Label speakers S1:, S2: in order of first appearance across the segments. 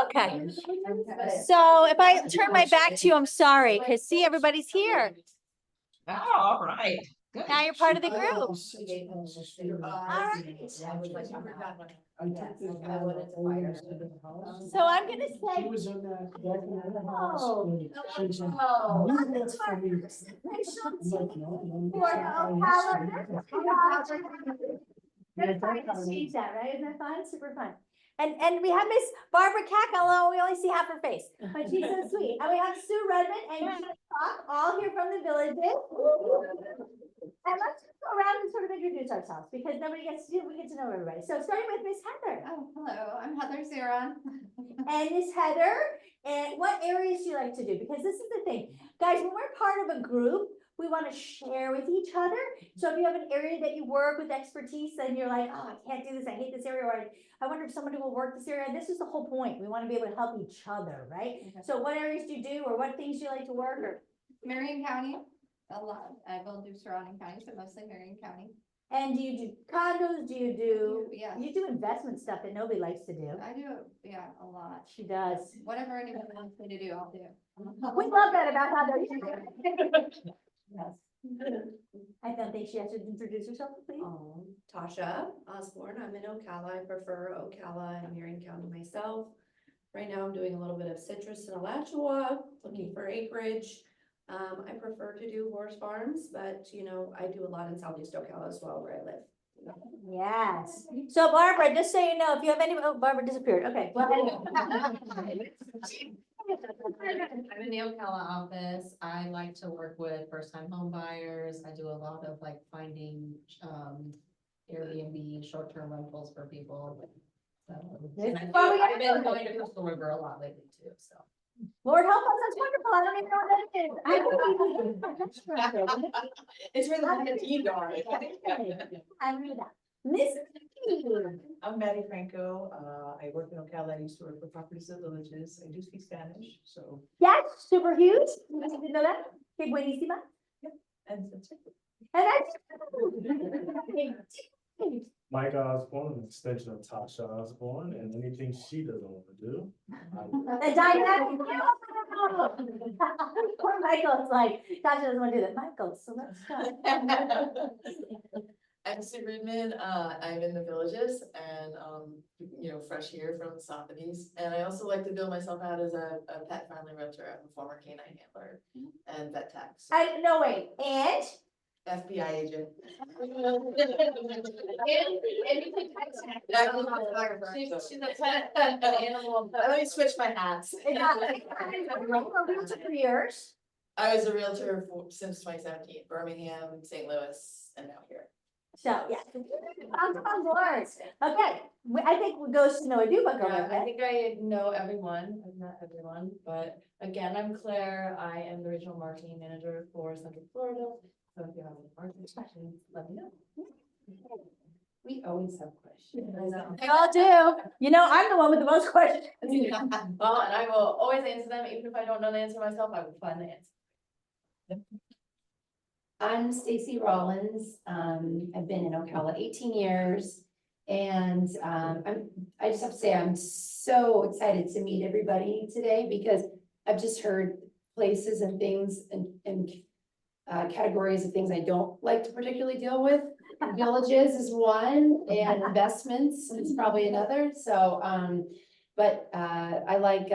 S1: Okay, so if I turn my back to you, I'm sorry, because see, everybody's here.
S2: Oh, all right. Good.
S1: Now you're part of the group. All right. So I'm gonna say. Change that, right? Isn't that fun? Super fun. And we have Miss Barbara Cack, although we only see half her face, but she's so sweet. And we have Sue Redmond and Keith Talk, all here from the villages. And let's just go around and sort of introduce ourselves because nobody gets to do, we get to know everybody. So starting with Miss Heather.
S3: Oh, hello, I'm Heather Zeron.
S1: And Miss Heather, and what areas do you like to do? Because this is the thing, guys, when we're part of a group, we want to share with each other. So if you have an area that you work with expertise and you're like, oh, I can't do this, I hate this area, or I wonder if somebody will work this area. This is the whole point. We want to be able to help each other, right?
S3: Okay.
S1: So what areas do you do, or what things do you like to work, or?
S3: Marion County, a lot. I will do surrounding counties, but mostly Marion County.
S1: And do you do condos? Do you do?
S3: Yes.
S1: You do investment stuff that nobody likes to do.
S3: I do, yeah, a lot.
S1: She does.
S3: Whatever anyone wants me to do, I'll do.
S1: We love that about Heather. Yes. I don't think she has to introduce herself, please.
S4: Tasha Osborne. I'm in Ocala. I prefer Ocala and Marion County myself. Right now I'm doing a little bit of citrus in Alachua, looking for acreage. I prefer to do horse farms, but you know, I do a lot in Southeast Ocala as well where I live.
S1: Yes. So Barbara, just so you know, if you have any, oh, Barbara disappeared. Okay. Well,
S5: I'm in the Ocala office. I like to work with first-time home buyers. I do a lot of like finding Airbnb short-term rentals for people. So, and I've been going to Crystal River a lot lately too, so.
S1: Lord help us, that's wonderful. I don't even know what that is.
S2: It's where the team are.
S1: I remember that. Miss.
S6: I'm Maddie Franco. I work in Ocala. I used to work for Properties of Villages. I do speak Spanish, so.
S1: Yes, super huge. You didn't know that? Que buenísima.
S6: And that's it.
S1: And that's.
S7: Mike Osborne, an extension of Tasha Osborne, and anything she doesn't want to do.
S1: The dynamic. Poor Michael's like, Tasha doesn't want to do that. Michael, so let's go.
S8: I'm Sue Reedman. I'm in the villages and, you know, fresh here from the South and East. And I also like to build myself out as a pet friendly realtor. I'm a former canine handler and vet tech. So
S1: No, wait, and?
S8: FBI agent.
S5: She's a pet animal.
S8: Let me switch my hats.
S1: For years.
S8: I was a realtor since 2017, Birmingham, St. Louis, and now here.
S1: So, yeah. On board. Okay, I think we go to know a do, but go
S9: Yeah, I
S1: ahead.
S9: think I know everyone. I've met everyone, but again, I'm Claire. I am the regional marketing manager for Central Florida. So if you have any marketing questions, let me know. We always have questions.
S1: They all do. You know, I'm the one with the most questions.
S9: Well, and I will always answer them, even if I don't know the answer myself, I will find the answer.
S10: I'm Stacy Rollins. I've been in Ocala 18 years. And I just have to say, I'm so excited to meet everybody today because I've just heard places and things and categories of things I don't like to particularly deal with. Villages is one, and investments is probably another. So, but I like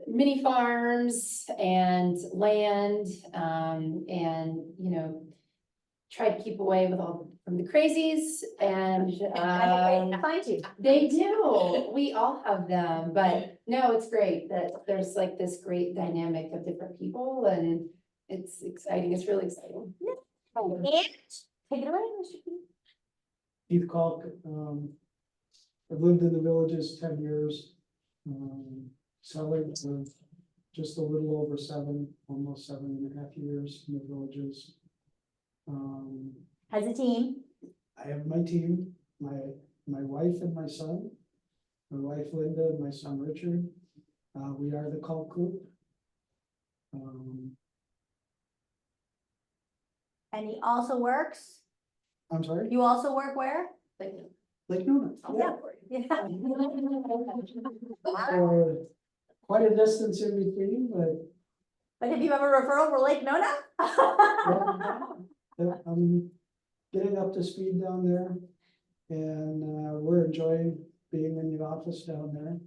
S10: mini farms and land, and you know, try to keep away with all from the crazies. And
S1: Find you.
S10: they do. We all have them, but no, it's great that there's like this great dynamic of different people, and it's exciting. It's really exciting.
S1: And take it away, Mr. Keith.
S11: Keith Kalk, I've lived in the villages 10 years, selling for just a little over almost 7.5 years in the villages.
S1: Has a team.
S11: I have my team, my wife and my son, my wife Linda and my son Richard. We are the Kalk Group.
S1: And he also works.
S11: I'm sorry?
S1: You also work where?
S11: Lake Nona.
S1: Yeah.
S11: Or quite a distance in between, but
S1: But if you have a referral for Lake Nona?
S11: I'm getting up to speed down there. And we're enjoying being in the office down there.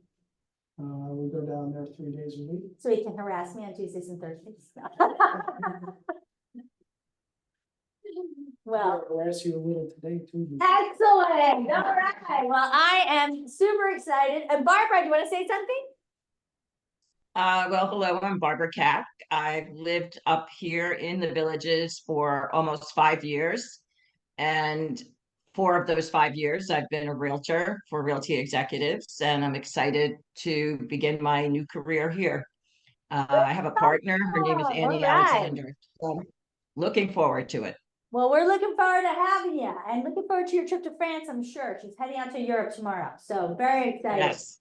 S11: We go down there 3 days a week.
S1: So he can harass me on Tuesdays and Thursdays. Well,
S11: I'll harass you a little today too.
S1: excellent. All right. Well, I am super excited. And Barbara, do you want to say something?
S2: Well, hello, I'm Barbara Cack. I've lived up here in the Villages for almost 5 years. And 4 of those 5 years, I've been a realtor for Realty Executives, and I'm excited to begin my new career here. I have a partner, her name is
S1: Oh,
S2: Annie
S1: all right.
S2: Alexander. So I'm looking forward to it.
S1: Well, we're looking forward to having you and looking forward to your trip to France, I'm sure. She's heading out to Europe tomorrow. So very excited.
S2: Yes.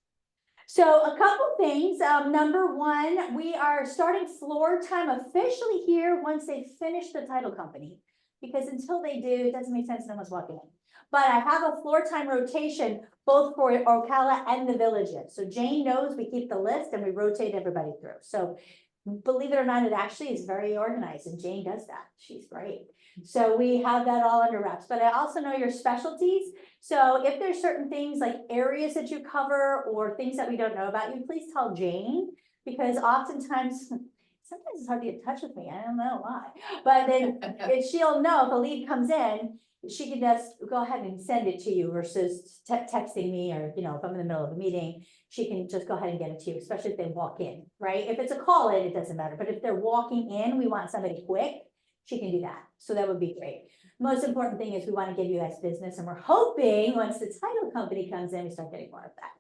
S1: So a couple things. Number one, we are starting floor time officially here once they finish the title company. Because until they do, it doesn't make sense, no one's walking in. But I have a floor time rotation both for Ocala and the Villages. So Jane knows we keep the list and we rotate everybody through. So believe it or not, it actually is very organized and Jane does that. She's great. So we have that all under wraps, but I also know your specialties. So if there's certain things like areas that you cover or things that we don't know about you, please tell Jane, because oftentimes, sometimes it's hard to get in touch with me. I don't know why, but then if she'll know if a lead comes in, she can just go ahead and send it to you versus texting me, or, you know, if I'm in the middle of a meeting, she can just go ahead and get it to you, especially if they walk in, right? If it's a call in, it doesn't matter, but if they're walking in, we want somebody quick, she can do that. So that would be great. Most important thing is we want to give you guys business, and we're hoping once the title company comes in, we start getting more of that.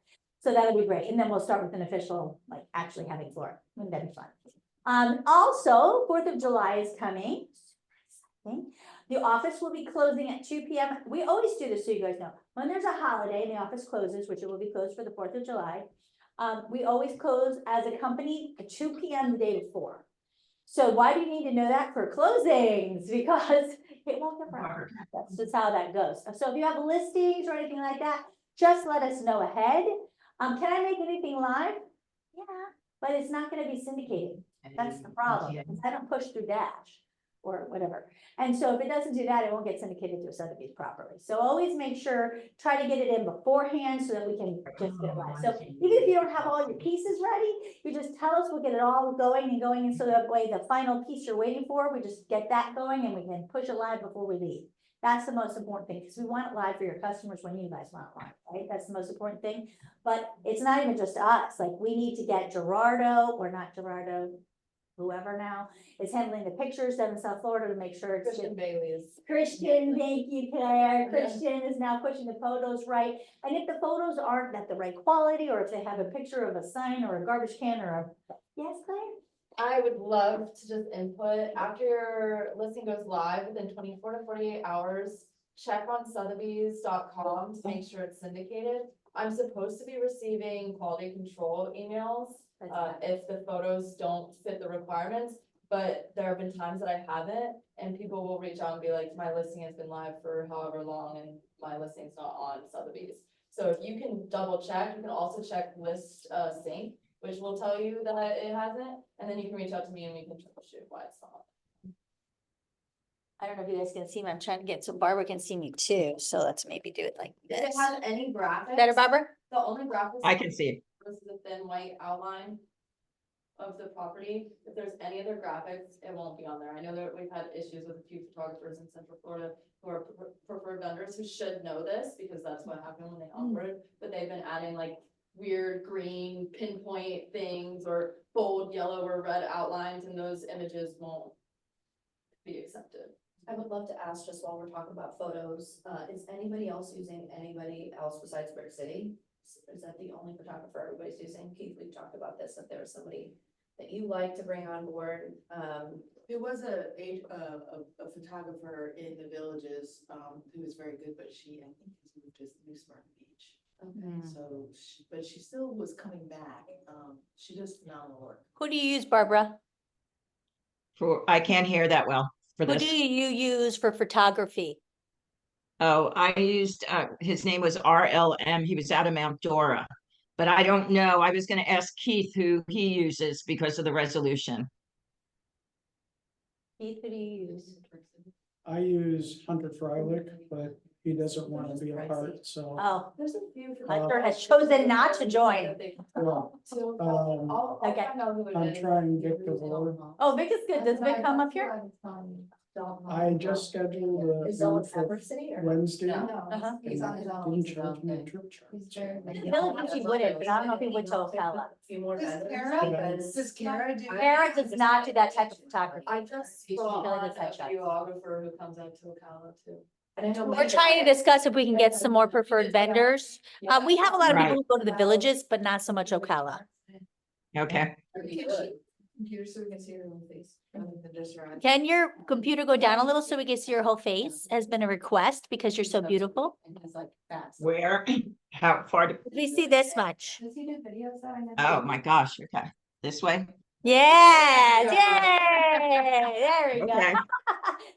S1: So that'll be great. And then we'll start with an official, like actually having floor. Wouldn't that be fun? Also, 4th of July is coming. The office will be closing at 2 p.m. We always do this, so you guys know. When there's a holiday and the office closes, which it will be closed for the 4th of July, we always close as a company at 2 p.m. the day before. So why do you need to know that for closings? Because it won't get run. That's just how that goes. So if you have listings or anything like that, just let us know ahead. Can I make anything live? Yeah, but it's not going to be syndicated. That's the problem. I don't push through Dash or whatever. And so if it doesn't do that, it won't get syndicated to Sotheby's properly. So always make sure, try to get it in beforehand so that we can just get it live. So even if you don't have all your pieces ready, you just tell us, we'll get it all going. And so that way the final piece you're waiting for, we just get that going and we can push it live before we leave. That's the most important thing, because we want it live for your customers when you guys want it live, right? That's the most important thing. But it's not even just us. Like, we need to get Gerardo, or not Gerardo, whoever now is handling the pictures down in South Florida to make sure it's
S9: Christian Bailey is.
S1: Christian, thank you, Claire. Christian is now pushing the photos right. And if the photos aren't at the right quality, or if they have a picture of a sign or a garbage can or a, yes, Claire?
S9: I would love to just input, after your listing goes live, within 24 to 48 hours, check on Sotheby's.com to make sure it's syndicated. I'm supposed to be receiving quality control emails if the photos don't fit the requirements, but there have been times that I haven't, and people will reach out and be like, my listing has been live for however long and my listing's not on Sotheby's. So if you can double check, you can also check list sync, which will tell you that it hasn't, and then you can reach out to me and we can troubleshoot why it's not.
S1: I don't know if you guys can see me. I'm trying to get so Barbara can see me too. So let's maybe do it like
S9: If
S1: this.
S9: it has any graphics.
S1: Better, Barbara?
S9: The only graphics.
S2: I can see it.
S9: This is a thin white outline of the property. If there's any other graphics, it won't be on there. I know that we've had issues with a few photographers in Central Florida who are preferred vendors who should know this, because that's what happened when they onboarded, but they've been adding like weird green pinpoint things or bold yellow or red outlines, and those images won't be accepted.
S4: I would love to ask, just while we're talking about photos, is anybody else using anybody else besides Brick City? Is that the only photographer everybody's using? Keith, we've talked about this, if there was somebody that you like to bring on board.
S8: There was a photographer in the Villages, who was very good, but she, I think, has moved to New Smyrna Beach.
S4: Okay.
S8: So, but she still was coming back. She does phenomenal work.
S1: Who do you use, Barbara?
S2: I can't hear that well for
S1: Who
S2: this.
S1: do you use for photography?
S2: Oh, I used, his name was RLM. He was out of Mount Dora. But I don't know. I was gonna ask Keith who he uses because of the resolution.
S1: Keith, who do you use?
S11: I use Hunter Freilich, but he doesn't want to be a part, so.
S1: Oh,
S9: There's a few.
S1: Hunter has chosen not to join.
S11: Well,
S1: Okay.
S11: I'm trying Vic DeVore.
S1: Oh, Vic is good. Does Vic come up here?
S11: I just scheduled a meeting for Wednesday.
S1: Uh-huh.
S9: He's on his own.
S11: Didn't charge me a trip charge.
S9: He's very.
S1: Dylan thinks he wouldn't, but I don't know if he would to Ocala.
S4: Few more
S8: Does
S4: vendors.
S8: Kara,
S11: Does
S8: does Kara do?
S1: Kara does not do that type of photography.
S9: I just
S1: She's
S9: saw
S1: really
S9: on
S1: good
S9: a
S1: headshots.
S9: videographer who comes out to Ocala too.
S4: And I know
S1: We're
S4: Megan-
S1: trying to discuss if we can get some more preferred vendors. We have a lot of people
S2: Right.
S1: who go to the villages, but not so much Ocala.
S2: Okay.
S8: Computer so we can see her own face, rather than just her eyes.
S1: Can your computer go down a little so we can see your whole face? Has been a request because you're so beautiful.
S9: And he's like, that's.
S2: Where, how far?
S1: We see this much.
S9: Does he do videos that I never?
S2: Oh, my gosh. Okay. This way?
S1: Yeah, yay, there we go.
S2: Okay.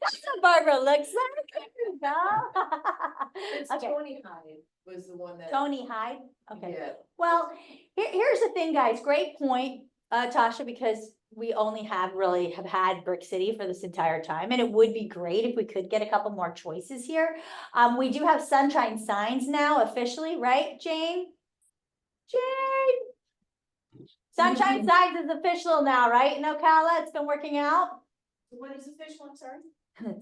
S1: That's what Barbara looks like. There we go.
S8: It's
S1: Okay,
S8: Tony Hyde was the one that.
S1: Tony Hyde, okay.
S8: Yeah.
S1: Well, here's the thing, guys, great point, Tasha, because we only have had Brick City for this entire time, and it would be great if we could get a couple more choices here. We do have sunshine signs now officially, right, Jane? Jane? Sunshine signs is official now, right, in Ocala? It's been working out?
S8: What is official, I'm sorry?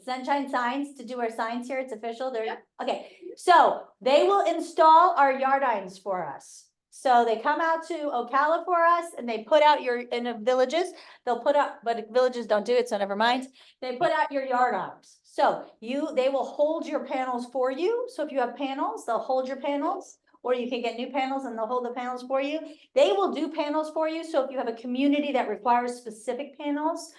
S1: Sunshine signs to do our signs here. It's official. They're okay. So they will install our yardarms for us. So they come out to Ocala for us and they put out in the villages, they'll put up, but villages don't do it, so never mind. They put out your yardarms. So they will hold your panels for you. So if you have panels, they'll hold your panels. Or you can get new panels and they'll hold the panels for you. They will do panels for you. So if you have a community that requires specific panels,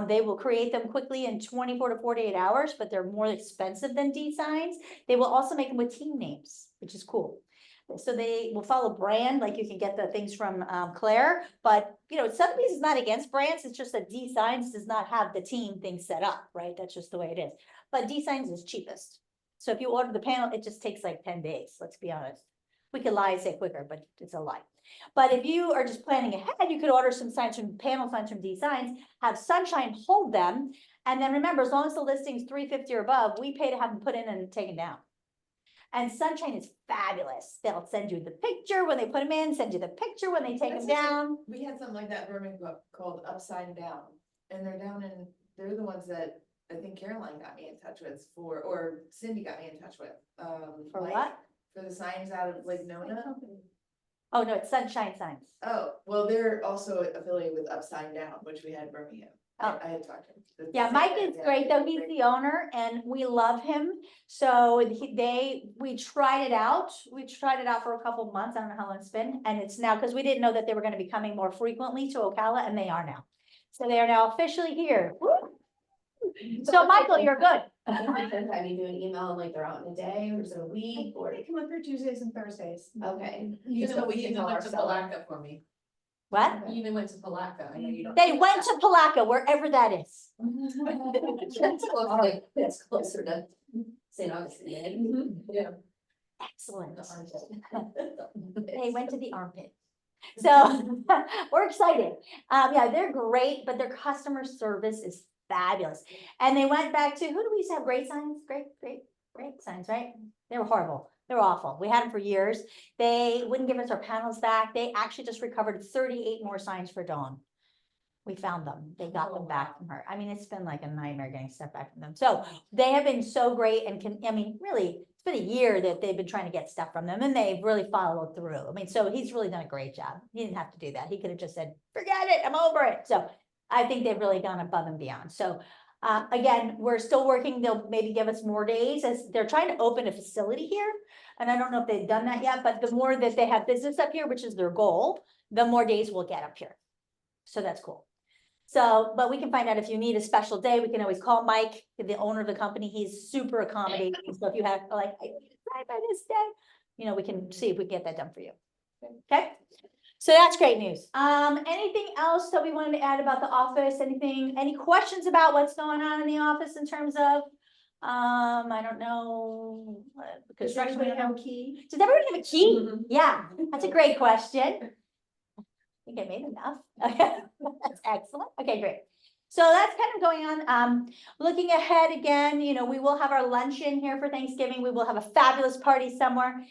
S1: they will create them quickly in 24 to 48 hours, but they're more expensive than D signs. They will also make them with team names, which is cool. So they will follow brand, like you can get the things from Claire, but Sotheby's is not against brands. It's just that D signs does not have the team thing set up, right? That's just the way it is. But D signs is cheapest. So if you order the panel, it just takes like 10 days, let's be honest. We could lie and say quicker, but it's a lie. But if you are just planning ahead, you could order some signs from panel signs from D Signs, have Sunshine hold them. And then remember, as long as the listing's 350 or above, we pay to have them put in and taken down. And Sunshine is fabulous. They'll send you the picture when they put them in, send you the picture when they take them down.
S8: We had something like that in Birmingham called Upside Down, and they're the ones that I think Caroline got me in touch with or Cindy got me in touch with.
S1: For
S8: Mike,
S1: what?
S8: For the signs out of Lake Nona.
S1: Oh, no, it's Sunshine Signs.
S8: Oh, well, they're also affiliated with Upside Down, which we had in Birmingham.
S1: Oh.
S8: I had talked to him.
S1: Yeah, Mike is great, though. He's the owner and we love him. So we tried it out. We tried it out for a couple months. I don't know how long it's been. And it's now, because we didn't know that they were going to be coming more frequently to Ocala, and they are now. So they are now officially here. So Michael, you're good.
S10: Sometimes you do an email, like they're out in a day or is it a week or?
S6: They come up here Tuesdays and Thursdays.
S10: Okay.
S5: You
S10: So
S5: know,
S10: we
S5: we
S10: can
S5: even
S10: tell
S5: went to
S10: our seller.
S5: Palaca for me.
S1: What?
S5: You even went to Palaca. I know you don't.
S1: They went to Palaca, wherever that is.
S10: That's closer to St. Augustine.
S5: Yeah.
S1: Excellent. They went to the armpit. So we're excited. Yeah, they're great, but their customer service is fabulous. And they went back to, who do we used to have? Great Signs? Great Signs, right? They were horrible. They were awful. We had them for years. They wouldn't give us our panels back. They actually just recovered 38 more signs for Dawn. We found them. They got them back from her. I mean, it's been like a nightmare getting stuff back from them. So they have been so great and really, it's been a year that they've been trying to get stuff from them and they've really followed through. I mean, so he's really done a great job. He didn't have to do that. He could have just said, forget it, I'm over it. So I think they've really gone above and beyond. So again, we're still working. They'll maybe give us more days as they're trying to open a facility here. And I don't know if they've done that yet, but the more that they have business up here, which is their goal, the more days we'll get up here. So that's cool. So, but we can find out if you need a special day, we can always call Mike, the owner of the company. He's super accommodating. So if you have like, I need to try by this day, we can see if we can get that done for you. Okay. So that's great news. Anything else that we wanted to add about the office? Any questions about what's going on in the office in terms of I don't know.
S4: Does
S1: Construction, we
S4: everybody
S1: don't
S4: have
S1: know.
S4: a key?
S1: Does everybody have a key?
S8: Mhm.
S1: Yeah, that's a great question. I think I made enough. Okay, that's excellent. Okay, great. So that's kind of going on. Looking ahead again, you know, we will have our luncheon here for Thanksgiving. We will have a fabulous party somewhere.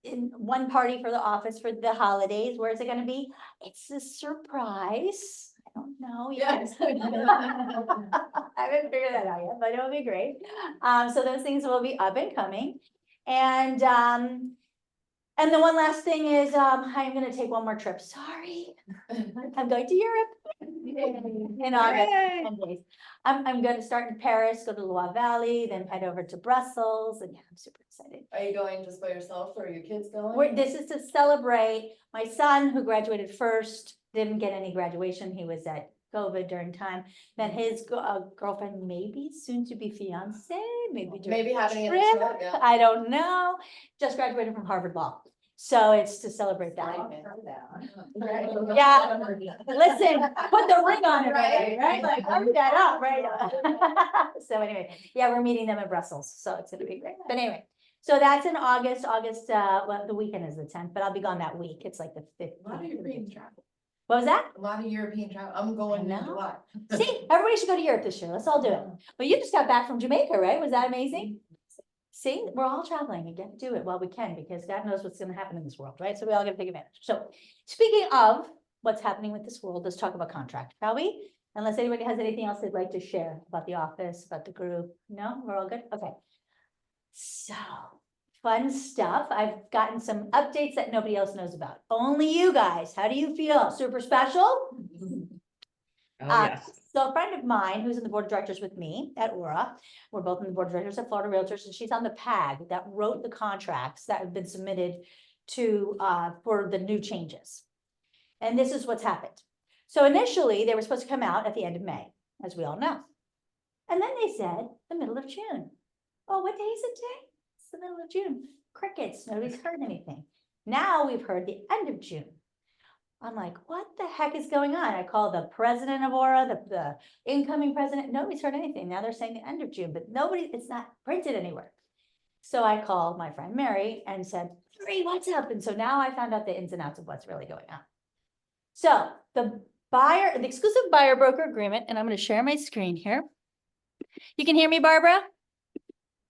S1: In one party for the office for the holidays. Where is it gonna be? It's a surprise. I don't know yet.
S8: Yes.
S1: I haven't figured that out yet, but it'll be great. So those things will be up and coming. And the one last thing is, I'm gonna take one more trip. Sorry. I'm going to Europe in August,
S2: Yay.
S1: 10 days. I'm gonna start in Paris, go to Loire Valley, then head over to Brussels, and yeah, I'm super excited.
S8: Are you going just by yourself or are your kids going?
S1: This is to celebrate my son who graduated first, didn't get any graduation. He was at COVID during time. Then his girlfriend, maybe soon to be fiance, maybe during
S8: Maybe having a
S1: trip.
S8: trip, yeah.
S1: I don't know. Just graduated from Harvard Law. So it's to celebrate that. Yeah. Listen, put the ring on it, right? Like, hurry that up, right? So anyway, yeah, we're meeting them in Brussels, so it's gonna be great. But anyway, so that's in August, well, the weekend is the 10th, but I'll be gone that week. It's like the 5th.
S8: A lot of European travel,
S1: What was that?
S8: a lot of European travel. I'm going in
S1: know.
S8: July.
S1: See, everybody should go to Europe this year. Let's all do it. But you just got back from Jamaica, right? Was that amazing? See, we're all traveling and get to do it while we can, because God knows what's gonna happen in this world, right? So we all gotta take advantage. So speaking of what's happening with this world, let's talk about contract, shall we? Unless anybody has anything else they'd like to share about the office, about the group. No, we're all good? Okay. So, fun stuff. I've gotten some updates that nobody else knows about. Only you guys. How do you feel? Super special?
S2: Oh, yes.
S1: So a friend of mine who's in the board of directors with me at Aura, we're both in the board of directors at Florida Realtors, and she's on the PAG that wrote the contracts that have been submitted to, for the new changes. And this is what's happened. So initially, they were supposed to come out at the end of May, as we all know. And then they said the middle of June. Oh, what day is it today? It's the middle of June. Crickets, nobody's heard anything. Now we've heard the end of June. I'm like, what the heck is going on? I call the president of Aura, the incoming president. Nobody's heard anything. Now they're saying the end of June, but it's not printed anywhere. So I called my friend Mary and said, Mary, what's up? And so now I found out the ins and outs of what's really going on. So the exclusive buyer broker agreement, and I'm going to share my screen here. You can hear me, Barbara?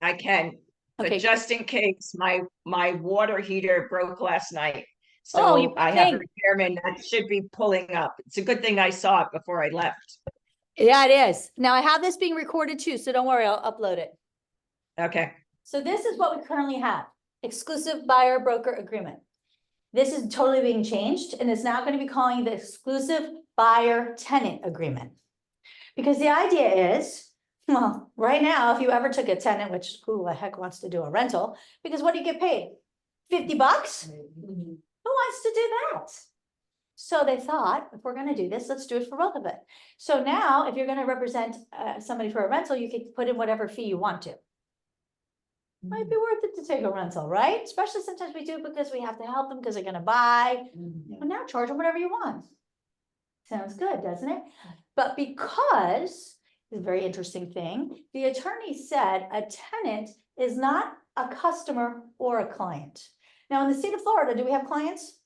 S2: I can,
S1: Okay.
S2: but just in case, my water heater broke last night.
S1: Oh, you
S2: So I have a
S1: think.
S2: repairman that should be pulling up. It's a good thing I saw it before I left.
S1: Yeah, it is. Now I have this being recorded too, so don't worry, I'll upload it.
S2: Okay.
S1: So this is what we currently have, exclusive buyer broker agreement. This is totally being changed, and it's now going to be calling the exclusive buyer tenant agreement. Because the idea is, well, right now, if you ever took a tenant, which who the heck wants to do a rental, because what do you get paid? $50? Who wants to do that? So they thought, if we're gonna do this, let's do it for both of it. So now, if you're gonna represent somebody for a rental, you can put in whatever fee you want to. Might be worth it to take a rental, right? Especially sometimes we do because we have to help them because they're gonna buy. Well, now charge them whatever you want. Sounds good, doesn't it? But because, it's a very interesting thing, the attorney said a tenant is not a customer or a client. Now, in the state of Florida, do we have clients?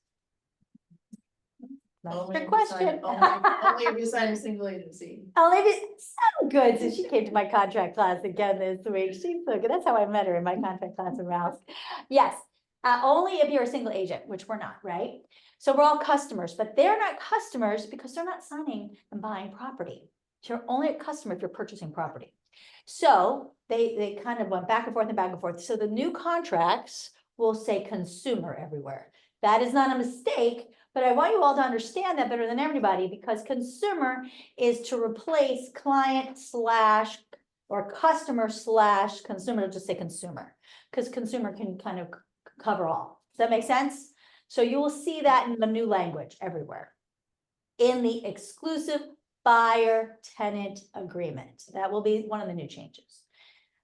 S1: That's a
S8: Only
S1: good
S8: if you sign-
S1: question.
S8: Only if you sign a single agency.
S1: Oh, maybe so good. So she came to my contract class again this week. She's so good. That's how I met her in my contract class in Rouse. Yes, only if you're a single agent, which we're not, right? So we're all customers, but they're not customers because they're not signing and buying property. You're only a customer if you're purchasing property. So they kind of went back and forth and back and forth. So the new contracts will say consumer everywhere. That is not a mistake, but I want you all to understand that better than everybody, because consumer is to replace client slash or customer slash consumer, just say consumer, because consumer can kind of cover all. Does that make sense? So you will see that in the new language everywhere. In the exclusive buyer tenant agreement. That will be one of the new changes.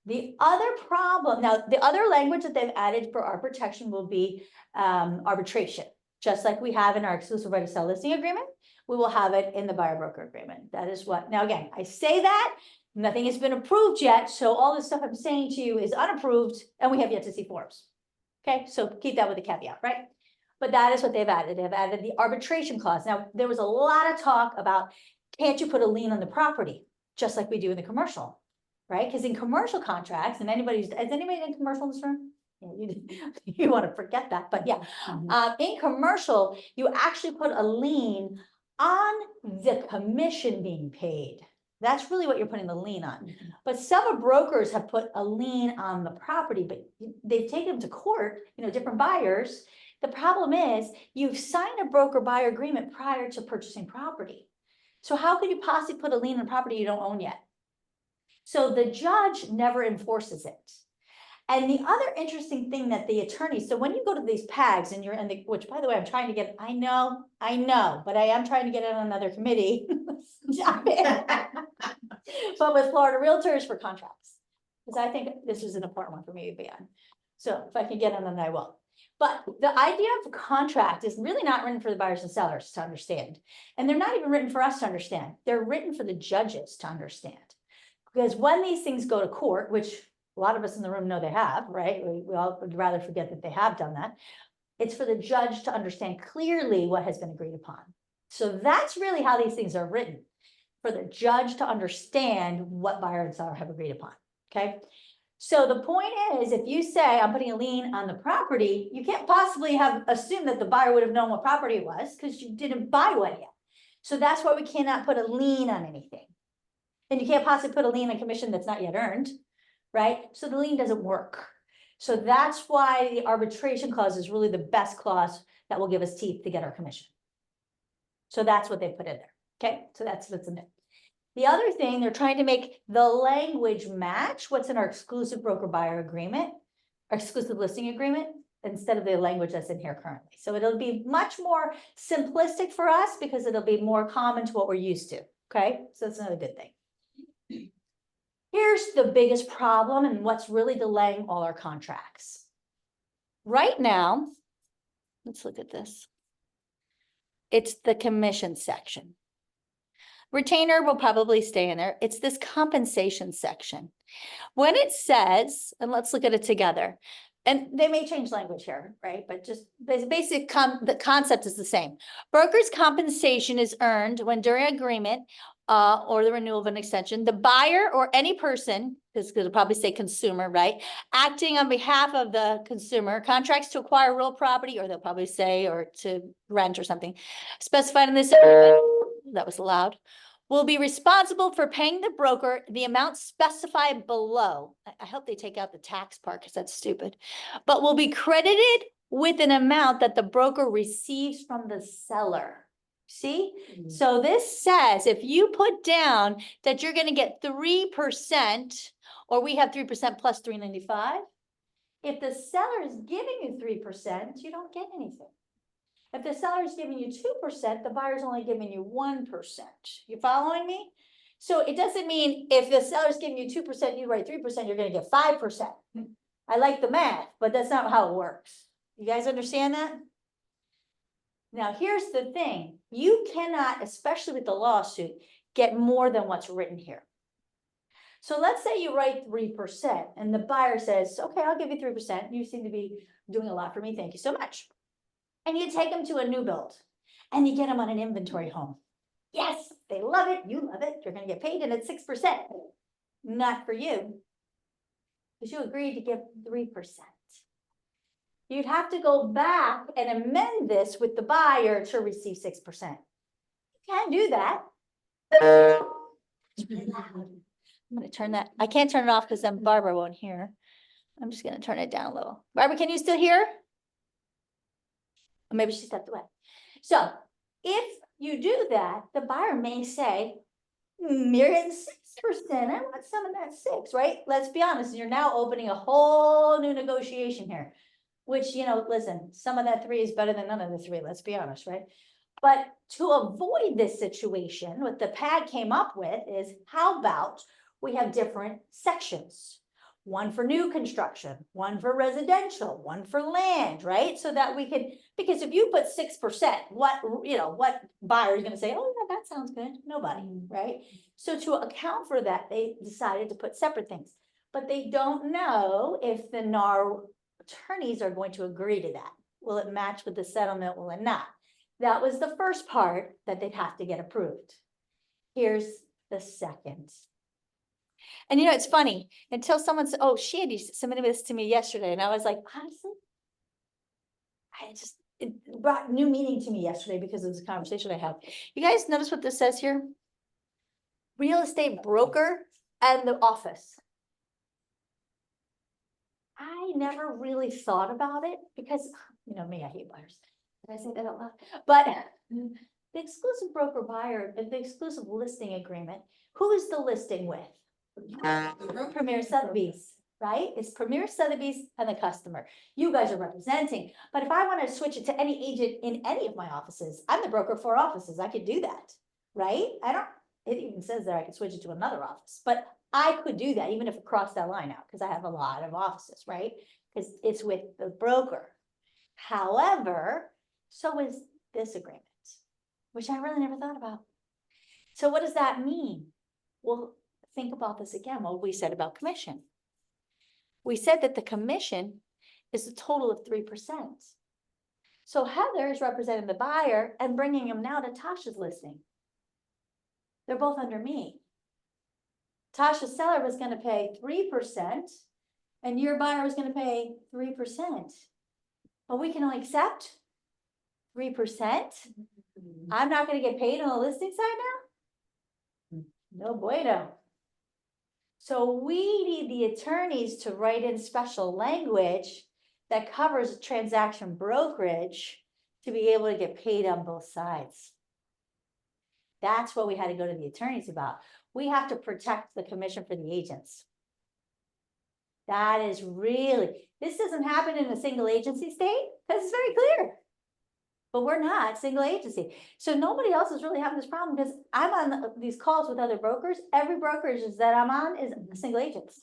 S1: The other problem, now the other language that they've added for our protection will be arbitration. Just like we have in our exclusive right to sell listing agreement, we will have it in the buyer broker agreement. That is what, now again, I say that Nothing has been approved yet, so all this stuff I'm saying to you is unapproved, and we have yet to see forms. Okay, so keep that with a caveat, right? But that is what they've added. They've added the arbitration clause. Now, there was a lot of talk about, can't you put a lien on the property, just like we do in the commercial, right? Because in commercial contracts, and has anybody in commercial in this room? Yeah, you want to forget that, but yeah. In commercial, you actually put a lien on the commission being paid. That's really what you're putting the lien on. But several brokers have put a lien on the property, but they've taken them to court, different buyers. The problem is you've signed a broker buyer agreement prior to purchasing property. So how could you possibly put a lien on property you don't own yet? So the judge never enforces it. And the other interesting thing that the attorneys, so when you go to these PAGs and you're in the, which by the way, I'm trying to get, I know, but I am trying to get it on another committee. Jump in. But with Florida Realtors for contracts, because I think this is an important one for me to be on. So if I can get on, then I will. But the idea of a contract is really not written for the buyers and sellers to understand. And they're not even written for us to understand. They're written for the judges to understand. Because when these things go to court, which a lot of us in the room know they have, right? We all would rather forget that they have done that. It's for the judge to understand clearly what has been agreed upon. So that's really how these things are written, for the judge to understand what buyer and seller have agreed upon, okay? So the point is, if you say, I'm putting a lien on the property, you can't possibly have assumed that the buyer would have known what property it was because you didn't buy one yet. So that's why we cannot put a lien on anything. And you can't possibly put a lien on commission that's not yet earned, right? So the lien doesn't work. So that's why the arbitration clause is really the best clause that will give us teeth to get our commission. So that's what they put in there, okay? So that's what's in there. The other thing, they're trying to make the language match what's in our exclusive broker buyer agreement, our exclusive listing agreement, instead of the language that's in here currently. So it'll be much more simplistic for us because it'll be more common to what we're used to, okay? So that's another good thing. Here's the biggest problem and what's really delaying all our contracts. Right now, let's look at this. It's the commission section. Retainer will probably stay in there. It's this compensation section. When it says, and let's look at it together, and they may change language here, right? But just the concept is the same. Broker's compensation is earned when during agreement or the renewal of an extension, the buyer or any person, because it'll probably say consumer, right? Acting on behalf of the consumer contracts to acquire real property, or they'll probably say, or to rent or something, specified in this agreement, that was allowed, will be responsible for paying the broker the amount specified below. I hope they take out the tax part because that's stupid, but will be credited with an amount that the broker receives from the seller. See? So this says if you put down that you're going to get 3%, or we have 3% plus 395, if the seller is giving you 3%, you don't get anything. If the seller is giving you 2%, the buyer's only giving you 1%. You following me? So it doesn't mean if the seller's giving you 2%, you write 3%, you're going to get 5%. I like the math, but that's not how it works. You guys understand that? Now, here's the thing. You cannot, especially with the lawsuit, get more than what's written here. So let's say you write 3% and the buyer says, okay, I'll give you 3%. You seem to be doing a lot for me. Thank you so much. And you take them to a new build and you get them on an inventory home. Yes, they love it. You love it. You're going to get paid and it's 6%. Not for you, because you agreed to give 3%. You'd have to go back and amend this with the buyer to receive 6%. You can't do that. It's really loud. I'm going to turn that. I can't turn it off because then Barbara won't hear. I'm just going to turn it down a little. Barbara, can you still hear? Or maybe she stepped away. So if you do that, the buyer may say, you're getting 6%. I want some of that 6, right? Let's be honest. You're now opening a whole new negotiation here, which, listen, some of that 3 is better than none of the 3. Let's be honest, right? But to avoid this situation, what the PAG came up with is, how about we have different sections? one for new construction, one for residential, one for land, right? So that we can, because if you put 6%, what buyer is gonna say, oh, yeah, that sounds good? Nobody, right? So to account for that, they decided to put separate things, but they don't know if the NAR attorneys are going to agree to that. Will it match with the settlement? Will it not? That was the first part that they'd have to get approved. Here's the second. And it's funny, until someone said, oh, Shandy submitted this to me yesterday, and I was like, honestly, it brought new meaning to me yesterday because of this conversation I had. You guys notice what this says here? Real estate broker and the office. I never really thought about it because, me, I hate buyers. Did I say that out loud? But the exclusive broker buyer, the exclusive listing agreement, who is the listing with? Premier Sotheby's, right? It's Premier Sotheby's and the customer. You guys are representing. But if I want to switch it to any agent in any of my offices, I'm the broker for offices. I could do that, right? It even says that I could switch it to another office, but I could do that even if it crossed that line out because I have a lot of offices, right? Because it's with the broker. However, so is this agreement, which I really never thought about. So what does that mean? Well, think about this again, what we said about commission. We said that the commission is a total of 3%. So Heather is representing the buyer and bringing him now to Tasha's listing. They're both under me. Tasha's seller was going to pay 3% and your buyer was going to pay 3%. But we can only accept 3%. I'm not going to get paid on the listing side now? No bueno. So we need the attorneys to write in special language that covers transaction brokerage to be able to get paid on both sides. That's what we had to go to the attorneys about. We have to protect the commission for the agents. That is really, this doesn't happen in a single agency state because it's very clear. But we're not single agency. So nobody else is really having this problem because I'm on these calls with other brokers. Every brokerage that I'm on is single agents.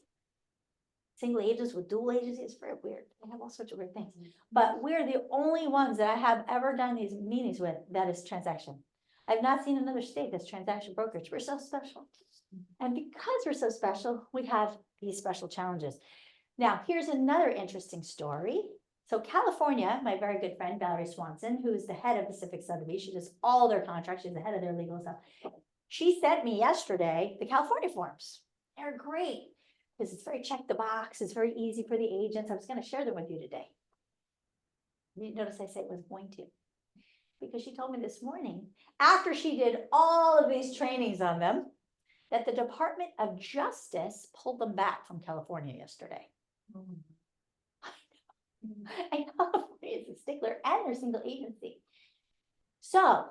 S1: Single agents with dual agency is very weird. They have all sorts of weird things. But we're the only ones that I have ever done these meetings with that is transaction. I've not seen another state that's transaction brokerage. We're so special. And because we're so special, we have these special challenges. Now, here's another interesting story. So California, my very good friend, Valerie Swanson, who is the head of Pacific Sotheby's, she does all their contracts, she's the head of their legal stuff. She sent me yesterday the California forms. They're great because it's very check the box. It's very easy for the agents. I was going to share them with you today. You notice I said it was going to, because she told me this morning, after she did all of these trainings on them, that the Department of Justice pulled them back from California yesterday. And California is a stickler and they're single agency. So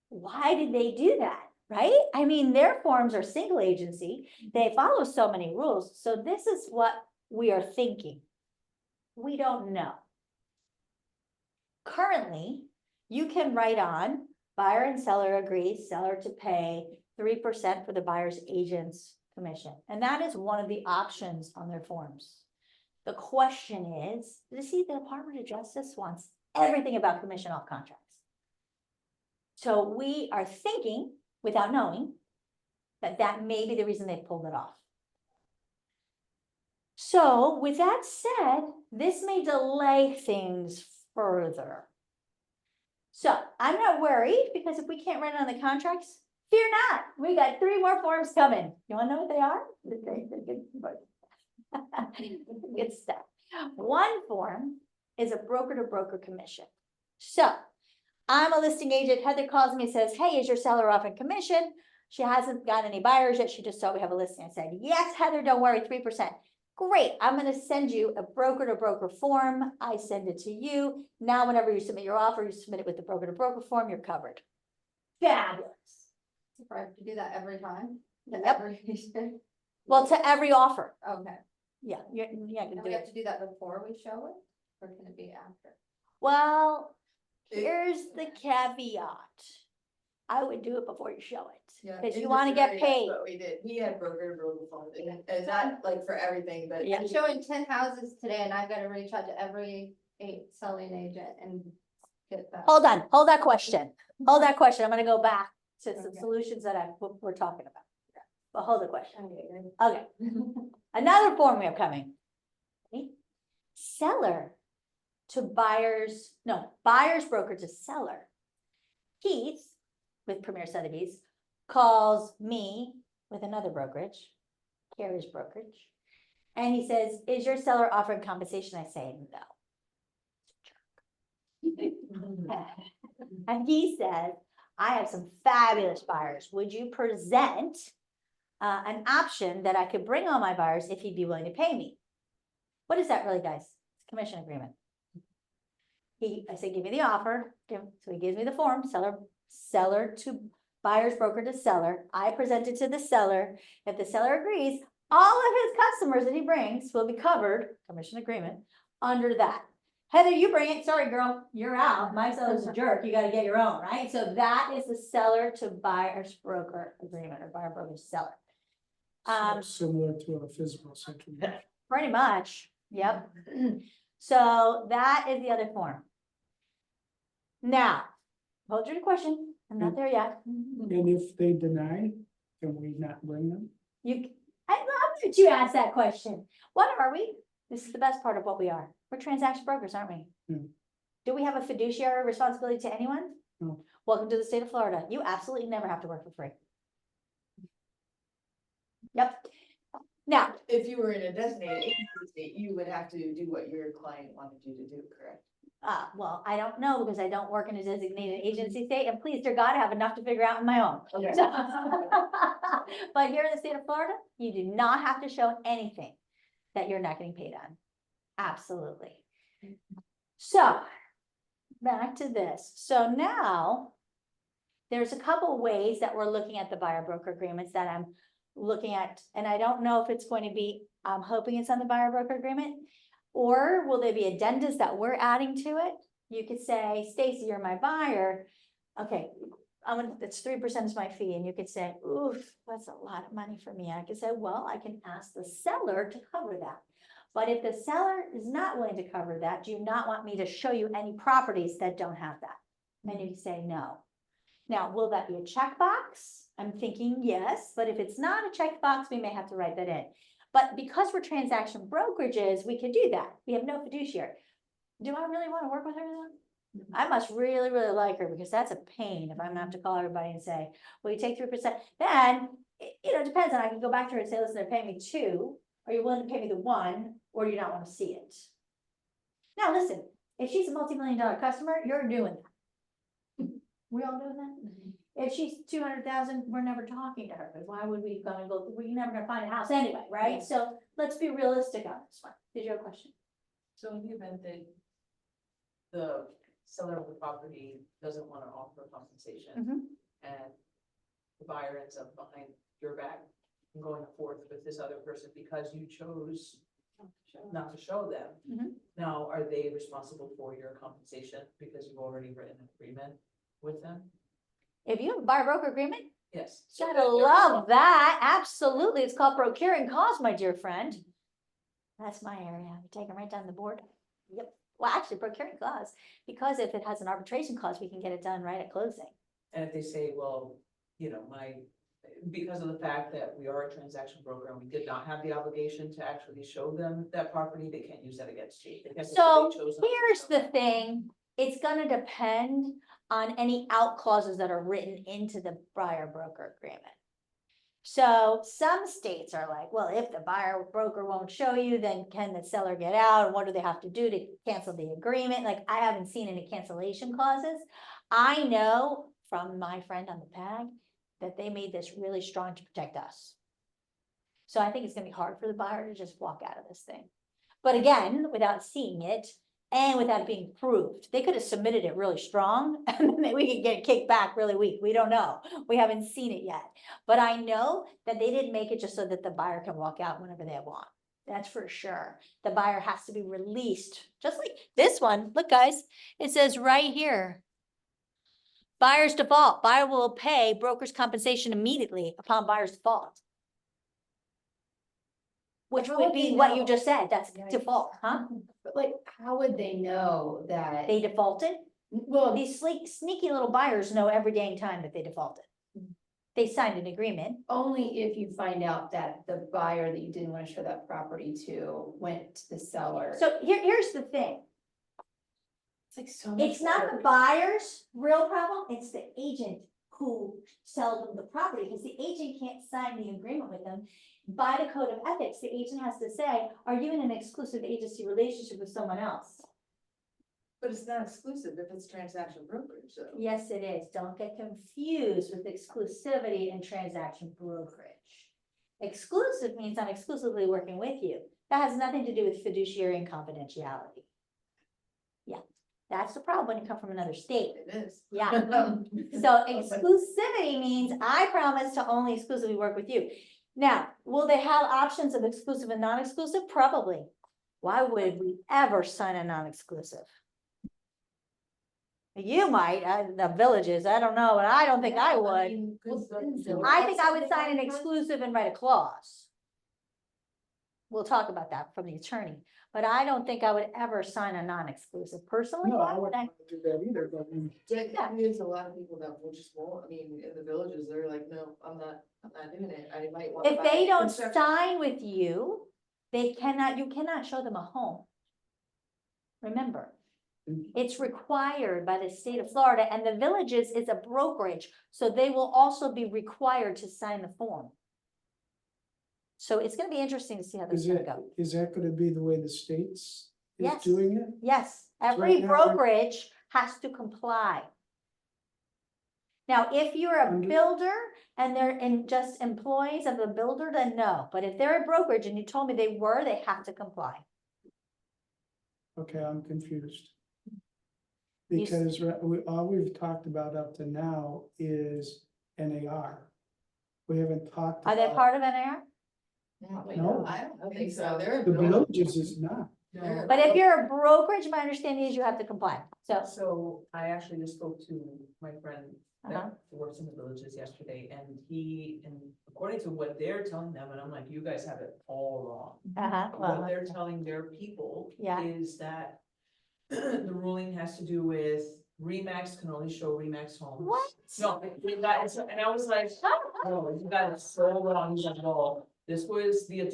S1: why did they do that? Right? I mean, their forms are single agency. They follow so many rules. So this is what we are thinking. We don't know. Currently, you can write on buyer and seller agrees, seller to pay 3% for the buyer's agent's commission. And that is one of the options on their forms. The question is, the Department of Justice wants everything about commission off contracts. So we are thinking, without knowing, that may be the reason they pulled it off. So with that said, this may delay things further. So I'm not worried because if we can't run on the contracts, fear not. We got 3 more forms coming. You want to know what they are? They're good. Good stuff. One form is a broker-to-broker commission. So I'm a listing agent. Heather calls me and says, hey, is your seller off in commission? She hasn't got any buyers yet. She just saw we have a listing. I said, yes, Heather, don't worry, 3%. Great. I'm going to send you a broker-to-broker form. I send it to you. Now, whenever you submit your offer, you submit it with the broker-to-broker form. You're covered. Fabulous.
S3: I have to do that every time.
S1: Yep. Well, to every offer.
S3: Okay.
S1: Yeah, you
S3: And
S1: can do
S3: we have
S1: it.
S3: to do that before we show it, or can it be after?
S1: Well, here's the caveat. I would do it before you show it.
S8: Yeah,
S1: Cause you
S8: in
S1: wanna get
S8: Missouri,
S1: paid.
S8: that's what we did. He had brokered real before, and not like for everything, but.
S1: Yeah.
S3: I'm showing 10 houses today and I've got to reach out to every selling agent and get that.
S1: Hold on, hold that question. Hold that question. I'm gonna go back to some
S3: Okay.
S1: solutions that we're talking about. But hold the question. Okay. Another form we have coming. Ready? Seller to buyers, no, buyer's broker to seller. Keith, with Premier Sotheby's, calls me with another brokerage, Carrier's brokerage. And he says, is your seller offering compensation? I say, no. And he says, I have some fabulous buyers. Would you present an option that I could bring on my buyers if he'd be willing to pay me? What is that really, guys? It's a commission agreement. I say, give me the offer. So he gives me the form, seller to buyer's broker to seller. I present it to the seller. If the seller agrees, all of his customers that he brings will be covered, commission agreement, under that. Heather, you bring it. Sorry, girl, you're out. My seller's a jerk. You got to get your own, right? So that is the seller to buyer's broker agreement, or buyer broker to seller.
S11: So similar to a physical settlement.
S1: Pretty much. Yep. So that is the other form. Now, hold your question. I'm not there yet.
S11: And if they deny, can we not bring them?
S1: I love that you asked that question. What are we? This is the best part of what we are. We're transaction brokers, aren't we?
S11: Yeah.
S1: Do we have a fiduciary responsibility to anyone?
S11: No.
S1: Welcome to the state of Florida. You absolutely never have to work for free. Yep. Now,
S8: If you were in a designated agency, you would have to do what your client wanted you to do, correct?
S1: well, I don't know because I don't work in a designated agency state, and please, dear God, I have enough to figure out on my own.
S8: Okay.
S1: So- But here in the state of Florida, you do not have to show anything that you're not getting paid on. Absolutely. So, back to this. So now, there's a couple ways that we're looking at the buyer broker agreements that I'm looking at, and I don't know if it's going to be, I'm hoping it's on the buyer broker agreement, or will there be addendas that we're adding to it? You could say, Stacy, you're my buyer. Okay, it's 3% is my fee, and you could say, oof, that's a lot of money for me. I could say, well, I can ask the seller to cover that. But if the seller is not willing to cover that, do you not want me to show you any properties that don't have that? And you can say no. Now, will that be a checkbox? I'm thinking yes, but if it's not a checkbox, we may have to write that in. But because we're transaction brokerages, we can do that. We have no fiduciary. Do I really want to work with her then? I must really, really like her, because that's a pain if I'm gonna have to call everybody and say, will you take 3%? Then, it depends, and I can go back to her and say, listen, they're paying me 2. Are you willing to pay me the 1, or do you not want to see it? Now, listen, if she's a multi-million-dollar customer, you're doing that. We all doing that? If she's 200,000, we're never talking to her, because why would we gonna go, we're never gonna find a house anyway, right?
S3: Yeah.
S1: So let's be realistic on this one. Did you have a question?
S6: So in the event that the seller of the property doesn't want to offer compensation
S1: Mhm.
S6: and the buyer ends up behind your back and going forth with this other person because you chose not to show them.
S1: Mhm.
S6: Now, are they responsible for your compensation because you've already written an agreement with them?
S1: If you have a buyer broker agreement,
S6: Yes.
S1: gotta love that. Absolutely. It's called procuring cause, my dear friend. That's my area. You take them right down the board. Yep. Well, actually, procuring cause, because if it has an arbitration clause, we can get it done right at closing.
S6: And if they say, well, you know, because of the fact that we are a transaction broker and we did not have the obligation to actually show them that property, they can't use that against you. They can't say
S1: So
S6: they chose not to
S1: here's
S6: show
S1: the
S6: them.
S1: thing, it's gonna depend on any out clauses that are written into the buyer broker agreement. So some states are like, well, if the buyer broker won't show you, then can the seller get out? And what do they have to do to cancel the agreement? Like, I haven't seen any cancellation clauses. I know from my friend on the PAG that they made this really strong to protect us. So I think it's gonna be hard for the buyer to just walk out of this thing. But again, without seeing it and without it being proved, they could have submitted it really strong and then we could get it kicked back really weak. We don't know. We haven't seen it yet. But I know that they didn't make it just so that the buyer can walk out whenever they want. That's for sure. The buyer has to be released, just like this one. Look, guys, it says right here. Buyer's default, buyer will pay broker's compensation immediately upon buyer's default. Which
S10: How
S1: would
S10: would
S1: be
S10: they
S1: what you
S10: know?
S1: just said, that's
S10: Yikes.
S1: default, huh?
S10: But like, how would they know that?
S1: They defaulted?
S10: Well,
S1: These sneaky little buyers know every day and time that they defaulted. They signed an agreement.
S10: only if you find out that the buyer that you didn't want to show that property to went to the seller.
S1: So here's the thing.
S10: It's like so much
S1: It's not the
S10: work.
S1: buyer's real problem, it's the agent who sells them the property, because the agent can't sign the agreement with them. By the code of ethics, the agent has to say, are you in an exclusive agency relationship with someone else?
S8: But it's not exclusive if it's transaction brokerage, so.
S1: Yes, it is. Don't get confused with exclusivity and transaction brokerage. Exclusive means I'm exclusively working with you. That has nothing to do with fiduciary and confidentiality. Yeah, that's the problem when you come from another state.
S8: It is.
S1: Yeah. So exclusivity means I promise to only exclusively work with you. Now, will they have options of exclusive and non-exclusive? Probably. Why would we ever sign a non-exclusive? You might, the villages, I don't know, but I don't think I would. I think I would sign an exclusive and write a clause. We'll talk about that from the attorney, but I don't think I would ever sign a non-exclusive personally.
S11: No,
S1: Why
S11: I
S1: would
S11: wouldn't
S1: I?
S11: want to do that either, but
S8: Yeah, there's a lot of people that will just won't, I mean, in the villages, they're like, no, I'm not doing it, I might want.
S1: If they don't sign with you, you cannot show them a home. Remember, it's required by the state of Florida, and the villages is a brokerage, so they will also be required to sign the form. So it's gonna be interesting to see how this is gonna go.
S11: is that gonna be the way the states is
S1: Yes.
S11: doing it?
S1: Yes, every
S11: right now,
S1: brokerage has to comply. Now, if you're a
S11: Under-
S1: builder and they're just employees of the builder, then no, but if they're a brokerage and you told me they have to comply.
S11: Okay, I'm confused.
S1: You s-
S11: Because all we've talked about up to now is NAR. We haven't talked
S1: Are they
S11: about,
S1: part of NAR?
S11: No.
S8: I don't think so, they're.
S11: the villages is not.
S8: No.
S1: But if you're a brokerage, my understanding is you have to comply, so.
S6: So I actually just spoke to my friend
S1: Uh-huh.
S6: that works in the villages yesterday, and according to what they're telling them, and I'm like, you guys have it all wrong.
S1: Uh-huh,
S6: What
S1: well,
S6: they're telling their people
S1: Yeah.
S6: is that the ruling has to do with Remax can only show Remax homes.
S1: What?
S6: No, and I was like, oh, you got it so wrong. He's like, well, this was their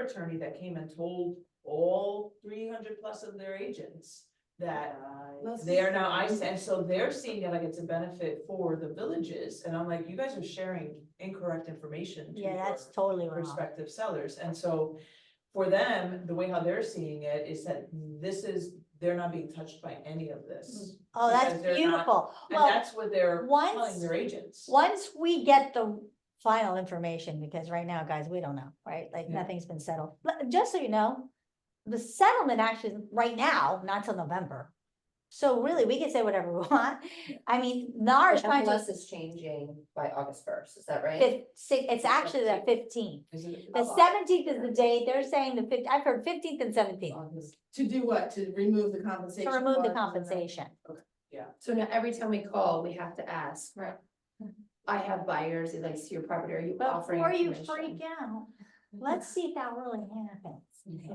S6: attorney that came and told all 300 plus of their agents that they are now ICE, and so they're seeing it like it's a benefit for the villages, and I'm like, you guys are sharing incorrect information to
S1: Yeah,
S6: your
S1: that's totally wrong.
S6: prospective sellers, and so for them, the way how they're seeing it is that they're not being touched by any of this.
S1: Oh, that's
S6: because they're not-
S1: beautiful.
S6: And
S1: Well,
S6: that's what they're
S1: once-
S6: telling their agents.
S1: once we get the final information, because right now, guys, we don't know, right? Like,
S6: Yeah.
S1: nothing's been settled. Just so you know, the settlement actually, right now, not till November. So really, we can say whatever we want. I mean, NAR is trying to,
S3: MLS is changing by August 1st, is that right?
S1: it's actually the 15th.
S6: Is it-
S1: The 17th is the date. They're saying the 15th, I've heard 15th and 17th
S8: To do what? To remove the compensation?
S1: to remove the
S8: clauses and that?
S1: compensation.
S10: So now every time we call, we have to ask.
S1: Right.
S10: I have buyers, they like to see your property, are you offering?
S1: Before you
S10: commission?
S1: freak out, let's see if that really happens.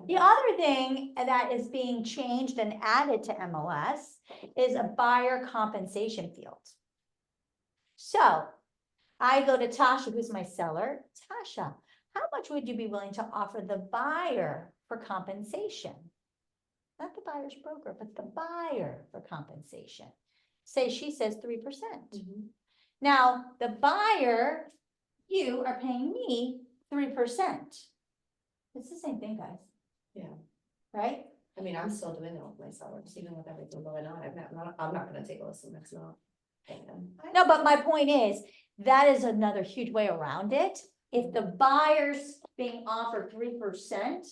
S1: The other thing that is being changed and added to MLS is a buyer compensation field. So I go to Tasha, who's my seller. Tasha, how much would you be willing to offer the buyer for compensation? Not the buyer's broker, but the buyer for compensation. Say she says 3%. Now, the buyer, you are paying me 3%. It's the same thing, guys.
S3: Yeah.
S1: Right?
S3: I mean, I'm still doing it with my sellers, even with everything going on, I'm not gonna take a listen, that's not.
S1: No, but my point is, that is another huge way around it. If the buyer's being offered 3%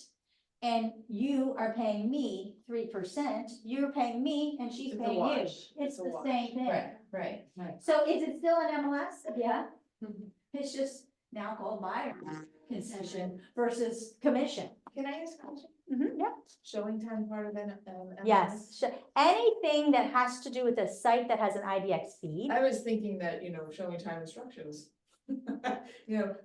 S1: and you are paying me 3%, you're paying me and she's
S8: It's a
S1: paying you.
S8: wash.
S1: It's
S8: It's a
S1: the
S8: wash.
S1: same thing.
S3: Right.
S1: So is it still an MLS? Yeah. It's just now called buyer concession versus commission.
S8: Can I ask a question?
S1: Yeah.
S8: Showing time part of an
S1: Yes, anything that has to do with a site that has an IDX feed.
S8: I was thinking that, showing time instructions.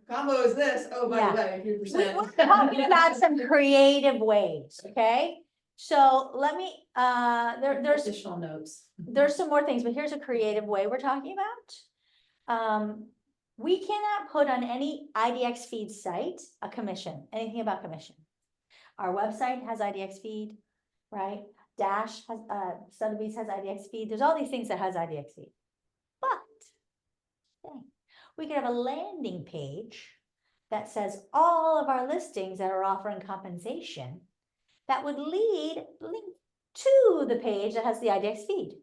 S8: Combo is this, oh, by the way,
S1: We're
S8: 3%.
S1: talking about some creative ways, okay? So let me, there's
S10: Additional notes.
S1: some more things, but here's a creative way we're talking about. We cannot put on any IDX feed site a commission, anything about commission. Our website has IDX feed, right? Dash has, Sotheby's has IDX feed. There's all these things that has IDX feed. But we could have a landing page that says all of our listings that are offering compensation that would link to the page that has the IDX feed.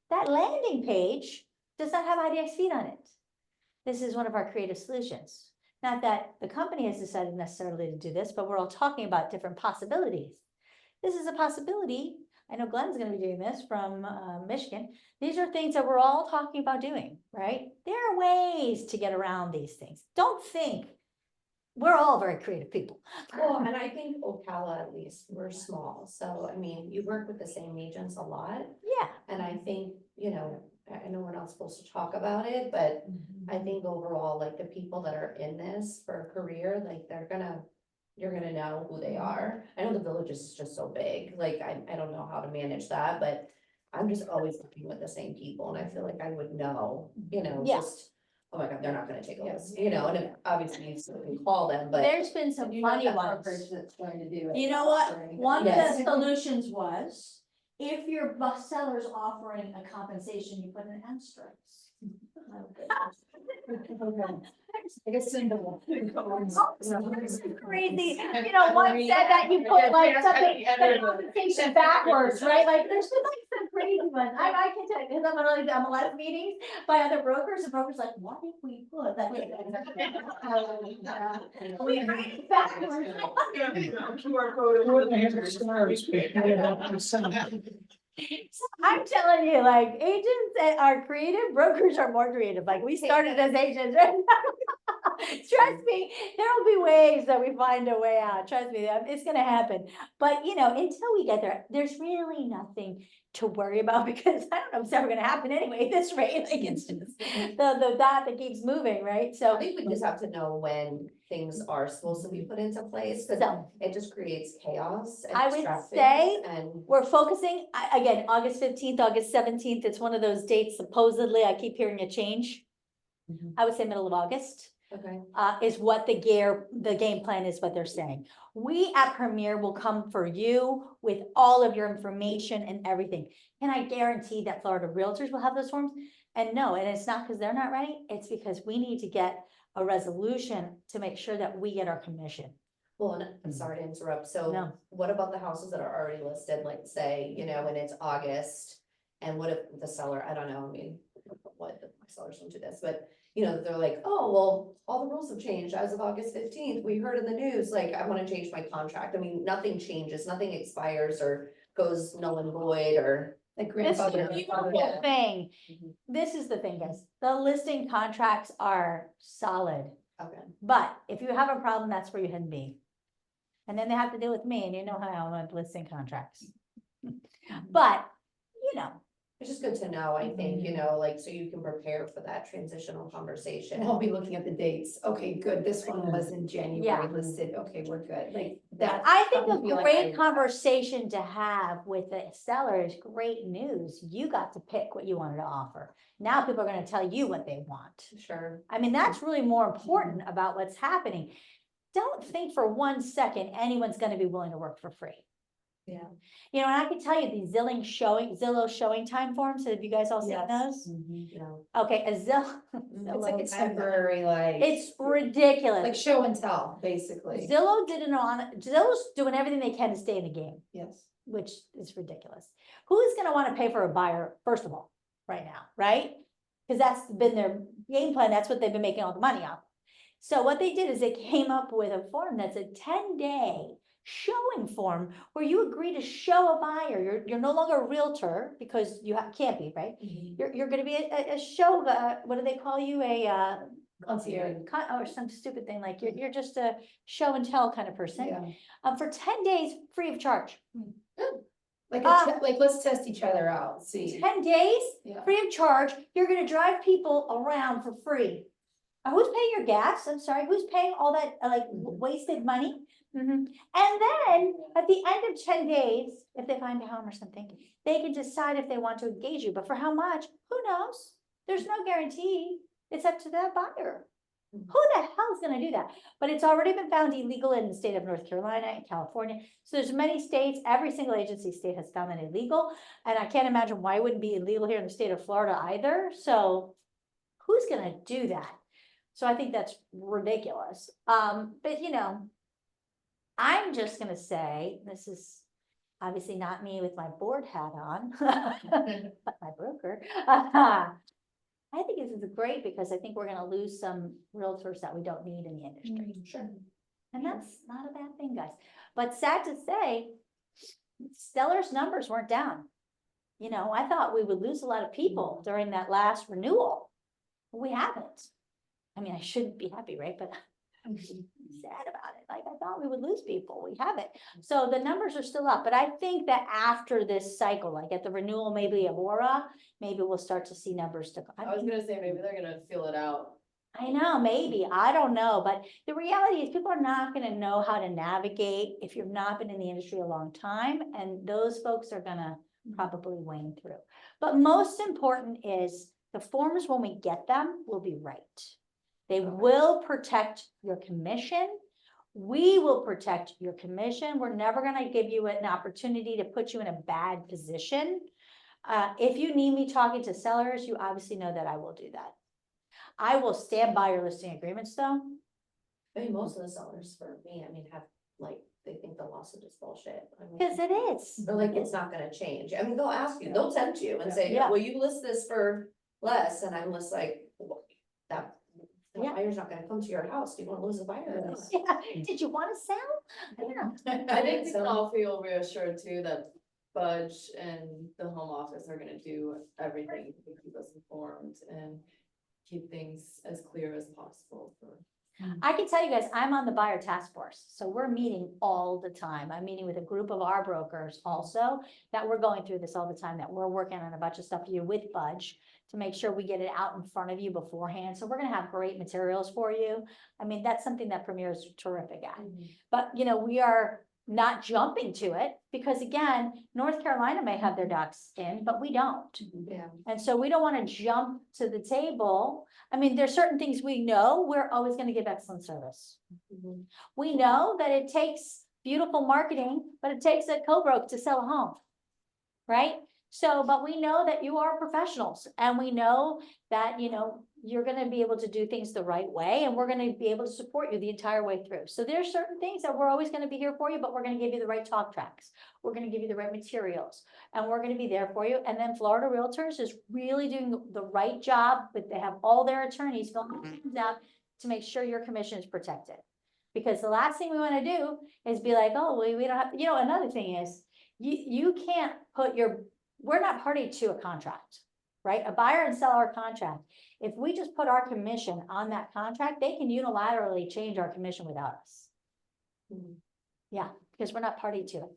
S1: That landing page does not have IDX feed on it. This is one of our creative solutions. Not that the company has decided necessarily to do this, but we're all talking about different possibilities. This is a possibility. I know Glenn's going to be doing this from Michigan. These are things that we're all talking about doing, right? There are ways to get around these things. Don't think we're all very creative people.
S4: Well, and I think Ocala, at least, we're small, so I mean, you work with the same agents a lot,
S1: Yeah.
S4: and I think, I know we're not supposed to talk about it, but I think overall, like, the people that are in this for a career, like, you're gonna know who they are. I know the village is just so big, like, I don't know how to manage that, but I'm just always working with the same people, and I feel like I would know,
S1: Yeah.
S4: just, oh my God, they're not gonna take a list, and if, obviously you still can call them, but.
S1: There's been some funny ones.
S10: That's going to do it.
S1: You know what? One of
S4: Yes.
S1: the solutions was, if your seller's offering a compensation, you put an asterisk.
S10: Like a symbol.
S1: Crazy, one said that you put like something, the compensation backwards, right? Like, there's been like some crazy ones. I can tell you, because I'm on a lot of meetings by other brokers, and brokers like, what if we put that? We write it backwards.
S6: QR code.
S1: I'm telling you, like, agents that are creative, brokers are more creative, like, we started as agents, right? Trust me, there'll be ways that we find a way out, trust me, it's gonna happen. But, until we get there, there's really nothing to worry about, because I don't know if it's ever gonna happen anyway, at this rate, like, it's just the dot that keeps moving, right?
S4: I
S1: So,
S4: think we just have to know when things are supposed to be put into place, because
S1: so
S4: it just creates chaos and
S1: I would
S4: distractions
S1: say
S4: and.
S1: we're focusing, again, August 15th, August 17th, it's one of those dates, supposedly, I keep hearing a change. I would say middle of August.
S4: Okay.
S1: Is what the game plan is what they're saying. We at Premier will come for you with all of your information and everything. Can I guarantee that Florida Realtors will have those forms? And no, and it's not because they're not ready, it's because we need to get a resolution to make sure that we get our commission.
S4: Well, and I'm sorry to interrupt, so
S1: No.
S4: what about the houses that are already listed, like, say, and it's August? And what if the seller, I don't know, I mean, what, my sellers don't do this, but, they're like, oh, well, all the rules have changed as of August 15th, we heard in the news, like, I wanna change my contract, I mean, nothing changes, nothing expires or goes null and void, or.
S10: Like
S1: This is
S10: grandfather.
S1: the beautiful thing.
S4: Mhm.
S1: This is the thing, guys. The listing contracts are solid,
S4: Okay.
S1: but if you have a problem, that's where you had me. And then they have to deal with me, and you know how I want listing contracts. But,
S4: It's just good to know, I think, like, so you can prepare for that transitional conversation.
S10: And I'll be looking at the dates. Okay, good. This one was in
S1: Yeah.
S10: January listed. Okay, we're good. Like that.
S1: I think
S10: helped me
S1: a
S10: feel like
S1: great
S10: I-
S1: conversation to have with the seller is great news. You got to pick what you wanted to offer. Now people are gonna tell you what they want.
S4: Sure.
S1: I mean, that's really more important about what's happening. Don't think for 1 second anyone's gonna be willing to work for free.
S4: Yeah.
S1: And I can tell you these Zillow showing time forms, have you guys all seen
S10: Yes.
S1: those?
S4: No.
S1: Okay, a Zillow.
S10: It's like a temporary, like.
S1: It's ridiculous.
S10: Like show and tell, basically.
S1: Zillow's doing everything they can to stay in the game,
S10: Yes.
S1: which is ridiculous. Who's gonna wanna pay for a buyer, first of all, right now, right? Because that's been their game plan, that's what they've been making all the money off. So what they did is they came up with a form that's a 10-day showing form where you agree to show a buyer. You're no longer a realtor because you can't be, right? You're gonna be a show, what do they call you?
S10: Concierge.
S1: Or some stupid thing, like you're just a show and tell kind of person.
S10: Yeah.
S1: For 10 days, free of charge.
S10: Like,
S1: Ah.
S10: like, let's test each other out, see.
S1: 10 days,
S10: Yeah.
S1: free of charge. You're gonna drive people around for free. Who's paying your gas? I'm sorry, who's paying all that wasted money? And then at the end of 10 days, if they find a home or something, they can decide if they want to engage you, but for how much? Who knows? There's no guarantee. It's up to that buyer. Who the hell is gonna do that? But it's already been found illegal in the state of North Carolina and California. So there's many states, every single agency state has found it illegal. And I can't imagine why it wouldn't be illegal here in the state of Florida either. So who's gonna do that? So I think that's ridiculous. But you know, I'm just gonna say, this is obviously not me with my board hat on, but my broker. I think this is great because I think we're gonna lose some realtors that we don't need in the industry.
S10: Sure.
S1: And that's not a bad thing, guys. But sad to say, Stellar's numbers weren't down. You know, I thought we would lose a lot of people during that last renewal. We haven't. I mean, I shouldn't be happy, right? But I'm sad about it. Like, I thought we would lose people. We haven't. So the numbers are still up. But I think that after this cycle, like at the renewal, maybe of Aura, maybe we'll start to see numbers to.
S9: I was gonna say, maybe they're gonna feel it out.
S1: I know, maybe, I don't know, but the reality is people are not gonna know how to navigate if you've not been in the industry a long time, and those folks are gonna probably wane through. But most important is the forms, when we get them, will be right. They will protect your commission. We will protect your commission. We're never gonna give you an opportunity to put you in a bad position. If you need me talking to sellers, you obviously know that I will do that. I will stand by your listing agreements though.
S4: I mean, most of the sellers for me, I mean, have, like, they think the lawsuit is bullshit. I mean,
S1: Because it is.
S4: Or like, it's not gonna change. I mean, they'll ask you, they'll tempt you and say,
S1: Yeah.
S4: well, you list this for less, and I'm just like, well, that. The
S1: Yeah.
S4: buyer's not gonna come to your house. Do you wanna lose a buyer? or not?
S1: Yeah. Did you want to sell? Yeah.
S9: I think we can all feel reassured too that Budge and the home office are gonna do everything to keep us informed and keep things as clear as possible for.
S1: I can tell you guys, I'm on the buyer task force, so we're meeting all the time. I'm meeting with a group of our brokers also, that we're going through this all the time, that we're working on a bunch of stuff here with Budge to make sure we get it out in front of you beforehand. So we're gonna have great materials for you. I mean, that's something that Premier is terrific at. But, you know, we are not jumping to it because again, North Carolina may have their ducks in, but we don't.
S4: Yeah.
S1: And so we don't want to jump to the table. I mean, there's certain things we know, we're always going to give excellent service. We know that it takes beautiful marketing, but it takes a co-broke to sell a home, right? So, but we know that you are professionals and we know that, you know, you're going to be able to do things the right way and we're going to be able to support you the entire way through. So there's certain things that we're always going to be here for you, but we're going to give you the right talk tracks. We're going to give you the right materials and we're going to be there for you. And then Florida Realtors is really doing the right job, but they have all their attorneys filling things out to make sure your commission is protected. Because the last thing we want to do is be like, oh, we don't have, you know, another thing is you can't put we're not party to a contract, right? A buyer and seller contract. If we just put our commission on that contract, they can unilaterally change our commission without us. Yeah, because we're not party to it.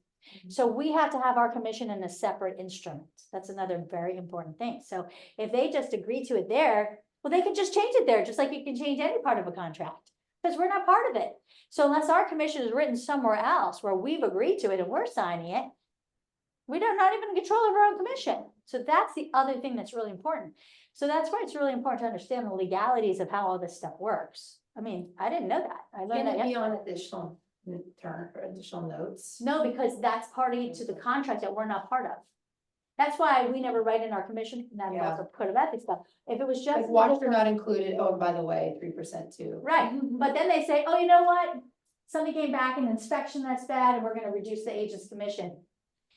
S1: So we have to have our commission in a separate instrument. That's another very important thing. So if they just agree to it there, well, they can just change it there, just like you can change any part of a contract, because we're not part of it. So unless our commission is written somewhere else where we've agreed to it and we're signing it, we don't not even in control of our own commission. So that's the other thing that's really important. So that's why it's really important to understand the legalities of how all this stuff works. I mean, I didn't know that. I learned
S10: Can
S1: that
S10: it be
S1: yesterday.
S10: on additional term or additional notes?
S1: No, because that's party to the contract that we're not part of. That's why we never write in our commission, and that
S10: Yeah.
S1: also code of ethics stuff. If it was just.
S10: Like watch are not included, oh, by the way, 3% too.
S1: Right, but then they say, oh, you know what? Somebody came back and inspection that's bad and we're gonna reduce the agent's commission.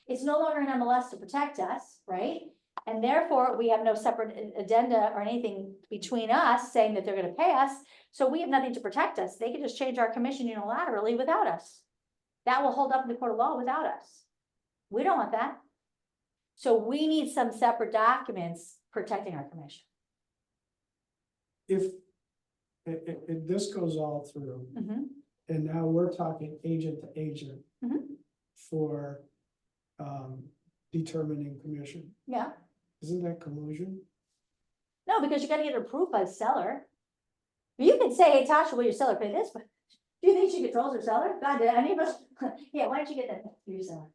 S1: It's no longer an MLS to protect us, right? And therefore, we have no separate addenda or anything between us saying that they're gonna pay us. So we have nothing to protect us. They can just change our commission unilaterally without us. that will hold up in the court of law without us. We don't want that. So we need some separate documents protecting our commission.
S11: If, if this goes all through,
S1: Mhm.
S11: and now we're talking agent to agent
S1: Mhm.
S11: for, determining commission,
S1: Yeah,
S11: isn't that collusion?
S1: no, because you gotta get it approved by the seller. You can say, hey, Tasha, will your seller pay this? But do you think she controls her seller? God, did any of us? Yeah, why don't you get that for your seller?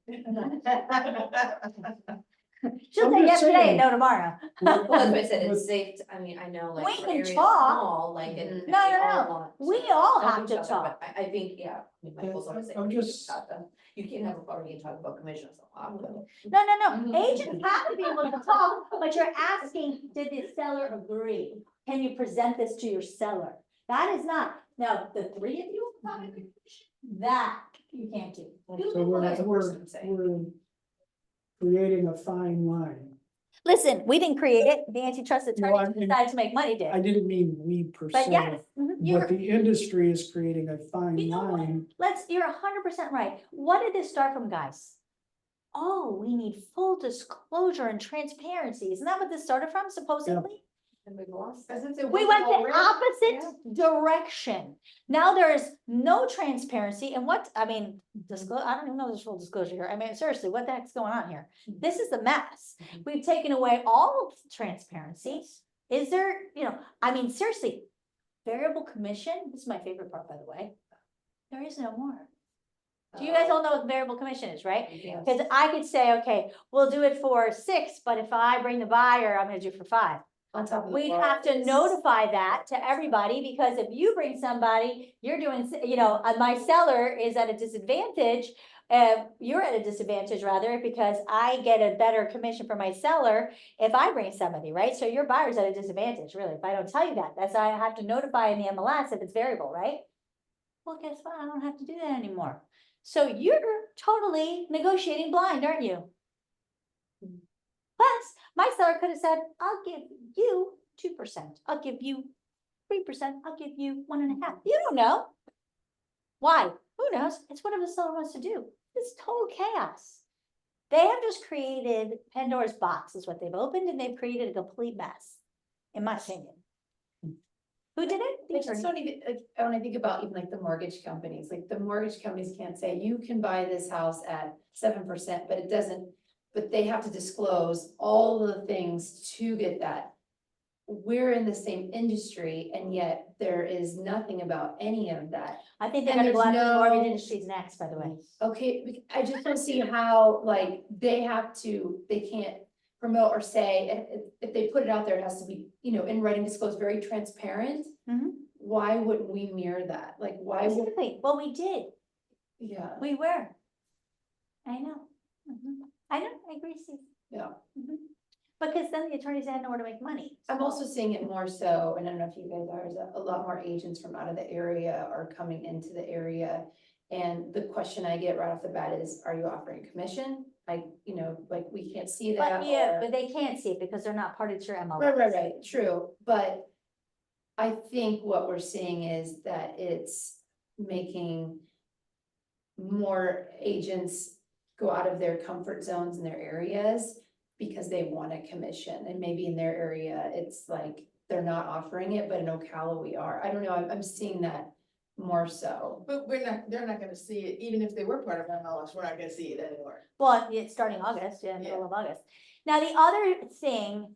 S1: She'll
S11: I'm
S1: say yes
S11: just
S1: today and
S11: saying.
S1: no tomorrow.
S4: Well, that's why I said
S11: With-
S4: it's safe, I mean, I know
S1: We
S4: like our
S1: can
S4: area's
S1: talk.
S4: small, like, and.
S1: No,
S4: we
S1: no,
S4: all
S1: no.
S4: want
S1: We
S4: to
S1: all
S4: help
S1: have
S4: each
S1: to
S4: other,
S1: talk.
S4: but I think, yeah, I mean, Michael's always saying.
S11: I'm just-
S4: You can't have a party and talk about commissions, so I'm gonna.
S1: No, agents have to be able to talk, but you're asking, did the seller agree? Can you present this to your seller? That is not, now, the three of you, that you can't do.
S11: So we're,
S4: That's what
S11: we're,
S4: I'm saying.
S11: we're creating a fine line.
S1: Listen, we didn't create it, the antitrust
S11: No, I
S1: attorneys
S11: mean-
S1: decided to make money,
S11: I
S1: did.
S11: didn't mean we per
S1: But
S11: se,
S1: yes, you're,
S11: but the industry is creating a fine
S1: You know what?
S11: line.
S1: you're 100% right. What did this start from, guys? Oh, we need full disclosure and transparency. Isn't that what this started from, supposedly?
S3: And we've lost.
S1: We went the opposite direction. Now there is no transparency and what, I mean, I don't even know this full disclosure here. I mean, seriously, what the heck's going on here? This is a mess. We've taken away all of the transparency. Is there, I mean, seriously, variable commission, this is my favorite part, by the way. There is no more. Do you guys all know what variable commission is, right?
S3: Yes.
S1: Because I could say, okay, we'll do it for 6, but if I bring the buyer, I'm gonna do it for 5.
S8: On top of the
S1: We
S8: bar
S1: have to
S8: is-
S1: notify that to everybody, because if you bring somebody, you're doing, my seller is at a disadvantage. You're at a disadvantage rather, because I get a better commission for my seller if I bring somebody, right? So your buyer's at a disadvantage, really, if I don't tell you that. That's why I have to notify in the MLS if it's variable, right? Well, guess what? I don't have to do that anymore. So you're totally negotiating blind, aren't you? Plus, my seller could have said, I'll give you 2%, I'll give you 3%, I'll give you 1.5%. You don't know. Why? Who knows? It's whatever the seller wants to do. It's total chaos. They have just created Pandora's box is what they've opened, and they've created a complete mess, in my opinion. Who did it? The
S10: I just
S1: attorney.
S10: don't even, like, when I think about even like the mortgage companies, like the mortgage companies can't say, you can buy this house at 7%, but it doesn't, but they have to disclose all the things to get that. We're in the same industry, and yet there is nothing about any of that.
S1: I think they're
S10: And
S1: gonna go
S10: there's
S1: after the mortgage
S10: no-
S1: industries next, by the way.
S10: Okay, I just don't see how, like, they can't promote or say, if they put it out there, it has to be, in writing disclosed, very transparent.
S1: Mhm.
S10: Why wouldn't we mirror that? Like, why would,
S1: Exactly. Well, we did.
S10: yeah,
S1: We were. I know. I know, I agree, Steve.
S10: yeah.
S1: Because then the attorneys had nowhere to make money.
S10: I'm also seeing it more so, and I don't know if you guys are, is that a lot more agents from out of the area are coming into the area. And the question I get right off the bat is, are you offering commission? Like, like we can't see that.
S1: But yeah,
S10: or-
S1: but they can't see it because they're not part of your MLS.
S10: Right, true, but I think what we're seeing is that it's making more agents go out of their comfort zones in their areas because they want a commission, and maybe in their area, it's like, they're not offering it, but in Ocala we are. I don't know, I'm seeing that more so.
S8: But they're not gonna see it, even if they were part of MLS, we're not gonna see it anymore.
S1: Well, it's starting August, middle of August. Now, the other thing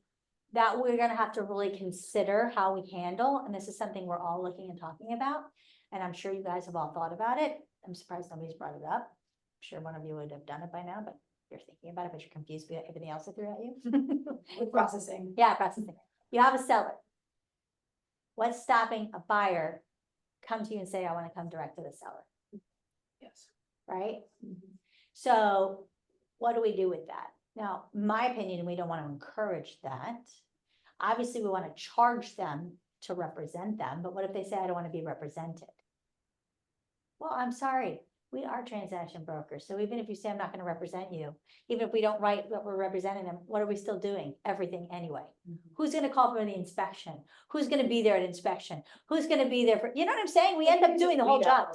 S1: that we're gonna have to really consider how we handle, and this is something we're all looking and talking about, and I'm sure you guys have all thought about it. I'm surprised nobody's brought it up. I'm sure one of you would have done it by now, but you're thinking about it, but you're confused by everything else I threw at you.
S10: With processing.
S1: Yeah, processing. You have a seller. What's stopping a buyer come to you and say, I want to come direct to the seller,
S8: Yes.
S1: right? So what do we do with that? Now, my opinion, we don't want to encourage that. Obviously, we want to charge them to represent them, but what if they say, I don't want to be represented? Well, I'm sorry, we are transaction brokers. So even if you say, I'm not going to represent you, even if we don't write that we're representing them, what are we still doing? Everything anyway. Who's going to call for the inspection? Who's going to be there at inspection? Who's going to be there for, you know what I'm saying? We end up doing the whole job.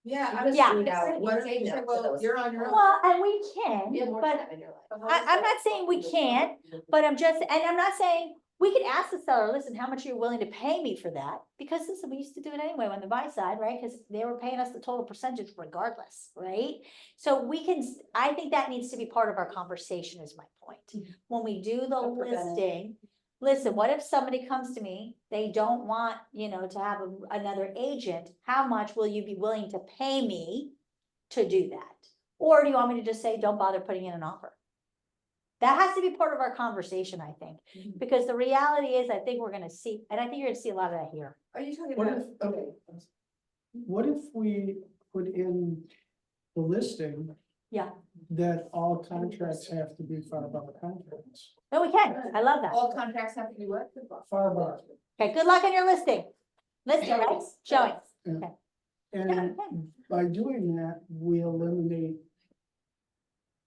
S6: Yeah,
S10: You
S6: I
S10: just
S1: Yeah.
S10: read out
S6: Why
S10: each
S6: don't you say,
S10: agent
S6: well,
S10: to those
S6: you're on your
S10: people.
S6: own.
S1: Well, and we
S10: You have
S1: can,
S10: more
S1: but
S10: time in your life.
S1: I'm not saying we can't, but I'm just, and I'm not saying, we could ask the seller, listen, how much are you willing to pay me for that? Because listen, we used to do it anyway on the buy side, right? Because they were paying us the total percentage regardless, right? So we can, I think that needs to be part of our conversation is my point. When we do the
S10: A preventive.
S1: listing, listen, what if somebody comes to me, they don't want, to have another agent, how much will you be willing to pay me to do that? Or do you want me to just say, don't bother putting in an offer? That has to be part of our conversation, I think, because the reality is, I think we're gonna see, and I think you're gonna see a lot of that here.
S6: Are you talking
S11: What
S6: about,
S11: if,
S6: okay,
S11: what if we put in the listing?
S1: Yeah.
S11: That all contracts have to be far bar contracts,
S1: No, we can, I love that.
S6: all contracts have to be what?
S11: far bar.
S1: Okay, good luck on your listing. Listing, right? Showing. Okay. Yeah, we
S11: And
S1: can.
S11: by doing that, we eliminate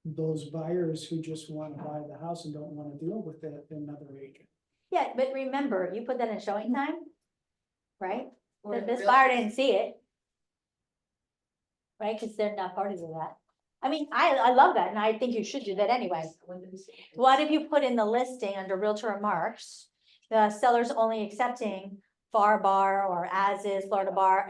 S11: those buyers who just want to buy the house and don't want to deal with that another agent.
S1: Yeah, but remember, you put that in showing time, right?
S8: Or
S1: This
S8: real-
S1: buyer didn't see it. Right, because they're not party to that. I mean, I love that, and I think you should do that anyway. What if you put in the listing under Realtor remarks, the seller's only accepting FAR bar or as is Florida bar,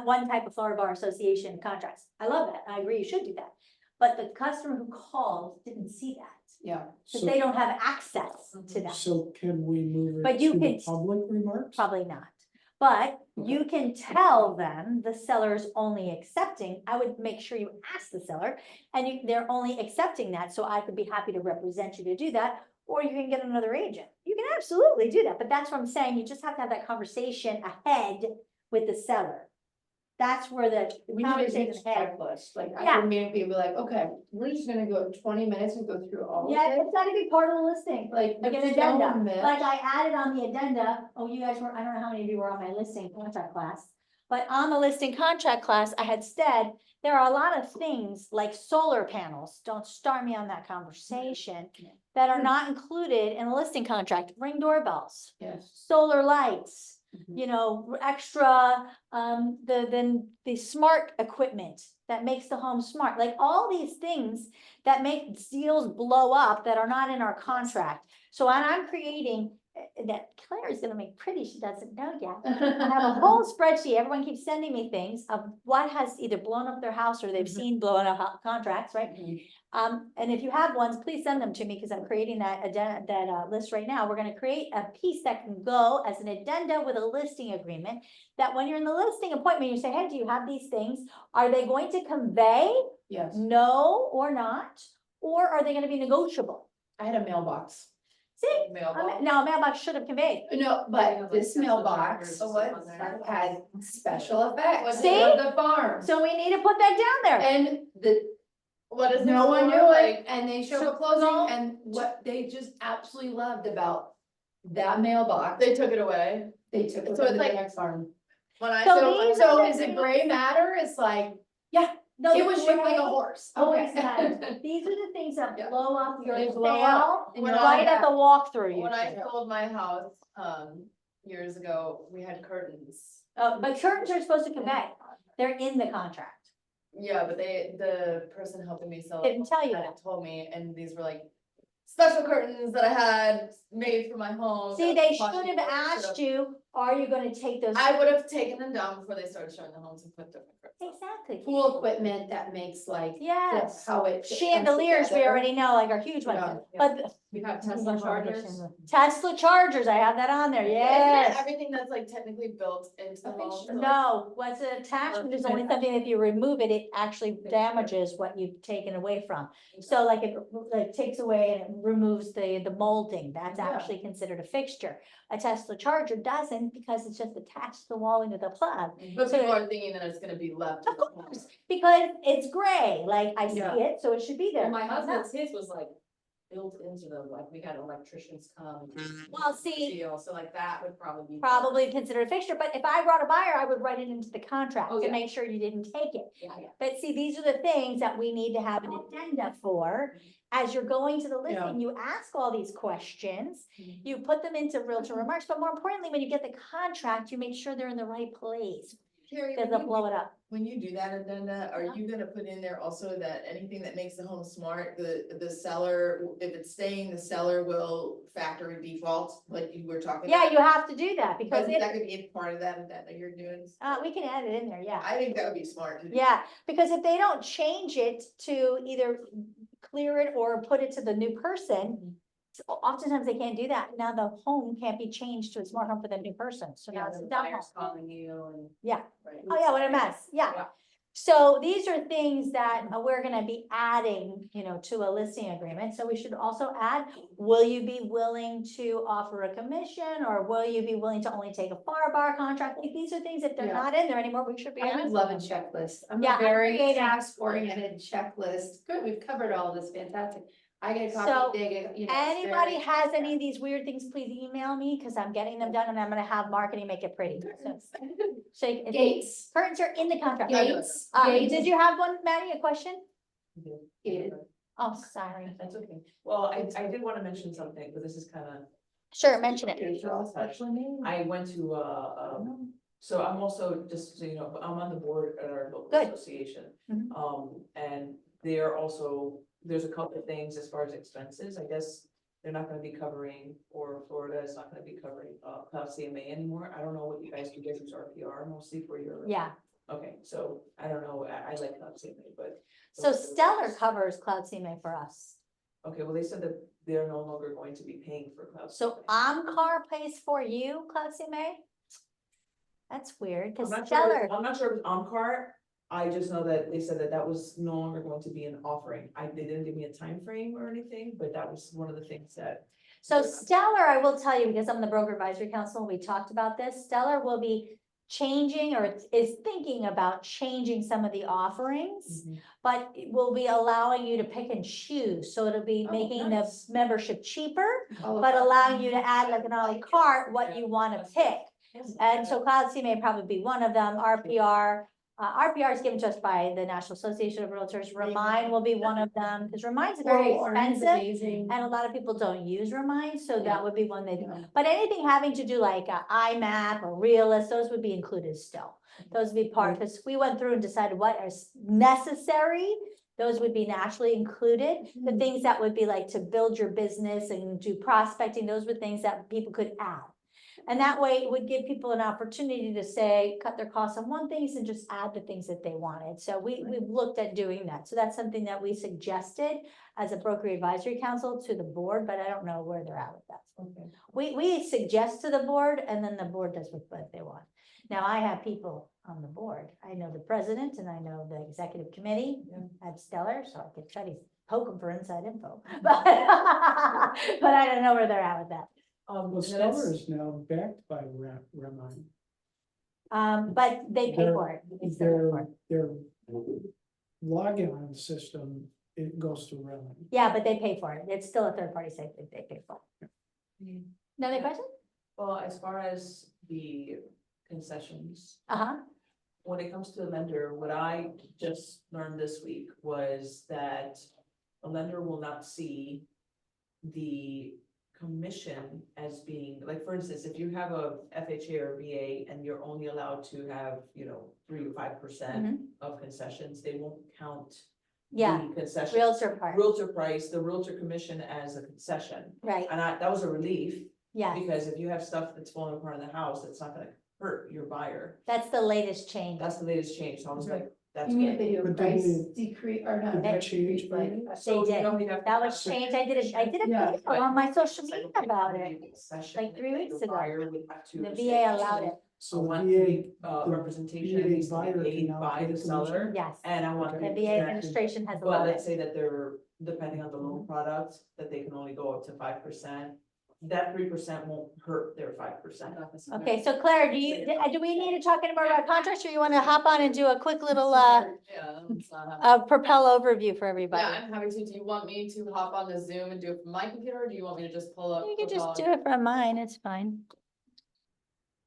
S1: one type of Florida bar association contracts. I love that. I agree, you should do that. But the customer who called didn't see that,
S10: Yeah.
S1: because
S11: So,
S1: they don't have access to that.
S11: so can we move
S1: But
S11: it
S1: you
S11: to the
S1: could-
S11: public remarks?
S1: Probably not. But you can tell them the seller's only accepting, I would make sure you ask the seller, and they're only accepting that, so I could be happy to represent you to do that, or you can get another agent. You can absolutely do that, but that's what I'm saying, you just have to have that conversation ahead with the seller. That's where the
S10: We need a
S1: conversation
S10: huge
S1: ahead.
S10: checklist, like
S1: Yeah.
S10: I can maybe be like, okay, we're just gonna go 20 minutes and go through all of
S1: Yeah,
S10: it.
S1: it's gotta be part of the listing,
S10: Like
S1: like an
S10: the
S1: addenda,
S10: zone mix.
S1: like I added on the addenda, oh, you guys were, I don't know how many of you were on my listing contract class. But on the listing contract class, I had said, there are a lot of things like solar panels, don't start me on that conversation. That are not included in the listing contract, ring doorbells,
S10: Yes.
S1: solar lights.
S10: Mhm.
S1: Extra, the smart equipment that makes the home smart, like all these things that make deals blow up that are not in our contract. So when I'm creating, that Claire is gonna make pretty, she doesn't know yet. I have a whole spreadsheet, everyone keeps sending me things of what has either blown up their house or they've seen blown up contracts, right? And if you have ones, please send them to me, because I'm creating that list right now. We're gonna create a piece that can go as an addenda with a listing agreement. That when you're in the listing appointment, you say, hey, do you have these things? Are they going to convey
S10: Yes,
S1: no or not? Or are they gonna be negotiable?
S10: I had a mailbox.
S1: See,
S6: mailbox?
S1: no, a mailbox should have conveyed.
S10: No, but this mailbox had special effects.
S1: See?
S10: of the farm.
S1: So we need to put that down there.
S10: And
S8: What is
S10: no
S8: this
S10: one
S8: for?
S10: knew
S8: Like,
S10: it, and they showed
S1: So-
S10: up closing,
S1: no.
S10: and what they just absolutely loved about that mailbox,
S8: they took it away.
S10: they took it
S8: So
S10: to
S8: it's
S10: the
S8: like-
S10: next farm.
S8: When I
S1: So
S8: so,
S1: these
S10: So
S1: are
S10: is
S1: the
S10: it gray matter? It's like,
S1: No,
S10: it
S1: the
S10: was shaped like a
S1: gray
S10: horse.
S1: always
S10: Okay.
S1: matters. These are the things that
S10: Yeah.
S1: blow up your
S10: They blow
S1: sale
S10: up, and
S8: When
S10: you're
S1: right
S10: like,
S1: at the walkthrough.
S8: when I
S1: usually.
S8: sold my house, years ago, we had curtains.
S1: But curtains are supposed to convey. They're in the contract.
S8: Yeah, but the person helping me sell
S1: Didn't tell you
S8: hadn't told me, and these were like special curtains that I had made for my home.
S1: See,
S8: that
S1: they
S8: was
S1: should
S8: costing
S1: have
S8: me more,
S1: asked you, are you gonna take those?
S8: I would have taken them down before they started showing the homes and put different curtains.
S1: Exactly.
S10: pool equipment that makes like,
S1: Yes.
S10: how it.
S1: Chandeliers, we already know, like our huge ones,
S10: Yeah.
S1: but.
S5: We have Tesla chargers.
S1: Tesla chargers, I have that on there,
S8: Isn't it
S1: yes.
S8: everything that's like technically built into the home? So, like,
S1: No, what's an attachment is only something, if you remove it, it actually damages what you've taken away from. So like it like takes away and it removes the molding, that's
S10: Yeah.
S1: actually considered a fixture. A Tesla charger doesn't, because it's just attached to the wall into the plug.
S8: But
S1: So-
S8: people are thinking that it's gonna be left.
S1: Of
S8: in the home.
S1: course, because it's gray, like I see
S10: Yeah.
S1: it, so it should be there.
S5: Well, my husband's, his was like built into the, like, we had electricians come.
S1: Well, see,
S5: Deal, so like that would probably be.
S1: probably considered a fixture, but if I brought a buyer, I would write it into the contract
S5: Oh,
S1: to
S5: yeah.
S1: make sure you didn't take it.
S5: Yeah, yeah.
S1: But see, these are the things that we need to have an addenda for. As you're going to the
S10: Yeah.
S1: listing, you ask all these questions,
S5: Mhm.
S1: you put them into realtor remarks, but more importantly, when you get the contract, you make sure they're in the right place.
S8: Carrie,
S1: because they'll blow it up.
S8: when you do that addenda, are you gonna put in there also that anything that makes the home smart, the seller, if it's staying, the seller will factory default, like you were talking?
S1: Yeah,
S8: about?
S1: you have to do that because
S8: Because that could be part of that addenda you're doing.
S1: we can add it in there, yeah.
S8: I think that would be smart to do.
S1: Yeah, because if they don't change it to either clear it or put it to the new person, oftentimes they can't do that. Now the home can't be changed to a smart home for the new person, so now it's a dumb home.
S5: calling you and.
S1: Yeah.
S5: Right.
S1: Oh, yeah, what a mess, yeah.
S5: Yeah.
S1: So these are things that we're gonna be adding, to a listing agreement, so we should also add, will you be willing to offer a commission, or will you be willing to only take a far bar contract? Like, these are things, if they're
S10: Yeah.
S1: not in there anymore, we should be
S10: I would
S1: adding.
S10: love a checklist. I'm
S1: Yeah,
S10: a very
S1: creative.
S10: task-oriented checklist. Good, we've covered all this, fantastic. I get a
S1: So,
S10: copy, they get, it's
S1: Anybody
S10: very-
S1: has any of these weird things, please email me, because I'm getting them done, and I'm gonna have marketing make it pretty. So
S10: Gates,
S1: curtains are in the contract.
S10: gates,
S1: Did
S10: gates,
S1: you have one, Maddie, a question?
S10: gated.
S1: Oh, sorry.
S6: That's okay. Well, I did want to mention something, but this is kind of.
S1: Sure, mention it.
S6: I went to, so I'm also, just so you know, I'm on the board at our local
S1: Good.
S6: association.
S1: Mhm.
S6: And they're also, there's a couple of things as far as expenses, I guess. They're not gonna be covering, or Florida is not gonna be covering, Cloud CMA anymore. I don't know what you guys do, you guys use RPR mostly for your.
S1: Yeah,
S6: Okay, so I don't know, I like Cloud CMA, but.
S1: so Stellar covers Cloud CMA for us.
S6: Okay, well, they said that they're no longer going to be paying for Cloud.
S1: So
S6: CMA.
S1: Omcar pays for you, Cloud CMA? That's weird,
S6: I'm
S1: because
S6: not
S1: Stellar,
S6: sure, I'm not sure if it's Omcar. I just know that they said that that was no longer going to be an offering. They didn't give me a time frame or anything, but that was one of the things that.
S1: so Stellar, I will tell you, because I'm the Broker Advisory Council, we talked about this, Stellar will be changing or is thinking about changing some of the offerings,
S6: Mhm.
S1: but it will be allowing you to pick and choose, so it'll be
S8: Oh,
S1: making
S8: nice.
S1: the membership cheaper,
S10: All of
S1: but
S10: that.
S1: allowing you to add like an a la carte what you want to pick. And so Cloud CMA may probably be one of them, RPR. RPR is given to us by the National Association of Realtors. Remind will be one of them, because Remind's very
S10: Orange is
S1: expensive.
S10: amazing.
S1: And a lot of people don't use Remind, so that would be one they do.
S10: Yeah.
S1: But anything having to do like IMAP or Realist, those would be included still. Those would be part, because we went through and decided what is necessary. Those would be naturally included. The things that would be like to build your business and do prospecting, those were things that people could add. And that way it would give people an opportunity to say, cut their costs on one things and just add the things that they wanted. So we've looked at doing that. So that's something that we suggested as a broker advisory council to the board, but I don't know where they're at with that.
S6: Okay.
S1: We suggest to the board and then the board does what they want. Now I have people on the board. I know the president and I know the executive committee at Stellar, so I could try to poke them for inside info. But I don't know where they're at with that.
S11: Well,
S6: and
S11: Stellar
S6: that's-
S11: is now backed by Remind.
S1: But they pay
S11: Their-
S1: for it. They still pay for
S11: Their,
S1: it.
S11: their login system, it goes to Remind.
S1: Yeah, but they pay for it. It's still a third party site that they pay for. Another question?
S6: Well, as far as the concessions,
S1: Uh-huh.
S6: when it comes to a lender, what I just learned this week was that a lender will not see the commission as being, like, for instance, if you have a FHA or VA and you're only allowed to have, 3 to 5% of concessions, they won't count
S1: Yeah,
S6: the concessions.
S1: realtor part,
S6: Realtor price, the realtor commission as a concession.
S1: right,
S6: And that was a relief,
S1: yeah.
S6: because if you have stuff that's falling apart in the house, it's not gonna hurt your buyer.
S1: That's the latest change.
S6: That's the latest change, so I was like, that's
S10: You mean if
S6: good.
S10: they do a
S11: But
S10: price
S11: didn't
S10: decrease or not?
S11: did that
S10: price
S11: change
S10: decrease,
S11: by
S10: like,
S11: then?
S6: So
S1: They
S6: you
S1: did.
S6: know, you have to
S1: That was
S6: have-
S1: changed. I did a
S10: Yeah.
S1: video on my social
S6: It's like,
S1: media about
S6: okay,
S1: it.
S6: concession
S1: like 3
S6: that
S1: weeks
S6: your
S1: ago.
S6: buyer would have to
S1: The
S6: say,
S1: VA allowed it.
S6: So
S11: So
S6: I want
S11: VA,
S6: the
S11: the
S6: representation
S11: VA
S6: needs to
S11: buyer
S6: be
S11: can
S6: paid
S11: now
S6: by
S11: get
S6: the
S11: a
S6: seller,
S11: commission?
S1: Yes,
S6: and I want.
S1: the
S11: Okay.
S1: VA administration has
S6: But
S1: allowed
S6: let's
S1: it.
S6: say that they're, depending on the loan product, that they can only go up to 5%. That 3% won't hurt their 5%.
S1: Okay, so Claire, do we need to talk anymore about contracts, or you want to hop on and do a quick little,
S9: Yeah, it's not happening.
S1: Propel overview for everybody?
S9: Yeah, I'm happy to. Do you want me to hop on the Zoom and do it from my computer, or do you want me to just pull up?
S1: You can just
S9: Propel?
S1: do it from mine, it's fine.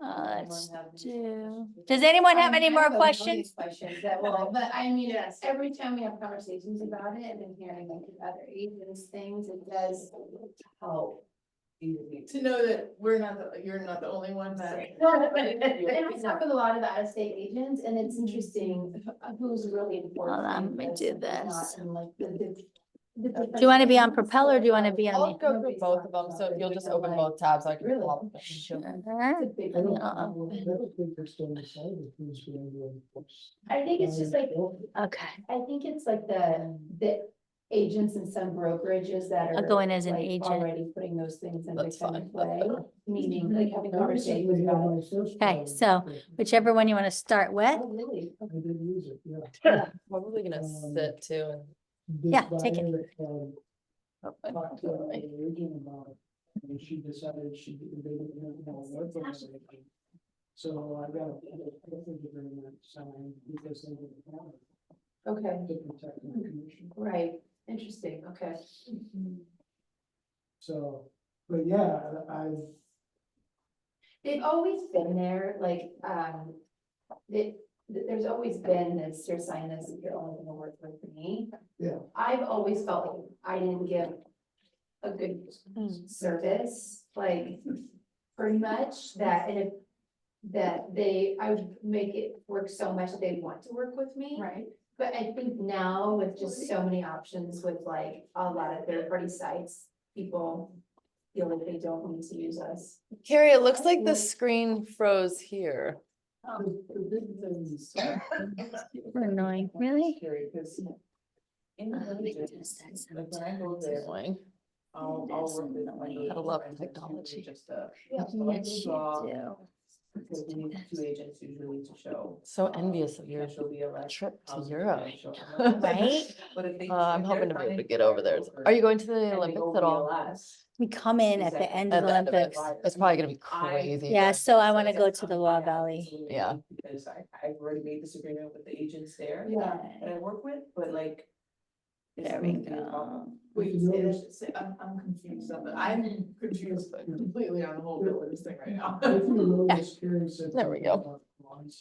S9: Anyone
S1: Let's
S9: have any
S1: do,
S9: questions?
S1: does anyone have any
S10: I
S1: more
S10: have a million
S1: questions?
S10: Questions that will, but I mean, every time we have conversations about it and hearing like other agents, things, it does help.
S8: To know that you're not the only one that.
S10: And I talk with a lot of out-of-state agents, and it's interesting who's really important.
S1: Hold on, let me do
S10: and not,
S1: this.
S10: and like the
S1: Do you want to be on Propel or do you want to be
S9: I'll
S1: on?
S9: go through both of them, so if you'll just open both tabs, I can.
S10: Really?
S9: pull up.
S10: It's a big
S11: I don't,
S10: deal.
S11: I don't think they're still decided who's going to enforce.
S10: I think it's just like,
S1: Okay,
S10: I think it's like the agents and some brokerages that
S1: I'll
S10: are.
S1: go in as an
S10: like,
S1: agent.
S10: Already putting those things into
S9: That's
S10: kind of
S9: fine.
S10: play, meaning like having
S11: I recently
S10: conversations
S11: had
S10: about.
S11: my first
S1: Okay,
S11: job
S1: so
S11: with-
S1: whichever one you want to start with.
S10: Oh, really?
S11: I did use it, yeah.
S9: Probably gonna sit too and.
S11: This
S1: Yeah, take it.
S11: buyer, talked to the agent about it, and she decided they didn't want to work with us. So I got a agreement signed because they didn't want
S10: Okay,
S11: to protect the commission.
S10: right, interesting, okay.
S11: So, but yeah,
S10: They've always been there, like, there's always been this, you're signing this, you're only gonna work with me.
S11: Yeah.
S10: I've always felt like I didn't give a good service, like, pretty much, that, and if, I would make it work so much that they want to work with me.
S3: Right.
S10: But I think now with just so many options with like a lot of third-party sites, people feel like they don't need to use us.
S9: Carrie, it looks like the screen froze here.
S11: the big thing is.
S1: Super annoying, really?
S6: Because in the villages, like when I go there,
S9: Annoying.
S6: I'll work with my.
S9: Gotta love technology.
S6: Just
S1: Yes, you do.
S6: because we need 2 agents usually to show.
S9: So envious of your
S6: potential VLS
S9: trip to
S6: housing
S9: Europe.
S6: potential.
S1: Right?
S6: But if they.
S9: I'm
S6: if
S9: hoping to
S6: they're
S9: be able to
S6: finding
S9: get over there.
S6: over
S9: Are you going to the
S6: and they
S9: Olympics
S6: go
S9: at all?
S6: VLS,
S1: We come in at the end of the Olympics.
S9: It's probably gonna be crazy.
S1: Yeah, so I want to go to the
S6: I
S1: Law
S6: have
S1: Valley.
S6: this little
S9: Yeah.
S6: group Because I've already made this agreement with the agents there.
S10: Yeah.
S6: That I work with, but like. it's
S1: There we
S6: going to be a problem.
S1: go.
S8: Wait, I'm confused on I'm confused completely on the whole bill of this thing right now.
S11: If you notice, Carrie said.
S9: There we
S11: something
S9: go.
S11: about lawns.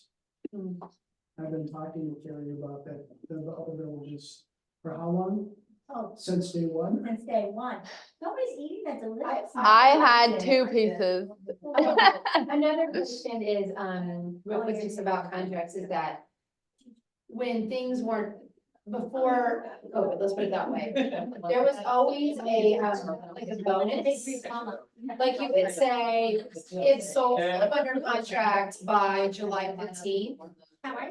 S11: I've been talking to Carrie about that, the other villages, for how long?
S1: Oh,
S11: Since day one?
S1: since day one. Nobody's eating that delicious.
S9: I had 2 pieces.
S10: Another question is, real quick, just about contracts, is that when things weren't before COVID, let's put it that way, there was always a, like a bonus. Like you could say, if sold under contract by July 15th,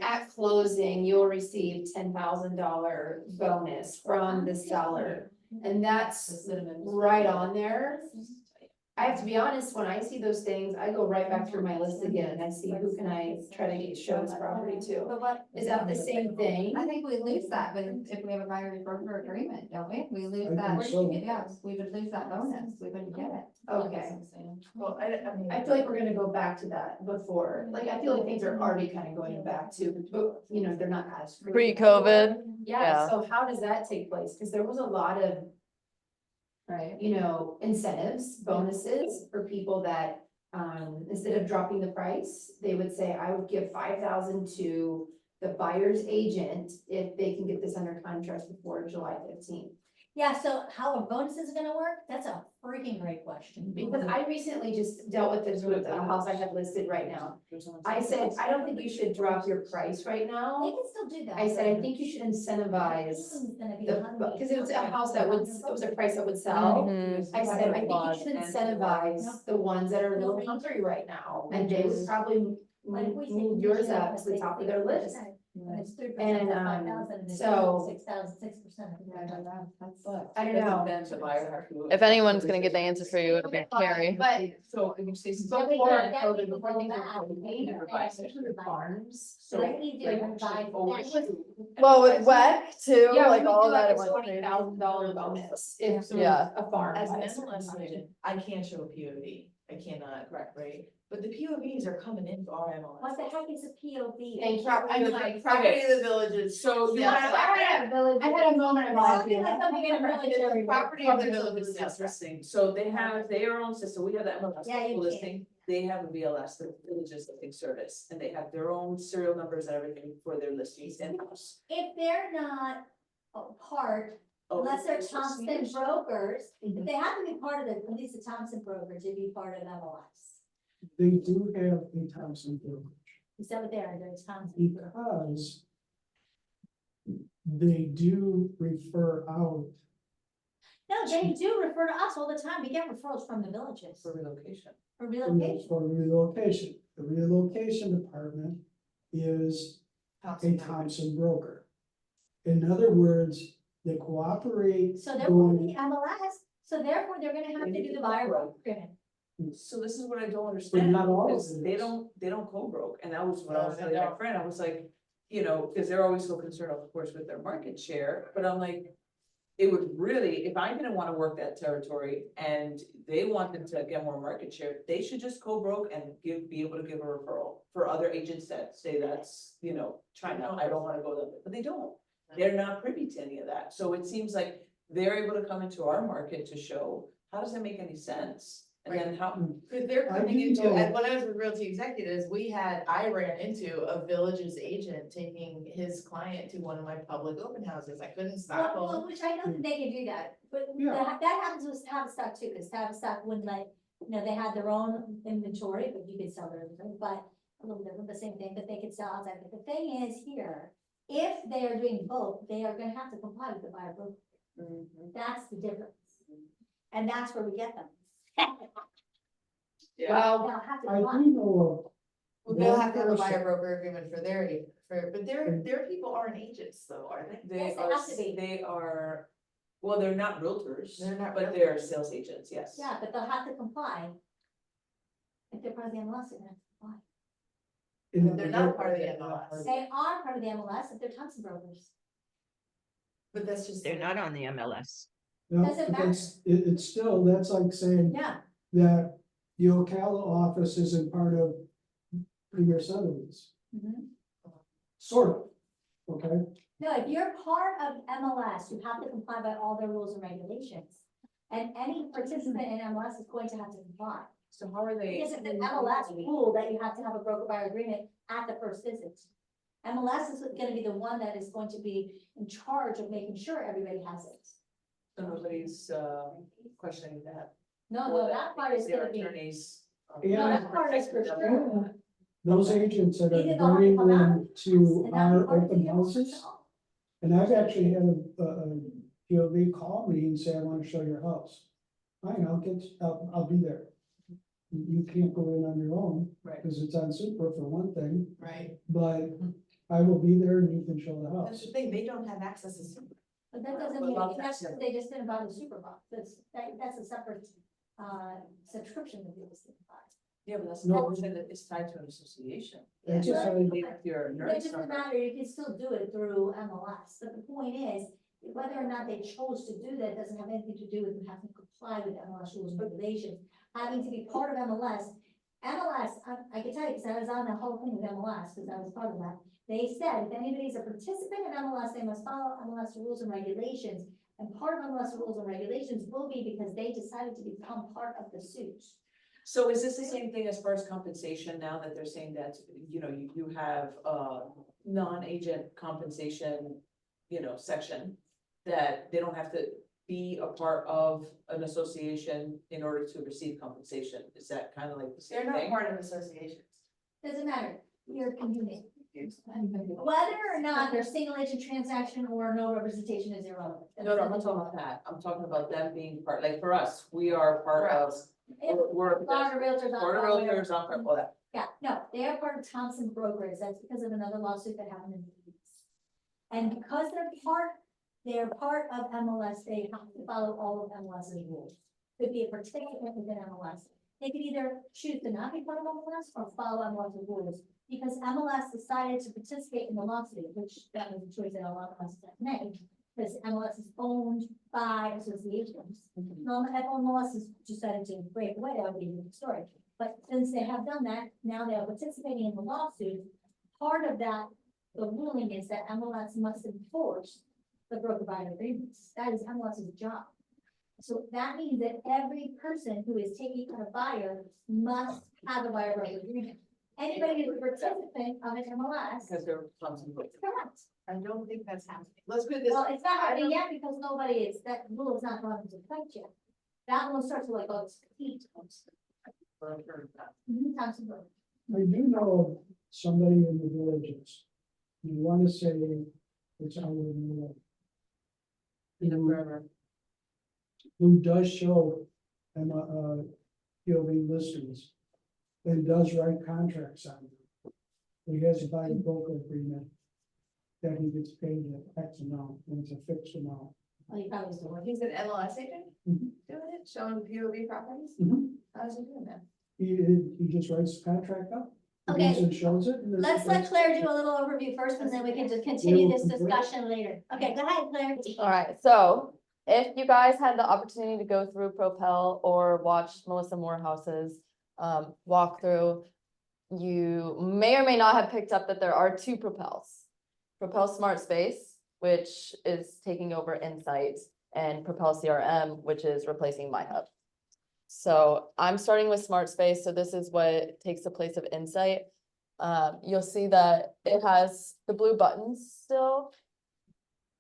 S10: at closing, you'll receive $10,000 bonus from the seller. And that's right on there. I have to be honest, when I see those things, I go right back through my list again and I see who can I try to get show this property to.
S3: But what?
S10: Is that the same thing?
S3: I think we lose that, but if we have a buyer's broker agreement, don't we? We lose
S11: I
S3: that,
S11: think so.
S3: yes, we would lose that bonus, we wouldn't get it.
S10: Okay,
S8: Well, I mean.
S10: I feel like we're gonna go back to that before, like, I feel like things are already kind of going back to, but, you know, they're not as.
S9: Pre-COVID,
S10: Yeah,
S9: yeah.
S10: so how does that take place? Because there was a lot of,
S3: Right.
S10: you know, incentives, bonuses for people that, instead of dropping the price, they would say, I would give 5,000 to the buyer's agent if they can get this under contract before July 15th.
S1: Yeah, so how a bonus is gonna work? That's a freaking great question.
S10: Because I recently just dealt with this with a house I have listed right now. I said, I don't think you should drop your price right
S1: They
S10: now.
S1: can still do that.
S10: I said, I think you should incentivize
S1: This one's gonna be
S10: because it was a house that would, it was a price that would sell.
S9: Mhm.
S10: I said, I think you should incentivize the ones that are a little hungry right now, and they would probably move yours up to the top of their list.
S1: And it's 3%
S10: And,
S1: of 5,000, and it's
S10: so-
S1: 6,000, 6%.
S10: I don't know.
S6: Then the buyer have to.
S9: If anyone's gonna get the answer for you, it'll be Carrie.
S10: But
S6: So if you say.
S10: before COVID, before things were paid, especially the farms.
S6: So.
S1: Like we do,
S6: like,
S1: buy-
S6: over-
S9: Well, with WEC too,
S10: Yeah,
S9: like
S10: we
S9: all
S10: do
S9: of that.
S10: like
S9: it
S10: a
S9: went crazy.
S10: $20,000 bonus if
S9: Yeah.
S10: a farm.
S8: As an
S10: buys it.
S8: MLS agent, I can't show a POV, I cannot, right? But the POVs are coming in for our MLS.
S1: What the heck is a POV?
S10: Thank you. I'm like,
S8: Property of the villages, so.
S10: Yeah, I had a moment of my.
S1: Something like something in a military.
S8: Property of the villages is listing, so they have their own system, we have that MLS
S1: Yeah, you can.
S8: listing. They have a VLS, the villages listing service, and they have their own serial numbers and everything for their listings in-house.
S1: If they're not a part
S6: Oh,
S1: Unless they're
S6: it's
S1: Thompson
S6: seniors?
S1: brokers, if they have to be part of the, at least the Thompson brokers, to be part of MLS.
S11: They do have a Thompson brokerage
S1: Is that what they are? They're Thompson brokers.
S11: because they do refer out.
S1: No, they do refer to us all the time. We get referrals from the villages
S6: For relocation.
S1: for relocation.
S11: For relocation. The relocation department is a Thompson broker. In other words, they cooperate.
S1: So they're part of
S11: going-
S1: the MLS, so therefore they're gonna have to do the buyer broker agreement.
S6: So this is what I don't understand,
S11: not all of
S6: because
S11: it
S6: they
S11: is.
S6: don't co-broke, and that was what I
S8: No,
S6: was
S8: they
S6: telling my
S8: don't.
S6: friend, I was like, you know, because they're always so concerned, of course, with their market share, but I'm like. It would really, if I didn't wanna work that territory and they wanted to get more market share, they should just co-broke and be able to give a referral. For other agents that say that's, you know, China, I don't wanna go there, but they don't. They're not privy to any of that, so it seems like they're able to come into our market to show, how does that make any sense? And then how,
S8: Cause they're
S11: I
S8: coming
S11: do
S8: into,
S11: know-
S8: and when I was with Realty Executives, I ran into a Villages agent taking his client to one of my public open houses. I couldn't stop
S1: Well,
S8: him.
S1: which I know that they can do that, but
S11: Yeah.
S1: that happens with Tavistock too, because Tavistock wouldn't let, you know, they had their own inventory, but you could sell their inventory, but a little bit of the same thing, but they could sell outside. But the thing is here, if they are doing both, they are gonna have to comply with the buyer broker. That's the difference. And that's where we get them.
S8: Well,
S1: They'll have to
S11: I
S1: comply.
S11: do know
S8: they'll
S11: one
S8: have to have a buyer
S11: person-
S8: broker agreement for but their people aren't agents though, are they?
S6: they
S1: Yes, they
S6: are,
S1: have to be.
S6: they are, well, they're not realtors.
S8: They're not
S6: But they're sales agents, yes.
S1: Yeah, but they'll have to comply. If they're part of the MLS, they're gonna have to comply.
S8: They're not part of the MLS.
S1: They are part of the MLS if they're Thompson brokers.
S8: But that's just.
S2: They're not on the MLS.
S11: No,
S1: Doesn't
S11: but it's still, that's like saying
S1: Yeah,
S11: that the Ocala office isn't part of Premier Sotheby's,
S1: mhm.
S11: sort of, okay?
S1: No, if you're part of MLS, you have to comply by all their rules and regulations. And any participant in MLS is going to have to comply.
S6: So how are they?
S1: Because it's an MLS rule that you have to have a broker buyer agreement at the first visit. MLS is gonna be the one that is going to be in charge of making sure everybody has it.
S6: So nobody's, questioning that.
S1: No, that part is
S6: Their
S1: gonna be,
S6: attorneys.
S11: Yeah.
S1: that part is for sure.
S11: Those agents that
S1: They
S11: are
S1: did all
S11: bringing
S1: come out
S11: them to
S1: and not be
S11: our
S1: part of the
S11: open
S1: MLS
S11: houses.
S1: at all.
S11: And I've actually had they call me and say, I want to show your house. Fine, I'll be there. You can't go in on your own,
S6: Right.
S11: because it's on super for one thing,
S8: Right,
S11: but I will be there and you can show the
S8: that's
S11: house.
S8: the thing, they don't have access to super.
S1: But that doesn't
S6: But
S1: mean,
S6: love
S1: that's,
S6: that.
S1: they just didn't buy the super box, that's a separate, subscription that they just didn't buy.
S6: Yeah, but that's
S11: No.
S6: not, that it's tied to an association.
S11: That's
S1: Yeah.
S11: just how
S6: Leave your
S1: It
S6: nurse
S1: doesn't
S6: number.
S1: matter, you can still do it through MLS, but the point is, whether or not they chose to do that doesn't have anything to do with them having to comply with MLS rules and regulations. Having to be part of MLS, I can tell you, because I was on the whole thing with MLS, because I was part of that. They said if anybody's a participant in MLS, they must follow MLS rules and regulations. And part of MLS rules and regulations will be because they decided to become part of the suit.
S6: So is this the same thing as far as compensation now that they're saying that, you know, you have non-agent compensation, you know, section? That they don't have to be a part of an association in order to receive compensation? Is that kind of like the
S8: They're
S6: same
S8: not
S6: thing?
S8: part of associations.
S1: Doesn't matter, you're commuting. Whether or not they're single agent transaction or no representation is irrelevant.
S6: No, I'm not talking about that. I'm talking about them being part, like for us, we are part of, we're
S1: Florida Realtors. on
S6: Florida
S1: Broadway.
S6: Realtors, all that.
S1: Yeah, no, they are part of Thompson Brokers, that's because of another lawsuit that happened in the East. And because they're part of MLS, they have to follow all of MLS's rules. Could be a participant within MLS. They could either choose to not be part of MLS or follow MLS's rules. Because MLS decided to participate in the lawsuit, which that was a choice that a lot of us made. Because MLS is owned by associations. No, if MLS has decided to break away, that would be a different story. But since they have done that, now they are participating in the lawsuit. Part of that, the ruling is that MLS must enforce the broker buyer agreements. That is MLS's job. So that means that every person who is taking a buyer must have a buyer broker agreement. anybody who's a participant of an MLS.
S6: Because there are tons of.
S1: Correct.
S8: I don't think that's happening. Let's put it this.
S1: Well, it's not
S8: I
S1: happening
S8: don't-
S1: yet because nobody is, that rule is not going into effect yet. That one starts with like August 15th. Thompson Road.
S11: I do know of somebody in the villages. You wanna say it's our, who does show them, POV listings. And does write contracts on them. He has a buy and broker agreement. That he gets paid at X amount, and it's a fixed amount.
S1: Oh, you probably still working.
S8: He's an MLS agent
S11: Mhm.
S8: doing it, showing POV properties?
S11: Mhm.
S8: How's he doing that?
S11: He just writes the contract up. He
S1: Okay.
S11: goes and shows it. and then-
S1: Let's let Claire do a little overview first, and then we can just continue this discussion later. Okay, go ahead, Claire.
S9: All right, so if you guys had the opportunity to go through Propel or watch Melissa Morehouse's walkthrough, you may or may not have picked up that there are two Propels. Propel Smart Space, which is taking over Insight, and Propel CRM, which is replacing MyHub. So I'm starting with Smart Space, so this is what takes the place of Insight. You'll see that it has the blue buttons still,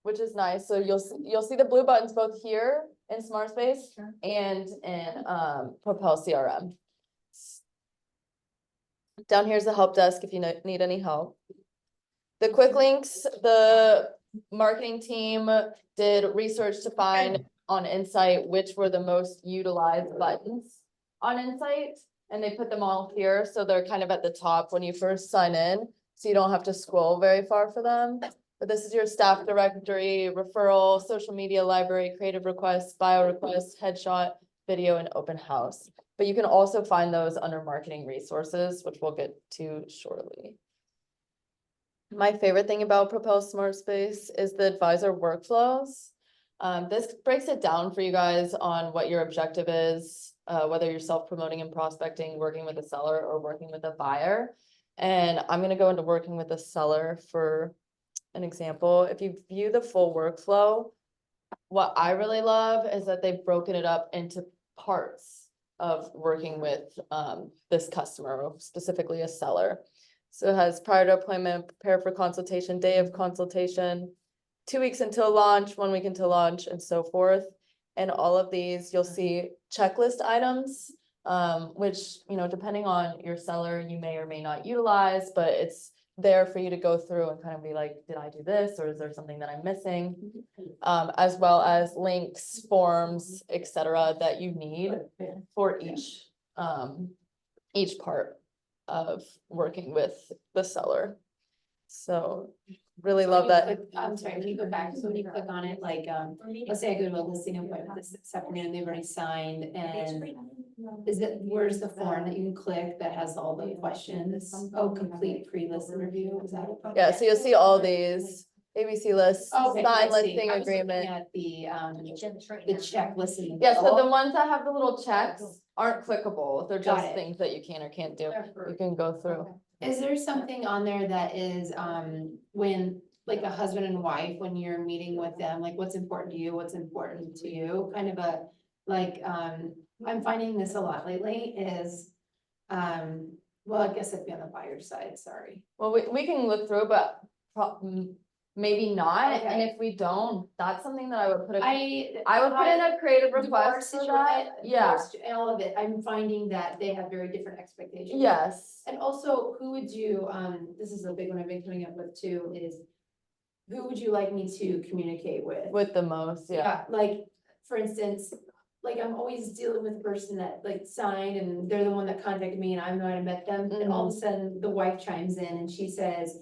S9: which is nice. So you'll see the blue buttons both here in Smart Space and in Propel CRM. Down here's the help desk if you need any help. The quick links, the marketing team did research to find on Insight which were the most utilized buttons on Insight. And they put them all here, so they're kind of at the top when you first sign in, so you don't have to scroll very far for them. But this is your staff directory, referral, social media library, creative requests, bio requests, headshot, video, and open house. But you can also find those under marketing resources, which we'll get to shortly. My favorite thing about Propel Smart Space is the advisor workflows. This breaks it down for you guys on what your objective is, whether you're self-promoting and prospecting, working with a seller, or working with a buyer. And I'm gonna go into working with a seller for an example. If you view the full workflow, what I really love is that they've broken it up into parts of working with this customer, or specifically a seller. So it has prior to appointment, prepare for consultation, day of consultation, 2 weeks until launch, 1 week until launch, and so forth. And all of these, you'll see checklist items, which, depending on your seller, you may or may not utilize, but it's there for you to go through and kind of be like, did I do this, or is there something that I'm missing? As well as links, forms, etc., that you need for each part of working with the seller. So really love that.
S10: I'm sorry, when you go back, so when you click on it, like, let's say I go to a listing appointment this afternoon, they've already signed, and where's the form that you can click that has all the questions? Oh, complete pre-list interview, is that it?
S9: Yeah, so you'll see all these ABC lists,
S10: Okay, I
S9: sign
S10: see.
S9: listing
S10: I was looking
S9: agreement.
S10: at the checklist. in the
S9: Yeah, so the
S10: middle.
S9: ones that have the little checks aren't clickable. They're
S10: Got
S9: just
S10: it.
S9: things that you can or can't do. You can go through.
S10: Is there something on there that is, when, like a husband and wife, when you're meeting with them, like what's important to you, what's important to you, kind of a, like, I'm finding this a lot lately is, well, I guess I'd be on the buyer side, sorry.
S9: Well, we can look through, but maybe not. And
S10: Okay.
S9: if we don't, that's something that I would put a,
S10: I
S9: I would put in a creative request for that. Yeah,
S10: All of it, I'm finding that they have very different expectations.
S9: yes.
S10: And also, who would you, this is a big one I've been coming up with too, is who would you like me to communicate with?
S9: With the most, yeah.
S10: Like, for instance, like I'm always dealing with the person that like signed and they're the one that contacted me and I'm the one who met them. And all of a sudden the wife chimes in and she says,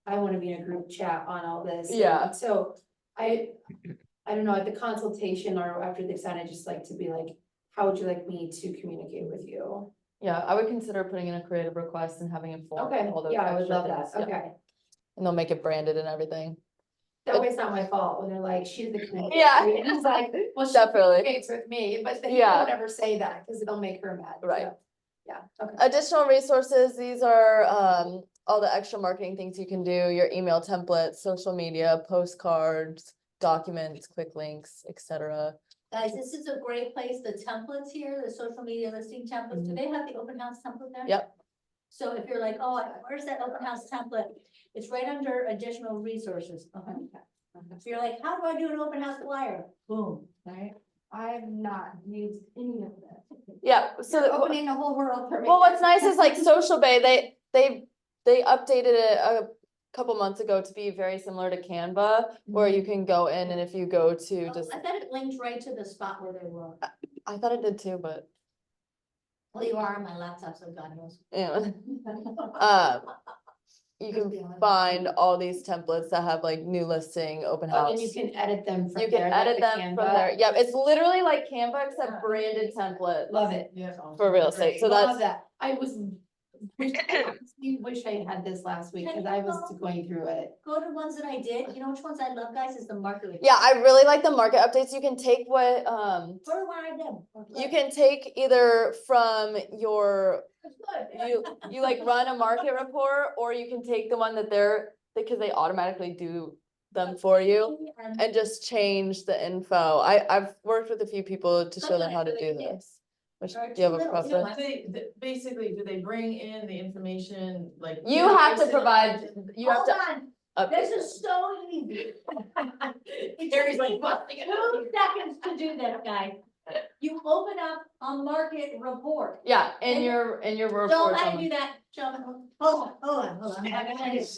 S10: I want to be in a group chat on all this.
S9: Yeah.
S10: And so I don't know, at the consultation or after they sign, I just like to be like, how would you like me to communicate with you?
S9: Yeah, I would consider putting in a creative request and having it form
S10: Okay,
S9: all those
S10: yeah, I would
S9: extra
S10: love that,
S9: things, yeah.
S10: okay.
S9: And they'll make it branded and everything.
S10: That way it's not my fault when they're like, she's the communicator.
S9: Yeah.
S10: And it's like, well, she
S9: Definitely.
S10: communicates with me, but then you
S9: Yeah.
S10: don't ever say that because it'll make her mad.
S9: Right.
S10: So, yeah, okay.
S9: Additional resources, these are all the extra marketing things you can do, your email templates, social media, postcards, documents, quick links, etc.
S1: Guys, this is a great place, the templates here, the social media listing templates, do they have the open house template there?
S9: Yep.
S1: So if you're like, oh, where's that open house template? It's right under additional resources. If you're like, how do I do an open house flyer? Boom, right?
S3: I've not used any of this.
S9: Yeah, so,
S3: You're opening the whole world for me.
S9: well, what's nice is like Social Bay, they updated it a couple months ago to be very similar to Canva, where you can go in and if you go to
S1: Oh,
S9: just,
S1: I thought it linked right to the spot where they were.
S9: I thought it did too, but,
S1: Well, you are on my laptop, so God knows.
S9: yeah. You can find all these templates that have like new listing, open
S10: Oh,
S9: house.
S10: and you can edit them from
S9: You
S10: there.
S9: can
S10: like
S9: edit
S10: the
S9: them from
S10: Canva.
S9: there. Yep, it's literally like Canva except branded templates.
S10: Love it.
S8: Yeah.
S9: For real estate, so
S10: Love
S9: that's,
S10: that. I wish I had this last week, because I was going through it.
S1: Go to ones that I did. You know which ones I love, guys, is the market.
S9: yeah, I really like the market updates. You can take what,
S1: Go to one I did.
S9: you can take either from your,
S1: It's good.
S9: you like run a market report, or you can take the one that because they automatically do them for you and just change the info. I've worked with a few people to show them how to do this. Which, do you have a
S1: Little,
S8: So
S9: preference?
S8: basically, do they bring in the information, like?
S9: You have to provide, you have
S1: Hold
S9: to
S1: on,
S9: update
S1: this
S9: it.
S1: is so easy. It
S8: Carrie's
S1: takes
S8: like,
S1: me
S8: "What?"
S1: 2 seconds to do this, guys. You open up a market report.
S9: Yeah, in
S1: And-
S9: your
S1: Show
S9: report.
S1: how to do that, show them. Hold on. I know how to do this.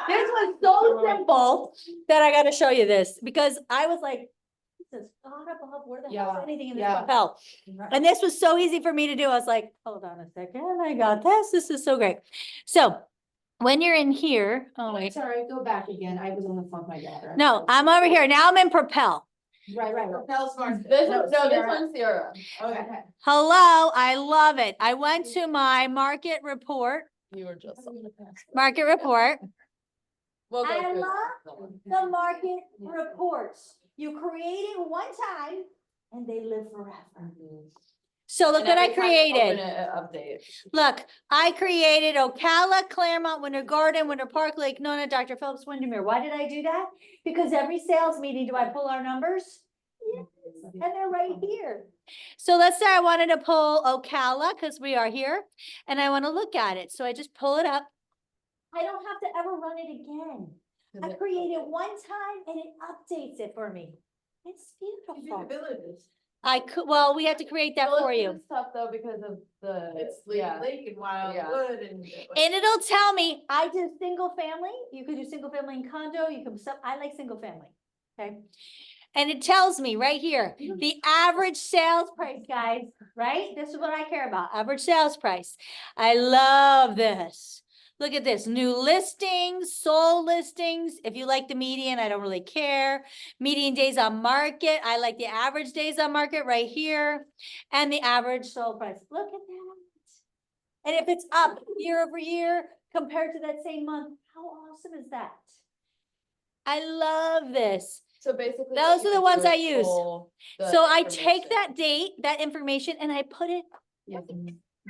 S1: This was so simple that I gotta show you this, because I was like, this is God above, where the hell is
S10: Yeah,
S1: anything in this
S10: yeah.
S1: Propel? And this was so easy for me to do. I was like, hold on a second, I got this. This is so great. So when you're in here, oh wait,
S10: Sorry, go back again. I was on the phone with my daughter.
S1: no, I'm over here. Now I'm in Propel.
S10: Right.
S8: Propel Smart.
S9: This
S8: No,
S9: is, no, this
S8: Sierra.
S9: one's Sierra.
S8: Okay.
S1: Hello, I love it. I went to my market report,
S9: You were just on the
S1: market report.
S9: We'll go
S1: I
S9: through
S1: love the market reports. You create it one time and they live forever. So look
S9: And
S1: what I
S9: every time you open
S1: created.
S9: it, update.
S1: Look, I created Ocala, Claremont, Winter Garden, Winter Park, Lake Nona, Dr. Phillips, Windermere. Why did I do that? Because every sales meeting, do I pull our numbers? Yes, and they're right here. So let's say I wanted to pull Ocala because we are here and I want to look at it. So I just pull it up. I don't have to ever run it again. I create it one time and it updates it for me. It's beautiful. I could, well, we have to create that for you.
S9: It's tough though because of the.
S8: It's
S9: yeah.
S8: Lake and
S9: Yeah.
S8: Wildwood and.
S1: And it'll tell me, I do single family, you could do single family in condo, you can, I like single family, okay? And it tells me right here, the average sales price, guys, right? This is what I care about, average sales price. I love this. Look at this, new listings, sold listings. If you like the median, I don't really care. Median days on market, I like the average days on market right here. And the average sold price, look at that. And if it's up year over year compared to that same month, how awesome is that? I love this.
S9: So basically.
S1: Those
S9: what
S1: are
S9: you
S1: the
S9: would
S1: ones
S9: do
S1: I
S9: is
S1: use.
S9: pull the
S1: So I take
S9: information.
S1: that date, that information, and I put it,
S10: Yeah,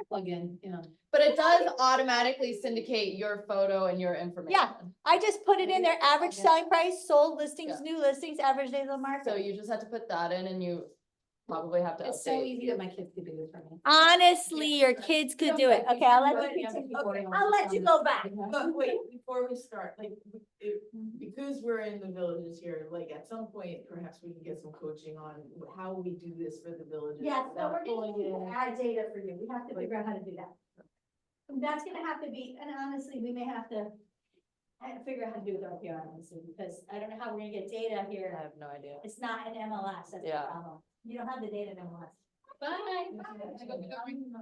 S10: plug in, you know.
S9: But it does automatically syndicate your photo and your information.
S1: I just put it in there, average selling price, sold listings,
S9: Yeah.
S1: new listings, average days on market.
S9: So you just have to put that in and you probably have to
S10: It's so
S9: update.
S10: easy that my kids could do this for me.
S1: Honestly, your kids could do it. Okay, I'll let you continue. I'll let you go back.
S8: But wait, before we start, like, because we're in the villages here, like, at some point, perhaps we can get some coaching on how we do this for the villages.
S1: Yes, so
S8: without
S1: we're
S8: pulling
S1: gonna
S8: in.
S1: add data for you. We have to figure out how to do that. And that's gonna have to be, and honestly, we may have to figure out how to do it with RPR, honestly, because I don't know how we're gonna get data
S9: I
S1: here.
S9: have no idea.
S1: It's not an MLS, that's the
S9: Yeah.
S1: problem. You don't have the data in MLS.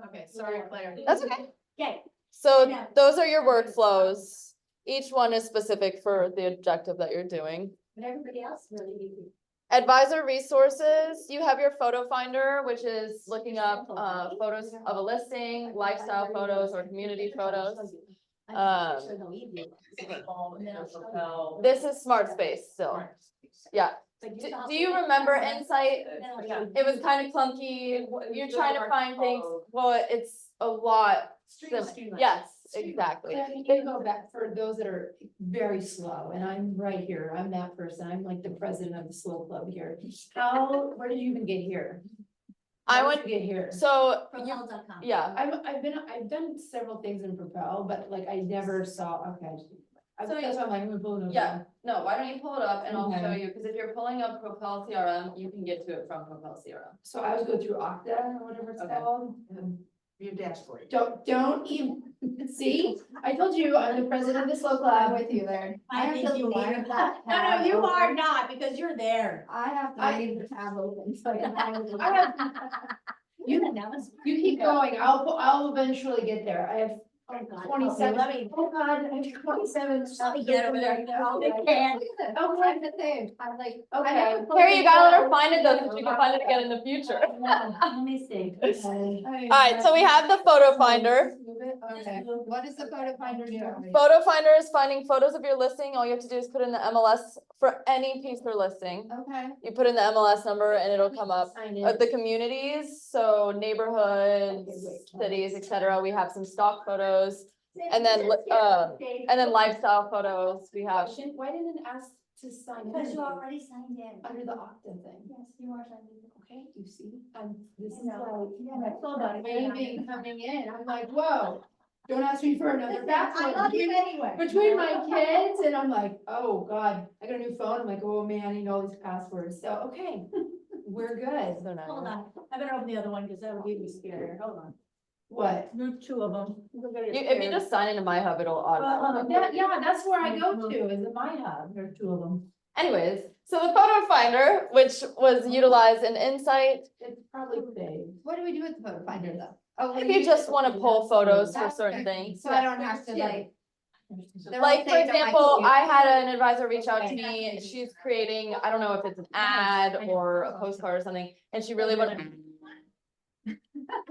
S8: Okay, sorry, Claire.
S9: That's okay.
S1: Okay,
S9: So
S1: Yeah.
S9: those are your workflows. Each one is specific for the objective that you're doing.
S1: but everybody else is really easy.
S9: Advisor resources, you have your photo finder, which is looking up photos of a listing, lifestyle photos or community photos. This is Smart Space still. Yeah. Do you remember Insight? It was kind of clunky. You're trying to find things. Well, it's a lot. Yes, exactly.
S10: Claire, can you go back for those that are very slow, and I'm right here, I'm that person, I'm like the president of the slow club here. Where did you even get here? I
S9: How did
S10: went,
S9: you get here?
S10: so,
S1: Propel.com.
S10: yeah,
S9: I've done several things in Propel, but like I never saw, okay.
S10: So
S9: That's why I'm like, I'm gonna pull it up.
S10: yeah, no, why don't you pull it up and I'll show
S9: Okay.
S10: you, because if you're pulling up Propel CRM, you can get to it from Propel CRM.
S9: So I always go through Okta or whatever it's
S10: Okay.
S9: called.
S6: Your dashboard.
S9: Don't even, see, I told you, I'm the president of this local.
S3: I'm with you there.
S1: I
S3: have
S1: think
S3: to
S1: you
S3: leave
S1: are.
S3: that
S1: No, no,
S3: tab
S1: you are
S3: open.
S1: not, because you're there.
S3: I have to leave the tab open, so I can find it.
S9: I have, you keep going, I'll eventually get there. I have
S1: Oh, God.
S9: 27.
S1: Okay, let me,
S9: Oh, God, I have 27.
S1: let me get over there. Oh, they can.
S3: Oh, I'm the same, I'm like.
S9: Okay.
S10: Here, you gotta let her find it though, so you can find it again in the future.
S1: Let me see.
S10: Alright, so we have the photo finder.
S3: Okay, what does the photo finder do?
S10: Photo finder is finding photos of your listing. All you have to do is put in the MLS for any piece or listing.
S3: Okay.
S10: You put in the MLS number and it'll come up.
S9: Sign in.
S10: The communities, so neighborhoods, cities, etc. We have some stock photos and then lifestyle photos. We have.
S9: Why didn't it ask to sign in?
S1: Because you already signed in.
S9: Under the Okta thing.
S1: Yes, you are signed in.
S9: Okay, you see, this is
S1: I know.
S9: like.
S1: Yeah, I saw that.
S9: Waving coming in, I'm like, whoa, don't ask me for another
S1: I
S9: password.
S1: love you anyway.
S9: Between my kids and I'm like, oh God, I got a new phone, I'm like, oh man, I need all these passwords, so, okay, we're good.
S10: So nice.
S1: Hold on, I better open the other one because that would be scarier. Hold on.
S9: What?
S1: There's two of them.
S10: If you just sign into My Hub, it'll automatically.
S9: Yeah, that's where I go to, is in my hub.
S1: There's two of them.
S10: Anyways, so the photo finder, which was utilized in Insight,
S9: It's probably big.
S3: What do we do with the photo finder though? Oh,
S10: if you just wanna pull photos for certain
S3: Okay.
S10: things.
S3: So I don't have to like. they're all
S10: Like, for
S3: saved on my
S10: example,
S3: computer.
S10: I had an advisor reach out to me, she's creating, I don't know if it's an ad or a postcard or something, and she really wanted.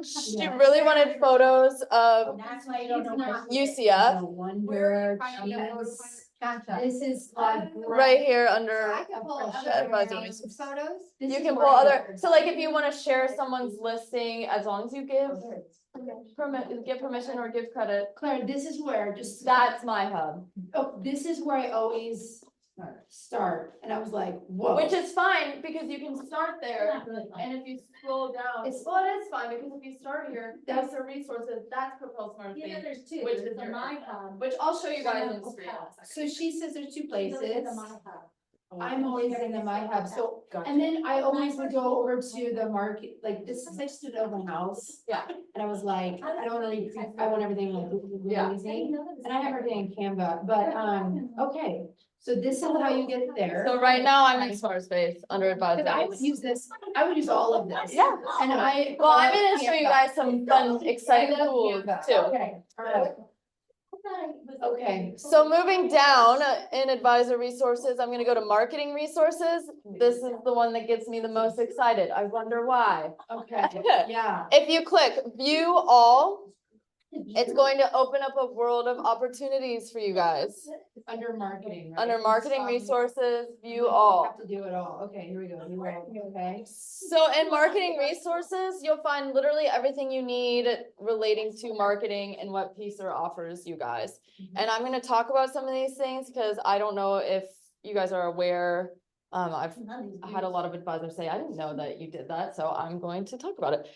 S10: She really wanted photos of
S1: That's why you don't know.
S10: UCF
S9: No wonder she's,
S3: Gotcha.
S9: this is like.
S10: right here under.
S3: I can pull other
S10: advisor
S3: photos.
S10: resources.
S3: Photos.
S10: You can pull other, so like if you wanna share someone's listing, as long as you give permission or give credit,
S9: Claire, this is where, just.
S10: that's My Hub.
S9: Oh, this is where I always start, and I was like, whoa.
S10: Which is fine, because you can start there,
S1: Not really fun.
S10: and if you scroll down,
S9: It's-
S10: well, it is fine, because if you start here, that's the resources, that's Propel Smart
S1: Yeah,
S10: Thing,
S1: there's two.
S10: which
S1: There's
S10: is
S1: the
S10: your
S1: My
S10: iPad,
S1: Hub.
S10: which I'll show you guys
S1: and
S10: in
S1: the
S10: screen.
S1: Propel.
S9: So she says there's two
S1: Those are
S9: places.
S1: the My Hub.
S9: I'm always in the My Hub, so,
S6: Gotcha.
S9: and then I always would go over to the market, like, this is next to the open house.
S10: Yeah.
S9: And I was like, I don't wanna read, I want everything like,
S10: Yeah.
S9: amazing, and I have everything in Canva, but, okay. So this is how you get there.
S10: So right now, I'm in Smart Space, under
S9: Cause I would
S10: advisors.
S9: use this, I would use all of this.
S10: Yeah.
S9: And
S10: Well, I'm gonna show you guys some fun, exciting tools too.
S9: Okay, alright, okay.
S10: So moving down in advisor resources, I'm gonna go to marketing resources. This is the one that gets me the most excited. I wonder why.
S9: Okay, yeah.
S10: If you click view all, it's going to open up a world of opportunities for you guys.
S9: Under marketing, right?
S10: Under marketing
S9: So,
S10: resources, view
S9: we
S10: all.
S9: Have to do it all, okay, here we go, view all, okay.
S10: So in marketing resources, you'll find literally everything you need relating to marketing and what Pacer offers you guys. And I'm gonna talk about some of these things because I don't know if you guys are aware. I've had a lot of advisors say, I didn't know that you did that, so I'm going to talk about it.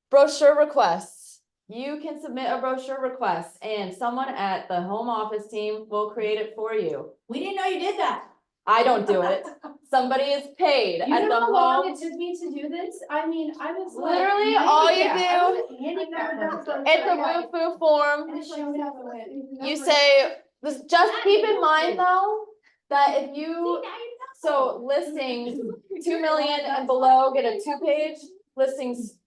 S10: Brochure requests. You can submit a brochure request and someone at the home office team will create it for you.
S1: We didn't know you did that.
S10: I don't do it. Somebody is paid
S9: You
S10: at
S9: know
S10: the
S9: how long
S10: home.
S9: it took me to do this? I mean, I was like.
S10: Literally, all you
S9: handicapped. I
S10: do-
S9: was handicapped.
S10: It's a woo-foo form.
S9: And it showed up and went.
S10: You say, this, just keep in mind though, that if you, so listings 2 million and below get a 2-page, listings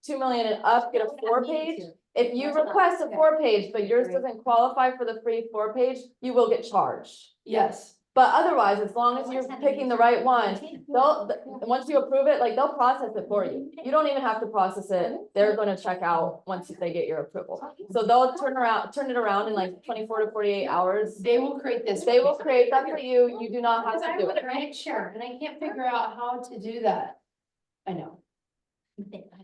S10: 2 million and up get a 4-page. If you request a 4-page, but yours doesn't qualify for the free 4-page, you will get charged.
S9: Yes,
S10: But otherwise, as long as you're picking the right one, once you approve it, like they'll process it for you. You don't even have to process it. They're gonna check out once they get your approval. So they'll turn it around in like 24 to 48 hours.
S9: they will create this.
S10: They will create that for you. You do not have
S9: Because I
S10: to do
S9: want
S10: it.
S9: a picture and I can't figure out how to do that. I know.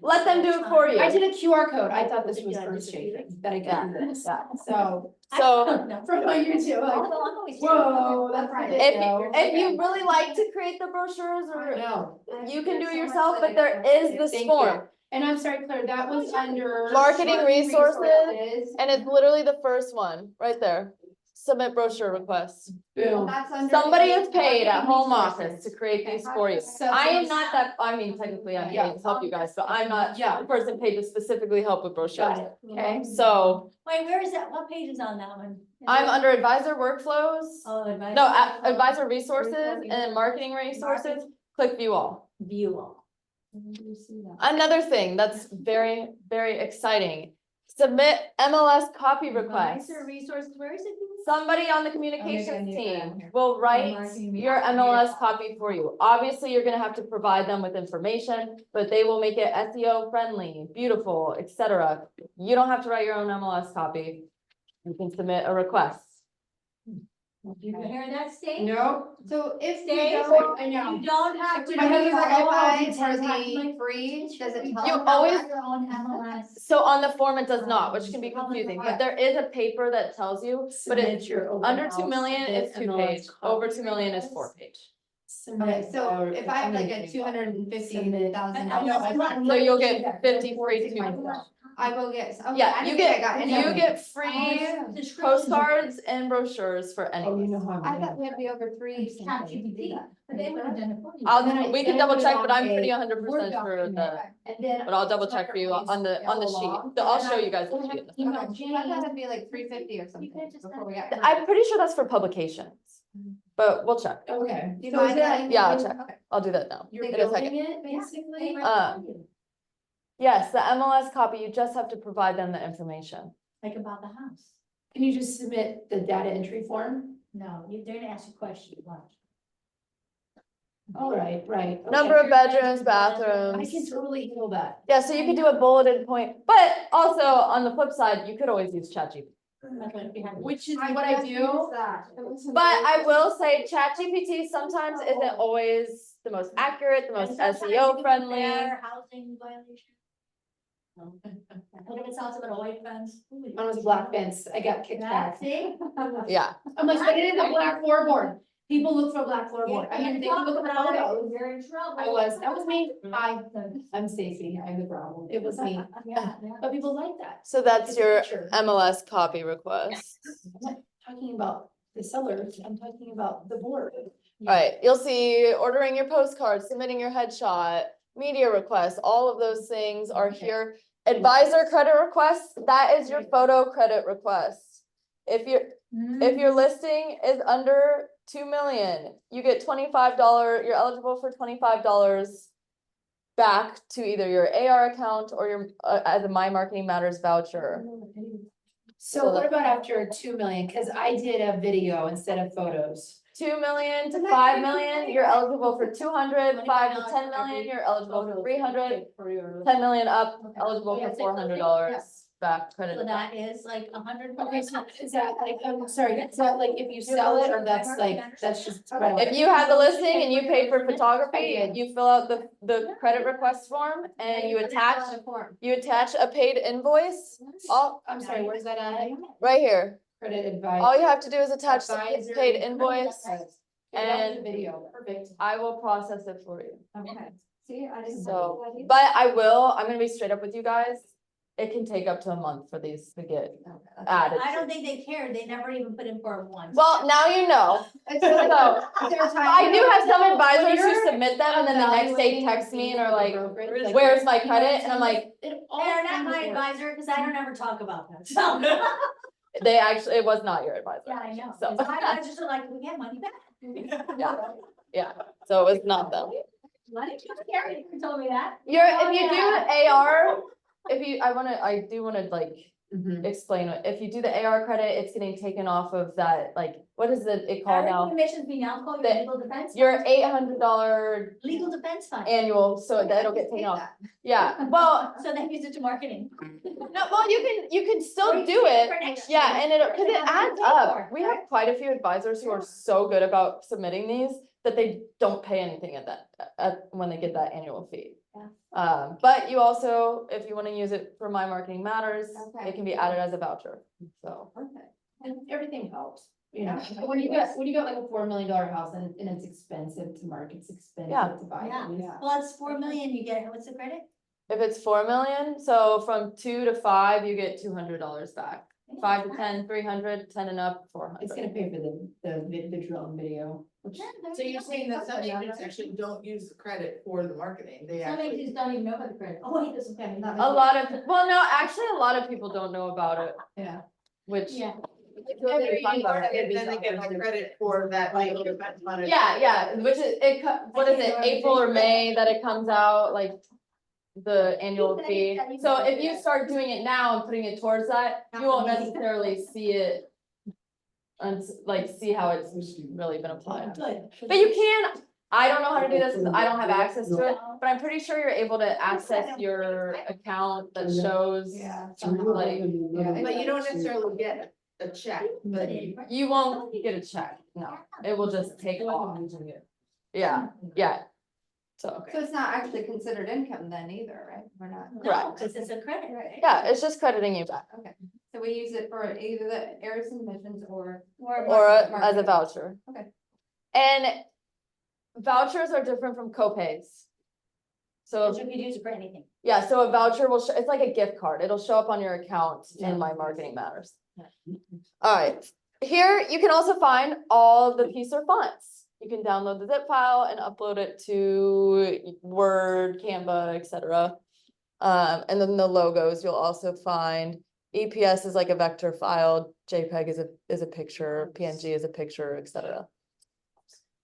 S10: Let them do it for you.
S9: I did a QR code. I thought this was earth shaking, that I could do this.
S10: Yeah.
S9: So,
S10: So
S9: from my YouTube, like, whoa, that's right.
S10: if you really like to create the brochures or
S9: No.
S10: you can do it yourself, but there is this
S9: Thank
S10: form.
S9: you.
S10: And I'm sorry, Claire, that was under.
S9: Marketing resources, and it's literally the first one, right there. Submit brochure requests.
S10: Boom.
S3: That's under
S9: Somebody
S3: the
S9: is paid at
S3: marketing
S9: home office
S3: resources.
S9: to create these for you.
S10: So
S9: I am
S10: it's-
S9: not that, I mean, technically I'm
S10: Yeah.
S9: paid to help you guys, but I'm not
S10: Yeah.
S9: the person paid to specifically help with brochures.
S10: Got it, okay.
S9: So
S1: Wait, where is that? What page is on that one? Is
S9: I'm
S1: it-
S9: under advisor workflows.
S1: Oh, advisor.
S9: No, advisor resources and then marketing resources, click view all.
S1: View all.
S9: Another thing that's very, very exciting, submit MLS copy requests.
S1: Advisor resources, where is it?
S9: Somebody on the
S3: I
S9: communications
S3: need that
S9: team
S3: in here.
S9: will write
S1: marketing
S9: your MLS copy for you. Obviously, you're gonna have to provide them with information, but they will make it SEO friendly, beautiful, etc. You don't have to write your own MLS copy. You can submit a request.
S1: You hear that, Steve?
S10: No,
S3: So if
S1: Steve,
S3: they don't,
S10: I know.
S1: you don't have to.
S3: My husband's like, I applied
S1: do
S3: for
S1: it.
S3: the free, does it tell
S9: You
S3: them how
S9: always-
S3: much?
S1: Your own MLS.
S9: So on the form, it does not, which can be confusing, but there is a paper that tells you, but it's
S10: Submit your open
S9: under 2
S10: house,
S9: million,
S10: submit
S9: it's 2
S10: MLS
S9: page,
S10: copy
S9: over 2 million is
S10: request.
S9: 4 page.
S3: Okay,
S10: Submit
S3: so
S10: or-
S3: if I have like a
S10: mean,
S3: 250,000.
S1: I know, I-
S9: So you'll get 50 free to
S10: myself.
S3: I will get, okay,
S9: Yeah,
S3: I
S9: you
S3: didn't think I
S9: get,
S3: got any
S9: you
S3: of it.
S9: get free postcards and brochures for
S10: Oh,
S9: any.
S10: you know how.
S3: I thought we had to be over three.
S1: It's ChatGPT, but they would have done it for you.
S9: I'll,
S10: then I-
S9: we
S10: then
S9: can
S10: I put
S9: double
S10: it
S9: check,
S10: on
S9: but I'm
S10: a
S9: pretty
S10: Word
S9: 100% for
S10: document,
S9: the,
S10: And then.
S9: but I'll double check for you on the sheet. I'll show you guys the sheet.
S1: Email
S3: Okay,
S1: Jane.
S3: I thought it'd be like 350 or something
S1: could've just
S3: before we
S1: done
S3: got.
S9: I'm pretty sure that's for publications, but we'll check.
S10: Okay.
S3: Do you
S10: So
S3: mind
S10: is that-
S3: telling me?
S9: Yeah, I'll check.
S3: Okay.
S9: I'll do that now.
S10: You're
S9: In a second.
S10: building it, basically?
S9: Yes, the MLS copy, you just have to provide them the information.
S1: Like about the house.
S10: Can you just submit the data entry form?
S1: No, they're gonna ask you questions, watch.
S10: All right, right. okay.
S9: Number of bedrooms,
S10: I
S9: bathrooms.
S10: can totally handle that.
S9: Yeah, so you could do a bulleted point, but also on the flip side, you could always use ChatGPT.
S10: Which is what I do.
S9: But I will say ChatGPT sometimes isn't always the most accurate, the most SEO friendly.
S1: Housing violation. What if it's also an white fence?
S10: Mine was a black fence. I got kicked back.
S1: See?
S9: Yeah,
S10: I'm like, but it is a black floorboard. People look for a black floorboard. I mean, they look at the photos.
S1: You're in trouble.
S10: That was me. I'm Stacy. I'm the problem. It was me.
S1: Yeah.
S10: But people like that.
S9: so that's
S10: It's a
S9: your
S10: picture.
S9: MLS copy request.
S10: I'm not talking about the sellers. I'm talking about the board.
S9: Alright, you'll see ordering your postcard, submitting your headshot, media requests, all of those things are
S10: Okay.
S9: here. Advisor credit requests, that is your photo credit request. If your listing is under 2 million, you get $25, you're eligible for $25 back to either your AR account or your, as a My Marketing Matters voucher.
S10: So what about after 2 million? Cause I did a video instead of photos.
S9: 2 million to 5 million, you're eligible for 200, 5 to 10 million, you're eligible for 300, 10 million up, eligible for $400 back
S1: So
S9: credit.
S1: that is like 100.
S10: Okay, so is that like, I'm sorry, is that like if you sell it or that's just.
S9: If you have the listing and you pay for photography,
S10: I did.
S9: you fill out the credit request form and you attach a paid invoice. All,
S10: I'm sorry, where's that at?
S9: right here.
S10: Credit advice.
S9: All you have to do is attach the
S10: Advisor.
S9: paid invoice.
S10: Okay, that was
S9: and-
S10: the video, perfect.
S9: I will process it for you.
S3: Okay, see, I didn't.
S9: So, but I'm gonna be straight up with you guys. It can take up to a month for these to get added.
S1: I don't think they cared. They never even put in for it once.
S9: Well, now you know.
S3: It's like,
S9: So,
S3: is there a time?
S9: I do have some advisors who
S10: you're
S9: submit them and then the next day text me and are like, where's my credit? And I'm like,
S1: They're not my advisor, cause I don't ever talk about that, so.
S9: it was not your advisor.
S1: Yeah, I know.
S9: So,
S1: 'Cause my advisors are like, we get money back.
S9: yeah, so it was not them.
S1: Why didn't you carry it? You told me that.
S9: If you do AR, I do wanna like
S10: Mhm.
S9: explain it. If you do the AR credit, it's getting taken off of that, like, what is it called
S1: Every
S9: now?
S1: commission's being now called your
S9: The-
S1: legal defense.
S9: Your
S1: fund.
S9: $800
S1: Legal defense fund.
S9: annual, so that'll get taken off. Yeah, well,
S1: So they use it to marketing.
S9: no, well, you can still
S1: Or
S9: do it.
S1: for next year.
S9: Yeah, and cause it
S1: They have
S9: adds
S1: to pay for
S9: up.
S1: it,
S9: We
S1: right?
S9: have quite a few advisors who are so good about submitting these that they don't pay anything when they get that annual fee.
S1: Yeah.
S9: But you also, if you wanna use it for My Marketing Matters,
S3: Okay.
S9: it can be added as a voucher, so.
S10: Perfect. And everything helps, you know, when you got like a $4 million house and it's expensive to market, it's
S9: Yeah.
S10: expensive to buy.
S1: Yeah.
S10: things.
S1: Well, it's 4 million, you get, what's the credit?
S9: If it's 4 million, so from 2 to 5, you get $200 back. 5 to 10, 300, 10 and up, 400.
S10: It's gonna pay for the visual and video, which.
S8: So you're saying that some agents actually don't use the credit for the marketing, they
S1: Some
S8: actually.
S1: agents don't even know about the credit. Oh, wait, this is okay.
S9: A lot of, well, no, actually, a lot of people don't know about it,
S10: Yeah.
S9: which.
S1: Yeah.
S8: And then they get the credit for that, like, event money.
S9: Yeah, which is, what is it, April or May that it comes out, like. The annual fee, so if you start doing it now and putting it towards that, you won't necessarily see it. And like, see how it's really been applied, but you can, I don't know how to do this, because I don't have access to it, but I'm pretty sure you're able to access your account that shows.
S10: Yeah.
S9: Like,
S8: But you don't necessarily get a check, but you.
S9: you won't get a check, no, it will just take off, yeah, yeah. So,
S3: So it's not actually considered income then either, right? We're not.
S9: Correct.
S1: Because it's a credit, right?
S9: yeah, it's just crediting you back,
S3: So we use it for either the errors and omissions or.
S9: or as a
S3: marketing.
S9: voucher.
S3: Okay.
S9: And vouchers are different from copays. So,
S1: So you could use it for anything.
S9: yeah, so a voucher will, it's like a gift card, it'll show up on your account in My Marketing Matters. Alright, here you can also find all the piece or fonts. You can download the zip file and upload it to Word, Canva, etc. And then the logos, you'll also find EPS is like a vector file, JPEG is a picture, PNG is a picture, etc.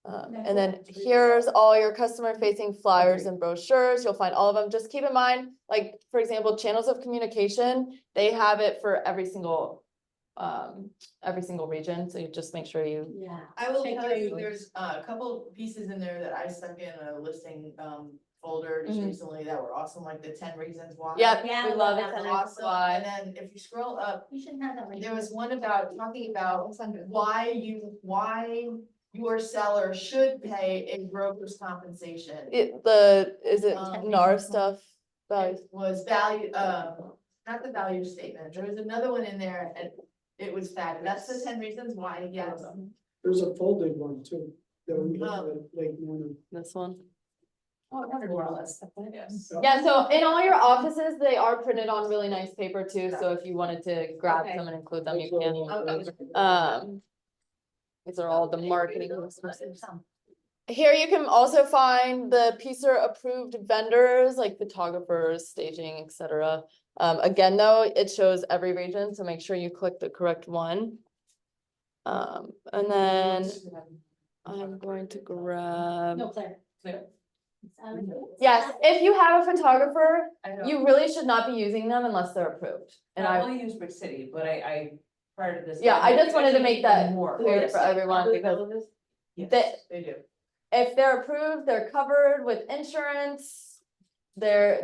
S9: And then here's all your customer facing flyers and brochures. You'll find all of them. Just keep in mind, like, for example, channels of communication, they have it for every single region. So you just make sure you,
S1: Yeah.
S8: I will
S1: Thank
S8: tell
S1: you.
S8: you, there's a couple pieces in there that I stuck in a listing folder just
S9: Mhm.
S8: recently that were awesome, like the 10 reasons why.
S9: yep,
S1: Yeah,
S9: we
S1: I
S9: love
S1: love
S9: it.
S1: that
S9: And
S1: one.
S9: that's
S8: Awesome,
S9: why.
S8: and then if you scroll up,
S1: You shouldn't have that one.
S8: there was one about talking about why your seller should pay a broker's compensation.
S9: Is it
S8: Um,
S9: NAR stuff? Values?
S8: It was value, not the value statement, there was another one in there, and it was fabulous, that's the 10 reasons why, yes.
S11: There's a folded one too, that we have
S8: Oh.
S11: at Lake Norman.
S9: This one?
S10: Oh, another more or less.
S8: Yes.
S9: Yeah, so in all your offices, they are printed on really nice paper too, so if you wanted to grab
S8: Okay.
S9: them and include them, you can.
S8: Okay.
S9: These are all the marketing resources. Here you can also find the PISA approved vendors, like photographers, staging, etc. Again, though, it shows every region, so make sure you click the correct one. And then I'm going to grab.
S1: No, Claire.
S9: Yes, if you have a photographer,
S6: I know.
S9: you really should not be using them unless they're approved. And
S6: I
S9: I,
S6: only use Brick City, but I prior to this.
S9: yeah, I just wanted to make that
S6: more.
S9: clear for everyone because
S6: Yes, they do.
S9: if they're approved, they're covered with insurance. They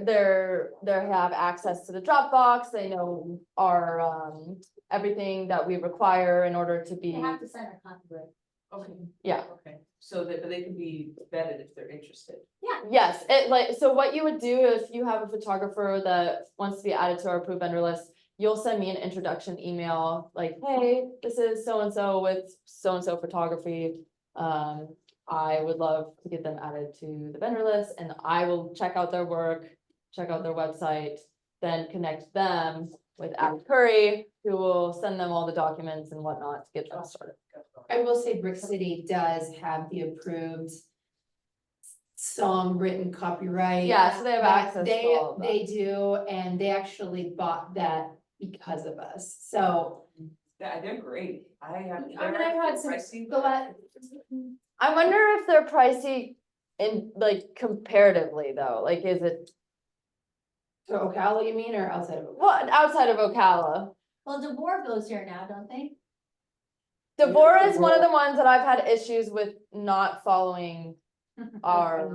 S9: have access to the Dropbox, they know our, everything that we require in order to
S1: They
S9: be,
S1: have to send a copyright.
S6: Okay.
S9: yeah.
S6: Okay, so that, but they can be vetted if they're interested.
S9: Yes, it like, so what you would do if you have a photographer that wants to be added to our approved vendor list, you'll send me an introduction email, like, hey, this is so-and-so with so-and-so photography. I would love to get them added to the vendor list and I will check out their work, check out their website, then connect them with Adam Curry, who will send them all the documents and whatnot to get them started.
S10: I will say Brick City does have the approved song written copyright.
S9: Yeah, so they have
S10: that
S9: access to all of that.
S10: They do, and they actually bought that because of us, so.
S6: Yeah, they're great. I have.
S10: I mean, I've had some,
S6: pricey,
S10: go ahead.
S9: I wonder if they're pricey in like comparatively though, like is it,
S10: To Ocala, you mean, or outside of Ocala?
S9: well, outside of Ocala?
S1: Well, DeBoer goes here now, don't they?
S9: Deborah is one of the ones that I've had issues with not following our,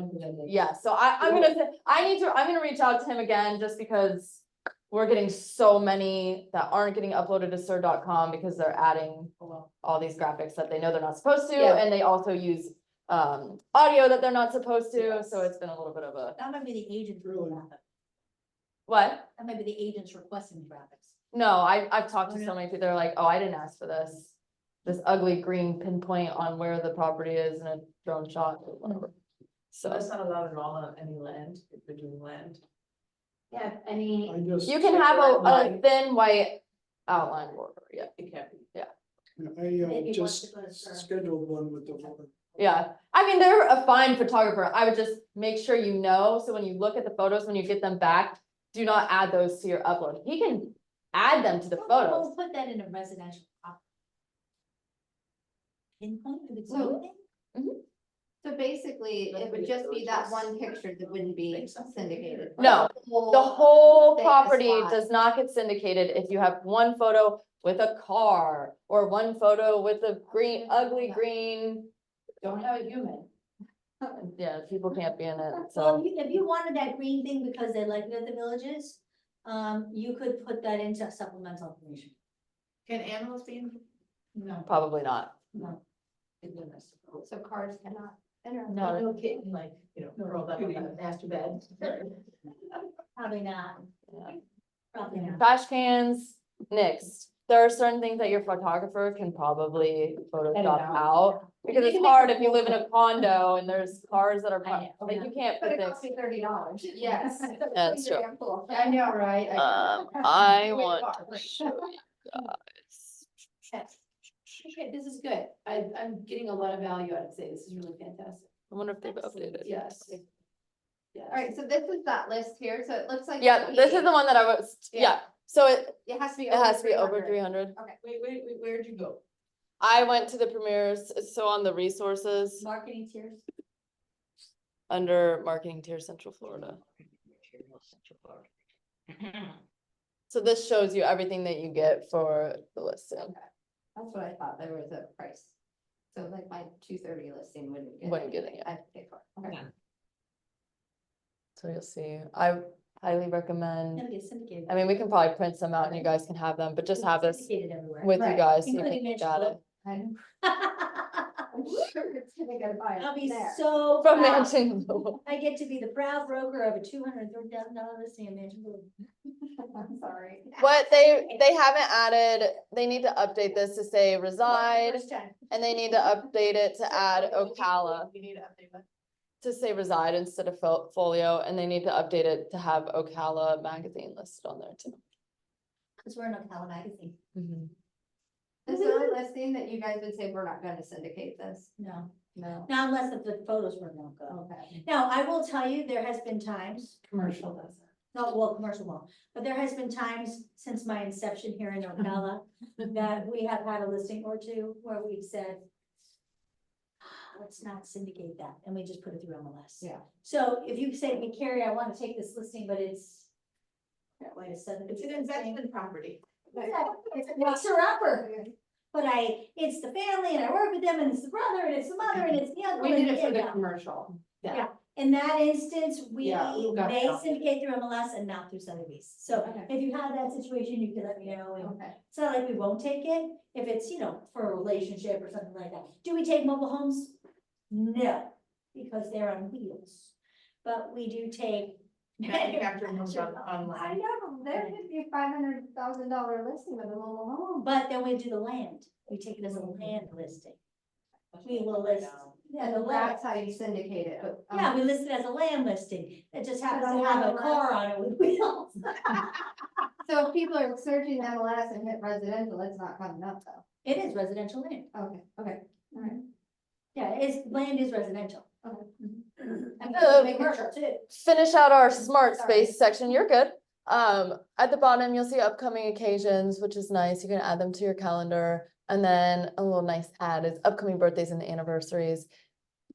S9: yeah, so I'm gonna say, I'm gonna reach out to him again just because we're getting so many that aren't getting uploaded to sir.com because they're adding all these graphics that they know they're not supposed to,
S10: Yeah.
S9: and they also use audio that they're not supposed to, so it's been a little bit of a,
S1: That might be the agent doing that.
S9: what?
S1: That might be the agents requesting graphics.
S9: No, I've talked to so many people, they're like, oh, I didn't ask for this. This ugly green pinpoint on where the property is in a drone shot or whatever.
S6: So
S9: So,
S6: that's not allowed at all on any land, if they're doing land.
S10: Yeah, any,
S11: I just.
S9: You can have a thin white outline border, yeah.
S6: It can't be.
S1: Maybe
S11: Just
S1: once it goes,
S11: scheduled one with the woman.
S9: Yeah, I mean, they're a fine photographer. I would just make sure you know, so when you look at the photos, when you get them back, do not add those to your upload. He can add them to the photos.
S1: We'll put that in a residential. Pinpoint for the
S3: So-
S1: group.
S3: So basically, it would just be that one picture that wouldn't be syndicated.
S9: No, the whole
S3: thing is
S9: property
S3: live.
S9: does not get syndicated if you have one photo with a car or one photo with a green, ugly green.
S10: don't have a human.
S9: Yeah, people can't be in it,
S1: Well,
S9: so.
S1: if you wanted that green thing because they like it at the villages, you could put that into supplemental information.
S8: Can animals be in?
S10: No,
S9: Probably not.
S10: no.
S3: So cars cannot enter.
S9: No.
S8: No kidding, like, rolled up in a master bed.
S1: Probably not.
S9: Yeah.
S1: Probably not.
S9: Trash cans, nixed. There are certain things that your photographer can probably Photoshop
S10: out.
S9: out. Because
S1: You
S9: it's
S1: can make
S9: hard
S1: a
S9: if you live in a
S1: full-
S9: condo and there's cars that are,
S1: I know,
S9: like, you can't
S3: But
S9: put
S3: it
S9: things.
S3: cost me $30.
S10: Yes.
S9: That's true.
S10: I know, right?
S9: I
S10: Wait,
S9: want
S10: car.
S9: to show you guys.
S10: Okay, this is good. I'm getting a lot of value out of today. This is really fantastic.
S9: I wonder if they've updated.
S10: Yes. Yes.
S3: All right, so this is that list here, so it looks like.
S9: Yeah, this is the one that I was, yeah,
S3: Yeah.
S9: so it
S3: It has to be.
S9: has to be over
S3: 300.
S9: 300.
S8: Wait, where'd you go?
S9: I went to the premieres, so on the resources,
S1: Marketing tiers.
S9: under marketing tier Central Florida.
S2: Material Central Florida.
S9: So this shows you everything that you get for the listing.
S3: Okay. That's what I thought, there was a price. So like my 230 listing wouldn't get.
S9: Wouldn't get it,
S3: anything.
S9: yeah.
S3: I'd pay for it. Okay.
S2: Yeah.
S9: So you'll see, I highly recommend,
S1: Gonna get syndicated.
S9: I mean, we can probably print some out and you guys can have them, but just have this
S1: Syndicated everywhere.
S9: with you
S3: Right,
S9: guys, so you
S1: including
S9: can
S1: Mitch
S9: look at
S1: Club.
S9: it.
S3: I know. I'm sure it's gonna get by.
S1: I'll be
S3: there.
S1: so
S9: From
S1: proud.
S9: Mansion.
S1: I get to be the proud broker of a $230,000 listing in Mansion Blue.
S3: I'm sorry.
S9: What they haven't added, they need to update this to say reside,
S1: First time.
S9: and they need to update it to add Ocala,
S8: We need to update that.
S9: to say reside instead of folio, and they need to update it to have Ocala magazine listed on there too.
S1: Cause we're in Ocala magazine.
S3: Is there a listing that you guys would say we're not gonna syndicate this?
S1: No,
S9: No.
S1: not unless the photos were no go.
S3: Okay.
S1: Now, I will tell you, there has been times,
S10: Commercial does it.
S1: not well, commercial won't, but there has been times since my inception here in Ocala that we have had a listing or two where we've said, let's not syndicate that, and we just put it through MLS.
S3: Yeah.
S1: So if you say, hey, Carrie, I want to take this listing, but it's that way it's
S8: It's an investment property.
S1: It's a fixer-upper. But it's the family and I work with them and it's the brother and it's the mother and it's the uncle.
S3: We
S1: and
S3: did it for the
S1: yeah.
S3: commercial.
S1: Yeah. In that instance, we
S3: Yeah, we got
S1: may
S3: it.
S1: syndicate through MLS and not through Sotheby's. So
S3: Okay.
S1: if you have that situation, you can let me know. And
S3: Okay.
S1: it's not like we won't take it if it's, for a relationship or something like that. Do we take mobile homes? No, because they're on wheels. But we do take.
S8: Manufactured homes
S3: I
S8: online.
S3: know, there could be $500,000 listing with a mobile home.
S1: But then we do the land. We take it as a land listing. We will list. Yeah, the land.
S3: That's how you syndicate it, but.
S1: Yeah, we list it as a land listing. It just happens
S3: But
S1: to
S3: on
S1: have a
S3: MLS
S1: car on it with wheels.
S3: So if people are searching MLS and hit residential, it's not coming up though.
S1: It is residential land.
S3: Okay, okay, all right.
S1: Yeah, land is residential.
S3: Okay.
S1: And
S9: Uh,
S1: commercial too.
S9: Finish out our smart
S3: Sorry.
S9: space section, you're good. At the bottom, you'll see upcoming occasions, which is nice. You can add them to your calendar. And then a little nice ad is upcoming birthdays and anniversaries.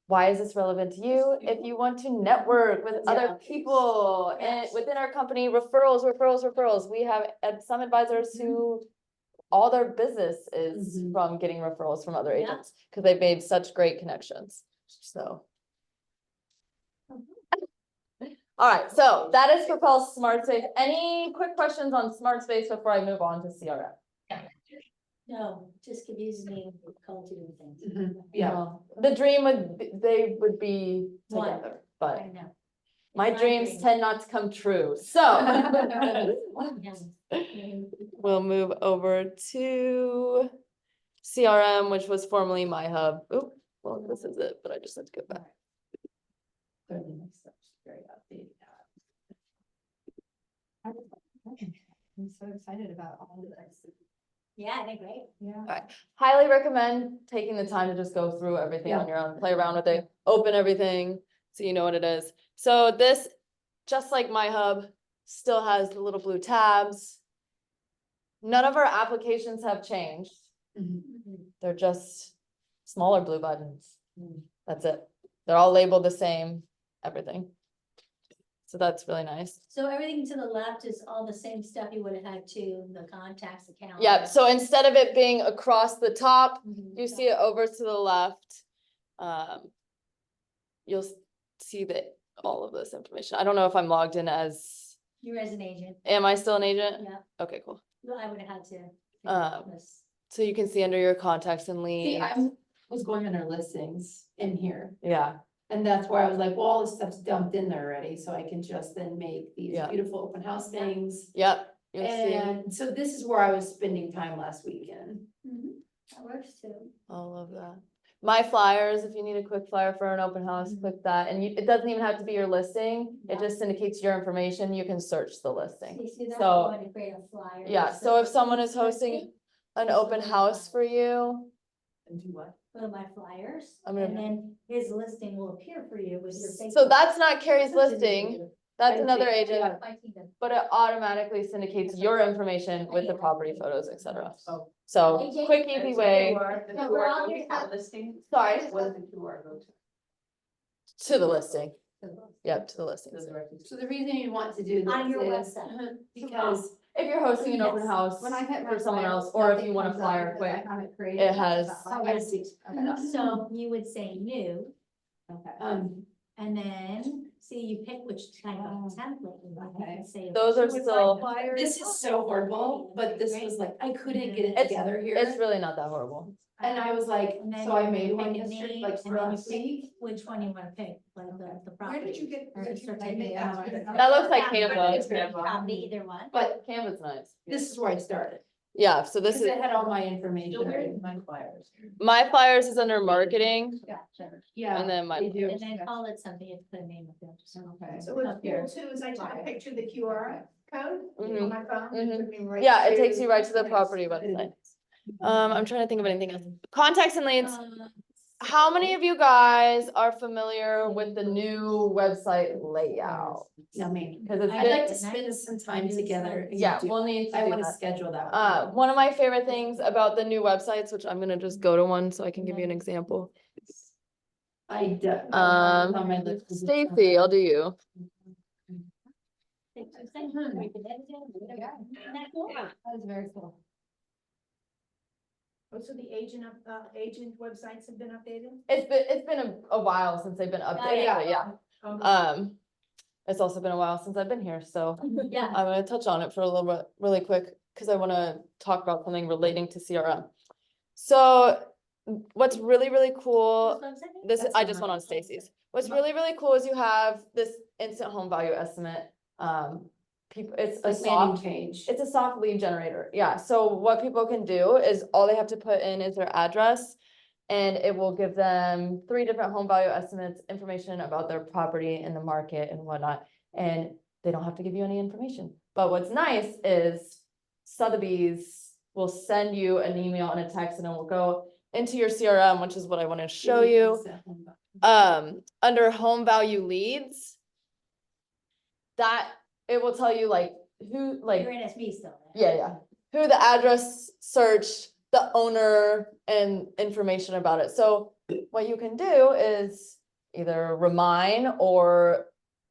S9: Why is this relevant to you? If you want to network with other people and within our company, referrals. We have some advisors who all their business is from getting referrals from other
S1: Yeah.
S9: agents because they've made such great connections. So. All right, so that is Propel Smart Space. Any quick questions on Smart Space before I move on to CRM?
S1: No, just confusing me with call two different things.
S8: Yeah.
S9: Well, the dream they would be
S1: One.
S9: together, but
S1: I know.
S9: my
S1: My
S9: dreams
S1: dream.
S9: tend not to come true, so.
S1: Yes.
S9: We'll move over to CRM, which was formerly My Hub. Oh, well, this is it, but I just have to go back.
S10: Very nice stuff, very updated.
S3: I'm so excited about all of this.
S1: Yeah, I think great.
S3: Yeah.
S9: Highly recommend taking the time to just go through everything on your own, play around with it, open everything, so you know what it is. So this, just like My Hub, still has the little blue tabs. None of our applications have changed. They're just smaller blue buttons. That's it. They're all labeled the same, everything. So that's really nice.
S1: So everything to the left is all the same stuff you would have had to, the contacts, the calendar.
S9: Yeah, so instead of it being across the top,
S1: Mhm.
S9: you see it over to the left. You'll see that all of this information. I don't know if I'm logged in as,
S1: You're as an agent.
S9: am I still an agent?
S1: Yeah,
S9: Okay, cool.
S1: well, I would have had to. figure out this.
S9: So you can see under your contacts and
S10: See,
S9: leads.
S10: I was going under listings in here,
S9: Yeah,
S10: and that's where I was like, well, all this stuff's dumped in there already, so I can just then make these
S9: Yeah.
S10: beautiful open house things.
S9: yep, you'll see
S10: And so this is where I was spending time last weekend.
S1: Mhm. That works too.
S9: all of that. My flyers, if you need a quick flyer for an open house, click that. And it doesn't even have to be your listing. It
S1: Yeah.
S9: just syndicates your information. You can search the listing.
S1: See, that's
S9: So,
S1: why I create a flyer.
S9: yeah, so if someone is hosting an open house for you,
S6: And do what?
S1: Put my flyers,
S9: I'm gonna-
S1: and then his listing will appear for you with your Facebook.
S9: so that's not Carrie's listing. That's
S10: I
S9: another
S10: think-
S9: agent,
S1: My team.
S9: but it automatically syndicates your information with the property photos, etc.
S6: Oh.
S9: So
S1: AJ?
S9: quick, easy way
S6: The
S1: No, we're
S6: QR
S1: all
S6: code
S1: just
S6: to
S1: have-
S6: the listing?
S9: Sorry?
S6: What does the QR go to?
S9: to the listing. Yep, to the listing.
S10: So the reason you want to do this
S1: On your
S10: is
S1: website.
S10: because
S9: If you're hosting an open
S1: Yes.
S9: house
S3: When I hit my
S9: for someone
S3: flyers,
S9: else, or if
S3: nothing
S9: you want a
S3: comes up
S9: flyer
S3: because
S9: quick,
S3: I haven't created
S9: it
S3: that
S9: has-
S3: about
S1: Oh,
S3: my
S1: I see.
S3: Okay.
S1: So you would say new,
S3: Okay.
S1: and then, see, you pick which type of template you want. You can
S3: Okay.
S1: say.
S9: Those are
S1: With my
S9: still-
S1: flyers.
S10: this is so horrible, but this was like, I couldn't get it
S9: It's-
S10: together here.
S9: It's really not that horrible.
S10: And I was like,
S1: And then
S10: so I
S1: you
S10: made
S1: pick
S10: one
S1: a
S10: yesterday,
S1: name,
S10: like
S1: and then you
S10: last
S1: pick
S10: week.
S1: which one you wanna pick, like the property.
S4: Where did you get?
S1: Or
S4: did
S1: start
S4: you
S1: typing
S4: make
S1: it
S4: that?
S1: out.
S9: That looks like
S1: Yeah,
S9: Canva.
S1: Probably either one.
S10: But
S9: Canva's nice.
S10: this is where I started,
S9: Yeah, so this
S10: because
S9: is,
S10: it had all my information.
S6: My flyers.
S9: my flyers is under marketing,
S1: Gotcha.
S10: Yeah.
S9: and then
S10: they
S9: my,
S10: do.
S1: And then call it something, you have to put a name up there. just
S3: Okay.
S4: So what's
S1: up here.
S4: cool too is I took a picture of the QR code
S9: Mhm.
S4: on my phone. and it took me right
S9: yeah, it
S4: to-
S9: takes you right to the property website. I'm trying to think of anything else. Contacts and leads. How many of you guys are familiar with the new website layout?
S10: No, me.
S9: Because it's
S10: I'd
S9: been,
S10: like to spend some time together. and
S9: yeah,
S10: do-
S9: we'll need to
S10: I
S9: do
S10: wanna
S9: that.
S10: schedule that.
S9: One of my favorite things about the new websites, which I'm gonna just go to one so I can give you an example.
S10: I do.
S9: Um,
S10: on my list.
S9: Stacy, I'll do you.
S1: Take 2 seconds, we can edit it, whatever. Isn't that cool?
S3: That was very cool.
S4: Oh, so the agent websites have been updated?
S9: It's been a while since they've been updated, but yeah. It's also been a while since I've been here, so
S1: Yeah.
S9: I'm gonna touch on it for a little bit, really quick, because I wanna talk about something relating to CRM. So what's really, really cool,
S1: Whose website?
S9: this, I just went on Stacy's. What's really, really cool is you have this instant home value estimate. People, it's a
S10: Like landing
S9: soft,
S10: page.
S9: it's a soft lead generator. Yeah, so what people can do is all they have to put in is their address. And it will give them 3 different home value estimates, information about their property in the market and whatnot. And they don't have to give you any information. But what's nice is Sotheby's will send you an email and a text, and it will go into your CRM, which is what I want to show you. Under home value leads, that it will tell you like who, like,
S1: You're NSB still. right?
S9: yeah, who the address search, the owner, and information about it. So what you can do is either remind, or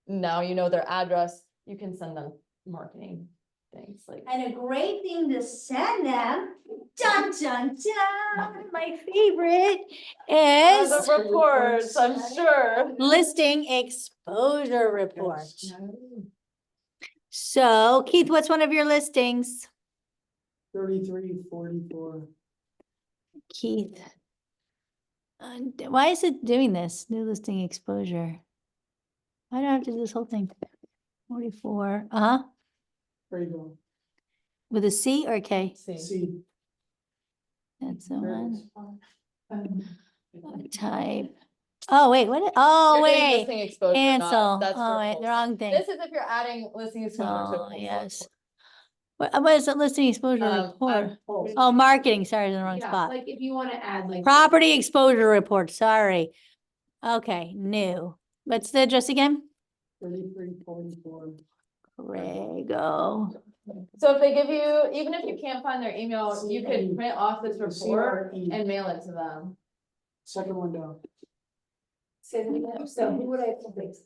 S9: now you know their address, you can send them marketing things like.
S1: And a great thing to send them, dun, dun, dun, my favorite is
S9: The reports, I'm sure.
S1: listing exposure report. So Keith, what's one of your listings?
S11: 3344.
S1: Keith. Why is it doing this? New listing exposure. Why do I have to do this whole thing? 44,
S11: There you go.
S1: with a C or a K?
S11: See.
S1: That's the
S11: there it
S1: one.
S11: is.
S1: Type Oh, wait, oh,
S9: You're doing
S1: wait,
S9: listing exposure,
S1: cancel,
S9: that's for
S1: oh, wait,
S9: full
S1: the wrong
S9: site.
S1: thing.
S9: This is if you're adding listing exposure to
S1: Oh,
S9: full site
S1: yes.
S9: report.
S1: What is it, listing exposure report? Oh, marketing, sorry, in the wrong
S10: Yeah,
S1: spot.
S10: like if you wanna add like.
S1: Property exposure report, sorry. Okay, new. What's the address again?
S11: 3344.
S1: Prego.
S9: So if they give you, even if you can't find their email, you can print off this report
S11: CRE.
S9: and mail it to them.
S11: Second one down.
S10: Say that again. So who would I,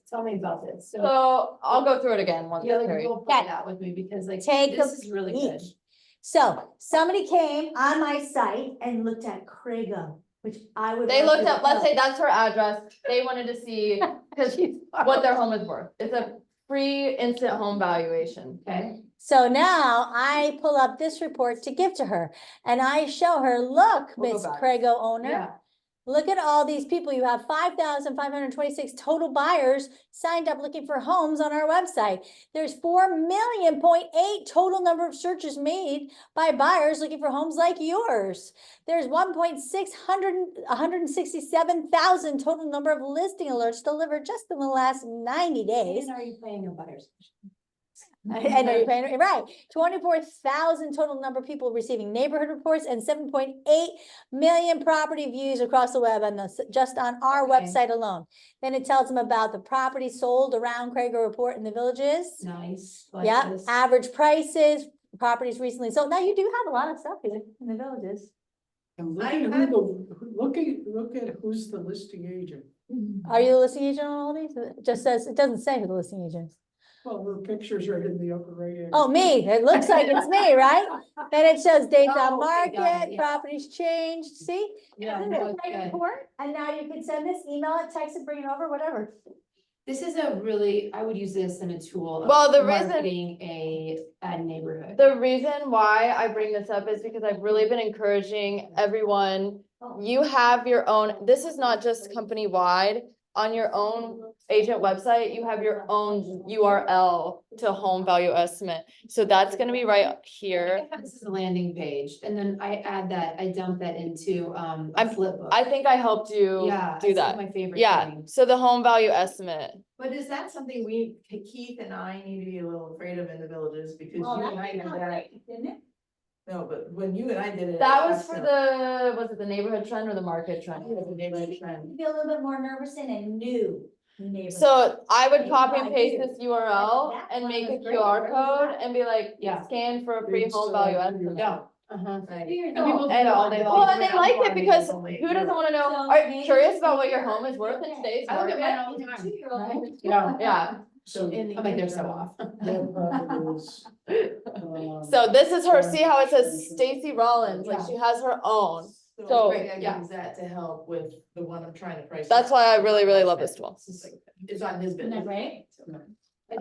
S10: tell me about this, so.
S9: So I'll go through it again once.
S10: Yeah,
S9: it's
S10: like
S9: carried.
S10: go play that with me, because like,
S1: Take
S10: this
S1: a
S10: is really good.
S1: peek. So somebody came on my site and looked at Crago, which I would.
S9: They
S1: love
S9: looked
S1: to
S9: up, let's
S1: know.
S9: say that's her address, they wanted to see, cause what their home is worth. It's a free instant home valuation.
S10: Okay,
S1: So now I pull up this report to give to her and I show her, look,
S9: We'll go
S1: Miss
S9: back.
S1: Crago owner.
S10: yeah,
S1: Look at all these people. You have 5,526 total buyers signed up looking for homes on our website. There's 4.8 total number of searches made by buyers looking for homes like yours. There's 167,000 total number of listing alerts delivered just in the last 90 days.
S10: and are you paying a buyer's?
S1: I know you're paying, right, 24,000 total number of people receiving neighborhood reports and 7.8 million property views across the web on just on our
S10: Okay.
S1: website alone. Then it tells them about the property sold around Crago Report in the villages.
S10: Nice. like
S1: Yeah,
S10: this.
S1: average prices, properties recently sold. Now you do have a lot of stuff here in the villages.
S11: And look at look at who's the listing agent.
S1: Are you the listing agent on all these? It just says, it doesn't say who the listing agent is.
S11: Well, the picture's right in the upper right hand.
S1: Oh, me, it looks like it's me, right? Then it shows dates on
S10: Oh, okay, got it,
S1: market,
S10: yeah.
S1: properties changed, see?
S10: Yeah,
S1: Isn't
S10: no,
S1: it
S10: it's
S1: a great
S10: good.
S1: report? And now you can send this, email it, text it, bring it over, whatever.
S10: This is a really, I would use this in a tool. of
S9: Well, the reason-
S10: marketing a neighborhood.
S9: The reason why I bring this up is because I've really been encouraging everyone, you have your own, this is not just company wide. On your own agent website, you have your own URL to home value estimate. So that's gonna be right here.
S10: This is a landing page, and then I add that, I dump that into a
S9: I'm-
S10: flip book.
S9: I think I helped you
S10: Yeah,
S9: do
S10: it's like
S9: that.
S10: my favorite
S9: Yeah,
S10: thing.
S9: so the home value estimate.
S8: But is that something Keith and I need to be a little afraid of in the villages, because you and I did that, no, but when you and I did it.
S9: That was for the, was it the neighborhood trend or the market trend?
S8: The neighborhood trend.
S1: Be a little bit more nervous in a new neighborhood.
S9: So I would
S1: Maybe
S9: copy
S1: I
S9: and paste
S1: do.
S9: this URL
S1: That
S9: and
S1: one
S9: make a
S1: was great.
S9: QR
S1: Where was
S9: code
S1: that?
S9: and be like,
S10: Yeah.
S9: scan for a free
S11: It's,
S9: home value
S11: uh,
S9: estimate.
S10: Yeah, uh-huh.
S8: Right.
S10: And people
S9: And
S10: do all day
S9: well,
S10: long.
S9: and they like it because
S8: only-
S9: who doesn't wanna know,
S1: So
S9: are
S1: maybe
S9: you curious about
S1: it's
S9: what your
S1: here.
S9: home is worth in today's
S10: I look at mine
S9: market?
S10: all the time.
S1: Two-year-old.
S10: Yeah,
S9: Yeah,
S11: So
S10: I'm like, they're so off.
S11: that property is.
S9: so this is her, see how it says Stacy Rollins, like she has her own. So-
S8: Greg, I
S10: yeah.
S8: use that to help with the one I'm trying to price.
S9: That's why I really, really love this tool.
S8: It's on his
S1: Isn't that
S8: business.
S1: great?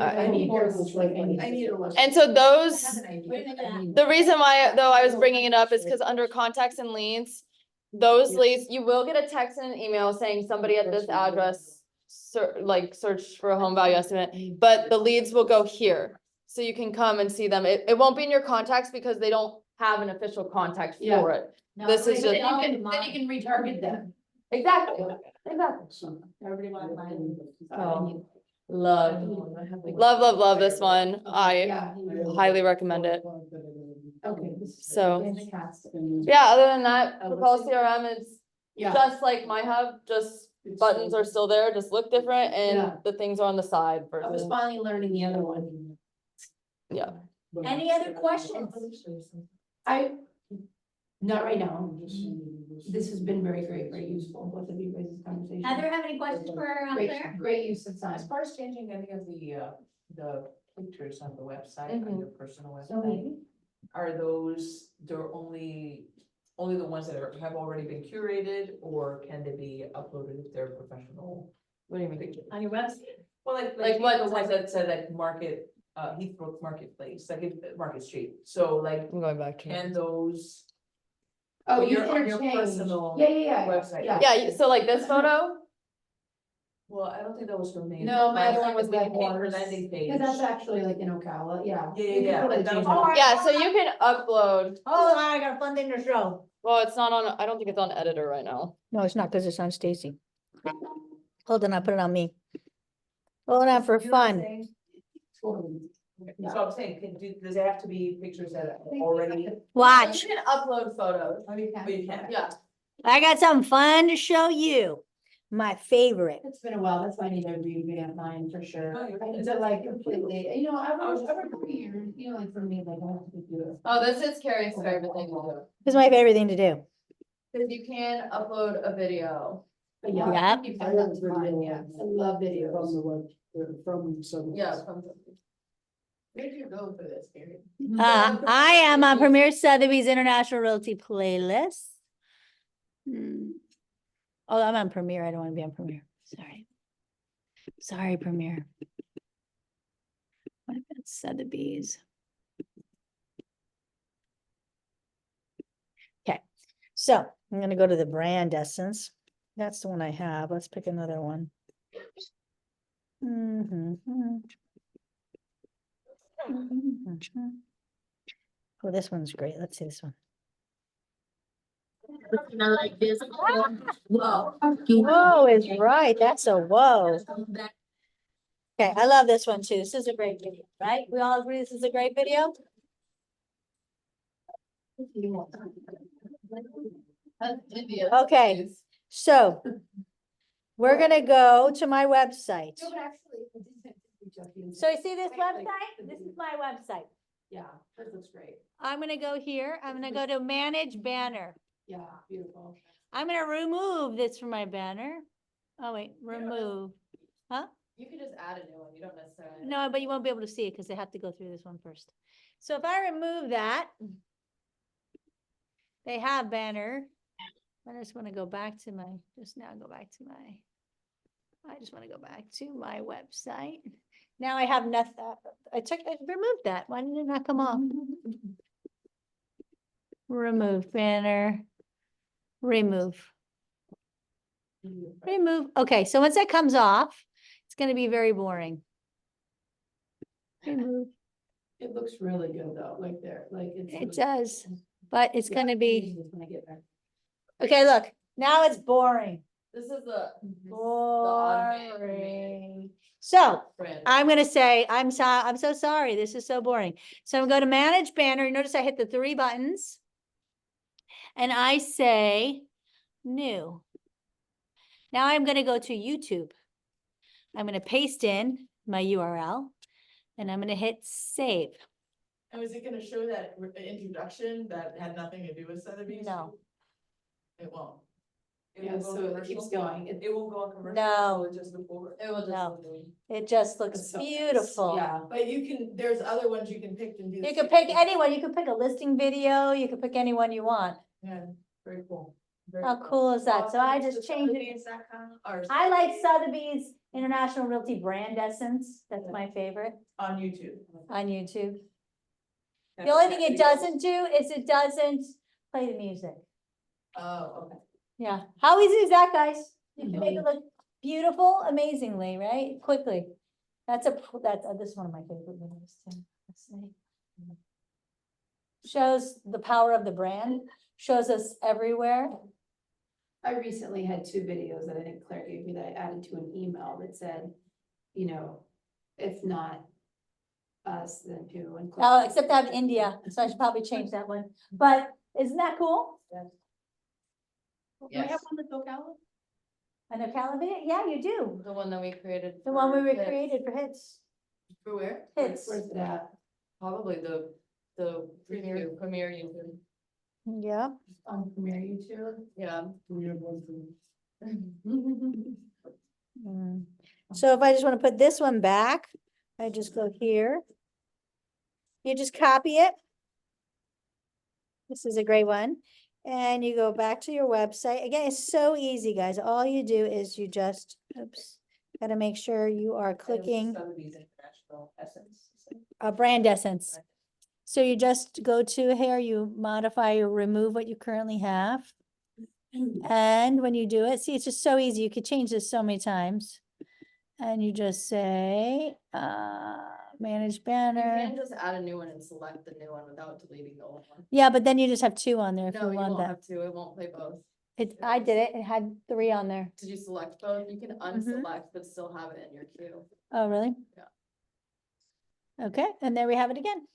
S10: I need yours.
S11: Right.
S8: I need to look.
S9: And so
S8: I
S9: those,
S8: have an idea.
S1: Wait a minute.
S9: the reason why, though, I was bringing it up is because under contacts and leads, those leads, you will get a text and an email saying somebody at this address search for a home value estimate, but the leads will go here. So you can come and see them. It won't be in your contacts because they don't have an official contact
S10: Yeah.
S9: for it.
S1: No,
S9: This is
S1: wait,
S9: just-
S1: all
S10: Then you
S1: mine.
S10: can retarget them.
S9: Exactly, exactly.
S1: Everybody wants mine.
S9: Oh, love, love this one. I
S10: Yeah,
S9: highly recommend it.
S10: okay.
S9: So-
S10: Fantastic.
S9: Yeah, other than that, Propel CRM is
S10: Yeah,
S9: just like my hub, just buttons are still there, just look different
S10: Yeah.
S9: and the things are on the side
S10: I was
S9: versus,
S10: finally learning the other one.
S9: yeah.
S1: Any other questions?
S10: Not right now. This has been very great, very useful, both of you guys' conversation.
S1: Heather, have any questions for Claire?
S10: Great use of time.
S6: As far as changing any of the pictures on the website, on
S9: Mhm.
S6: your personal
S1: So
S6: website,
S1: maybe.
S6: are those, they're only the ones that have already been curated, or can they be uploaded if they're professional
S9: What do you mean?
S6: pictures?
S1: On your website?
S6: Well, like
S9: Like
S6: the
S9: what
S6: ones that said like Market, Heathbrook Marketplace, Market Street, so like,
S9: I'm going back to.
S6: can those?
S10: Oh,
S6: on
S10: you
S6: your- on your
S10: interchange.
S6: personal
S10: Yeah.
S6: website.
S10: Yeah.
S9: Yeah, so like this photo,
S6: Well, I don't think that was from me.
S10: No, my other
S6: Last
S10: one was
S6: time
S10: that
S6: we changed
S10: horse.
S6: the landing page.
S10: Because that's actually like in Ocala, yeah.
S6: Yeah,
S10: You can
S6: yeah,
S10: totally
S6: that
S10: change
S6: was-
S10: it.
S9: yeah, so you can upload,
S1: Hold on, I got a fun thing to show.
S9: well, it's not on, I don't think it's on editor right now.
S1: No, it's not, because it's on Stacy. Hold on, I'll put it on me. Hold on for
S6: You know what I'm
S1: fun.
S6: saying? So I'm saying, does it have to be pictures that are already?
S1: Watch.
S8: You can upload photos.
S6: Oh, you can.
S8: Yeah.
S1: I got something fun to show you. My favorite.
S10: It's been a while, that's why I need to revamp mine for sure.
S6: Oh, you're-
S10: I need
S6: is
S10: to
S6: that-
S10: like completely, you know,
S6: I was just-
S10: every year, you know, like for me, like I have to do it.
S8: Oh, this is Carrie's favorite thing to do.
S1: This is my favorite thing to do.
S8: Cause you can upload a video.
S10: But yeah,
S1: Yep.
S10: keep
S11: I
S10: that
S11: have
S10: up to
S11: video
S10: mine, yeah, I love
S11: From
S10: videos.
S11: the web, from some.
S8: Yeah. Where do you go for this, Carrie?
S1: I am on Premier Sotheby's International Realty playlist. Oh, I'm on Premier. I don't want to be on Premier. Sorry. Sorry, Premier. What about Sotheby's? Okay, so I'm gonna go to the brand essence. That's the one I have. Let's pick another one. Oh, this one's great. Let's see this one. Whoa is right. That's a whoa. Okay, I love this one too. This is a great video, right? We all agree this is a great video? Okay, so we're gonna go to my website.
S10: No, but actually.
S1: So you see this website? This is my website.
S10: Yeah, that looks great.
S1: I'm gonna go here. I'm gonna go to manage banner.
S10: Yeah, beautiful.
S1: I'm gonna remove this from my banner. Oh wait, remove. Huh?
S8: You can just add a new one, you don't necessarily.
S1: No, but you won't be able to see it because they have to go through this one first. So if I remove that, they have banner. I just want to go back to my, I just want to go back to my website. Now I have nothing. I removed that. Why did it not come off? Remove banner, remove. Remove. Okay, so once that comes off, it's going to be very boring. Remove.
S10: It looks really good though, like there, like it's.
S1: It does, but it's going to be,
S10: When I get back.
S1: okay, look, now it's boring.
S8: This is the.
S1: Boring. So
S8: Brand.
S1: I'm gonna say, I'm so sorry. This is so boring. So I'm going to manage banner. You notice I hit the 3 buttons. And I say new. Now I'm gonna go to YouTube. I'm gonna paste in my URL and I'm gonna hit save.
S8: And was it gonna show that introduction that had nothing to do with Sotheby's?
S1: No.
S8: It won't.
S10: Yeah, so it keeps going.
S6: It won't go on commercial.
S1: No.
S6: It'll just move forward.
S8: It will just.
S1: No.
S8: look-
S1: It just looks
S10: So-
S1: beautiful.
S10: Yeah,
S8: But you can, there's other ones you can pick and do. the
S1: You can
S8: same
S1: pick
S8: thing.
S1: anyone. You can pick a listing video. You can pick anyone you want.
S8: Yeah, very cool. Very
S1: How cool is that? So I just changed it.
S8: Sotheby's.com or
S1: I like Sotheby's International Realty Brand Essence. That's my favorite
S6: On YouTube.
S1: on YouTube. The only thing it doesn't do is it doesn't play the music.
S8: Oh, okay.
S1: Yeah, how easy is that, guys? You can make it look beautiful, amazingly, right? Quickly. That's this is one of my favorite videos too. Let's see. Shows the power of the brand, shows us everywhere.
S10: I recently had 2 videos that I think Claire gave me that I added to an email that said, you know, if not us, then who? And
S1: Oh, except I have India, so I should probably change that one. But isn't that cool?
S8: Do we have
S10: Yes.
S8: one with Ocala?
S1: An Ocala video? Yeah, you do.
S8: The one that we created.
S1: The one we
S8: for hits.
S1: recreated for hits.
S8: For where?
S1: Hits.
S10: Where's it at?
S8: Probably the premier YouTube.
S1: Yeah.
S10: On Premier YouTube?
S8: Yeah.
S11: We have one for.
S1: Mm. So if I just want to put this one back, I just go here. You just copy it. This is a great one. And you go back to your website. Again, it's so easy, guys. All you do is you just, oops, gotta make sure you are clicking
S6: Sotheby's International Essence.
S1: a brand essence. So you just go to here, you modify or remove what you currently have. And when you do it, see, it's just so easy. You could change this so many times. And you just say, manage
S8: You
S1: banner.
S8: can just add a new one and select the new one without deleting the old one.
S1: Yeah, but then you just have 2 on there if
S8: No,
S1: you
S8: you
S1: want
S8: won't
S1: that.
S8: have to, it won't play both.
S1: I did it. It had 3 on there.
S9: Did you select both? You can unselect, but still have it in your queue.
S1: Oh, really?
S9: Yeah.
S1: Okay, and there we have it again.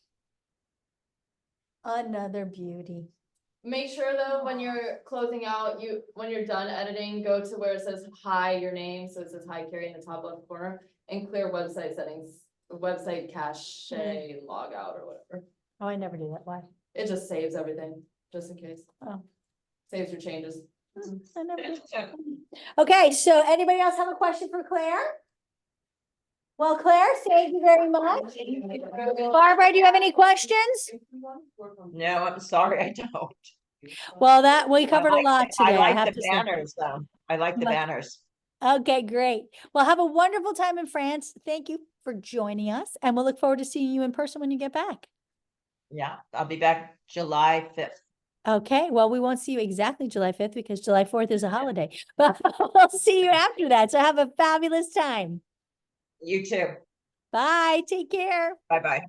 S1: Another beauty.
S9: Make sure though, when you're closing out, when you're done editing, go to where it says hi, your name, so it says hi Carrie in the top left corner, and clear website settings, website cache, log out or whatever.
S1: Oh, I never do that. Why?
S9: It just saves everything, just in case.
S1: Oh.
S9: Saves your changes.
S1: I never do. Okay, so anybody else have a question for Claire? Well, Claire, thank you very much. Barbara, do you have any questions?
S2: No, I'm sorry, I don't.
S1: Well, that, we covered a
S2: like
S1: lot
S2: I
S1: today, I
S2: like
S1: have
S2: the
S1: to say.
S2: banners, though. I like the
S1: Like-
S2: banners.
S1: Okay, great. Well, have a wonderful time in France. Thank you for joining us, and we'll look forward to seeing you in person when you get back.
S2: Yeah, I'll be back July 5th.
S1: Okay, well, we won't see you exactly July 5th because July 4th is a holiday, but we'll see you after that. So have a fabulous time.
S2: You too.
S1: Bye, take care.
S2: Bye-bye.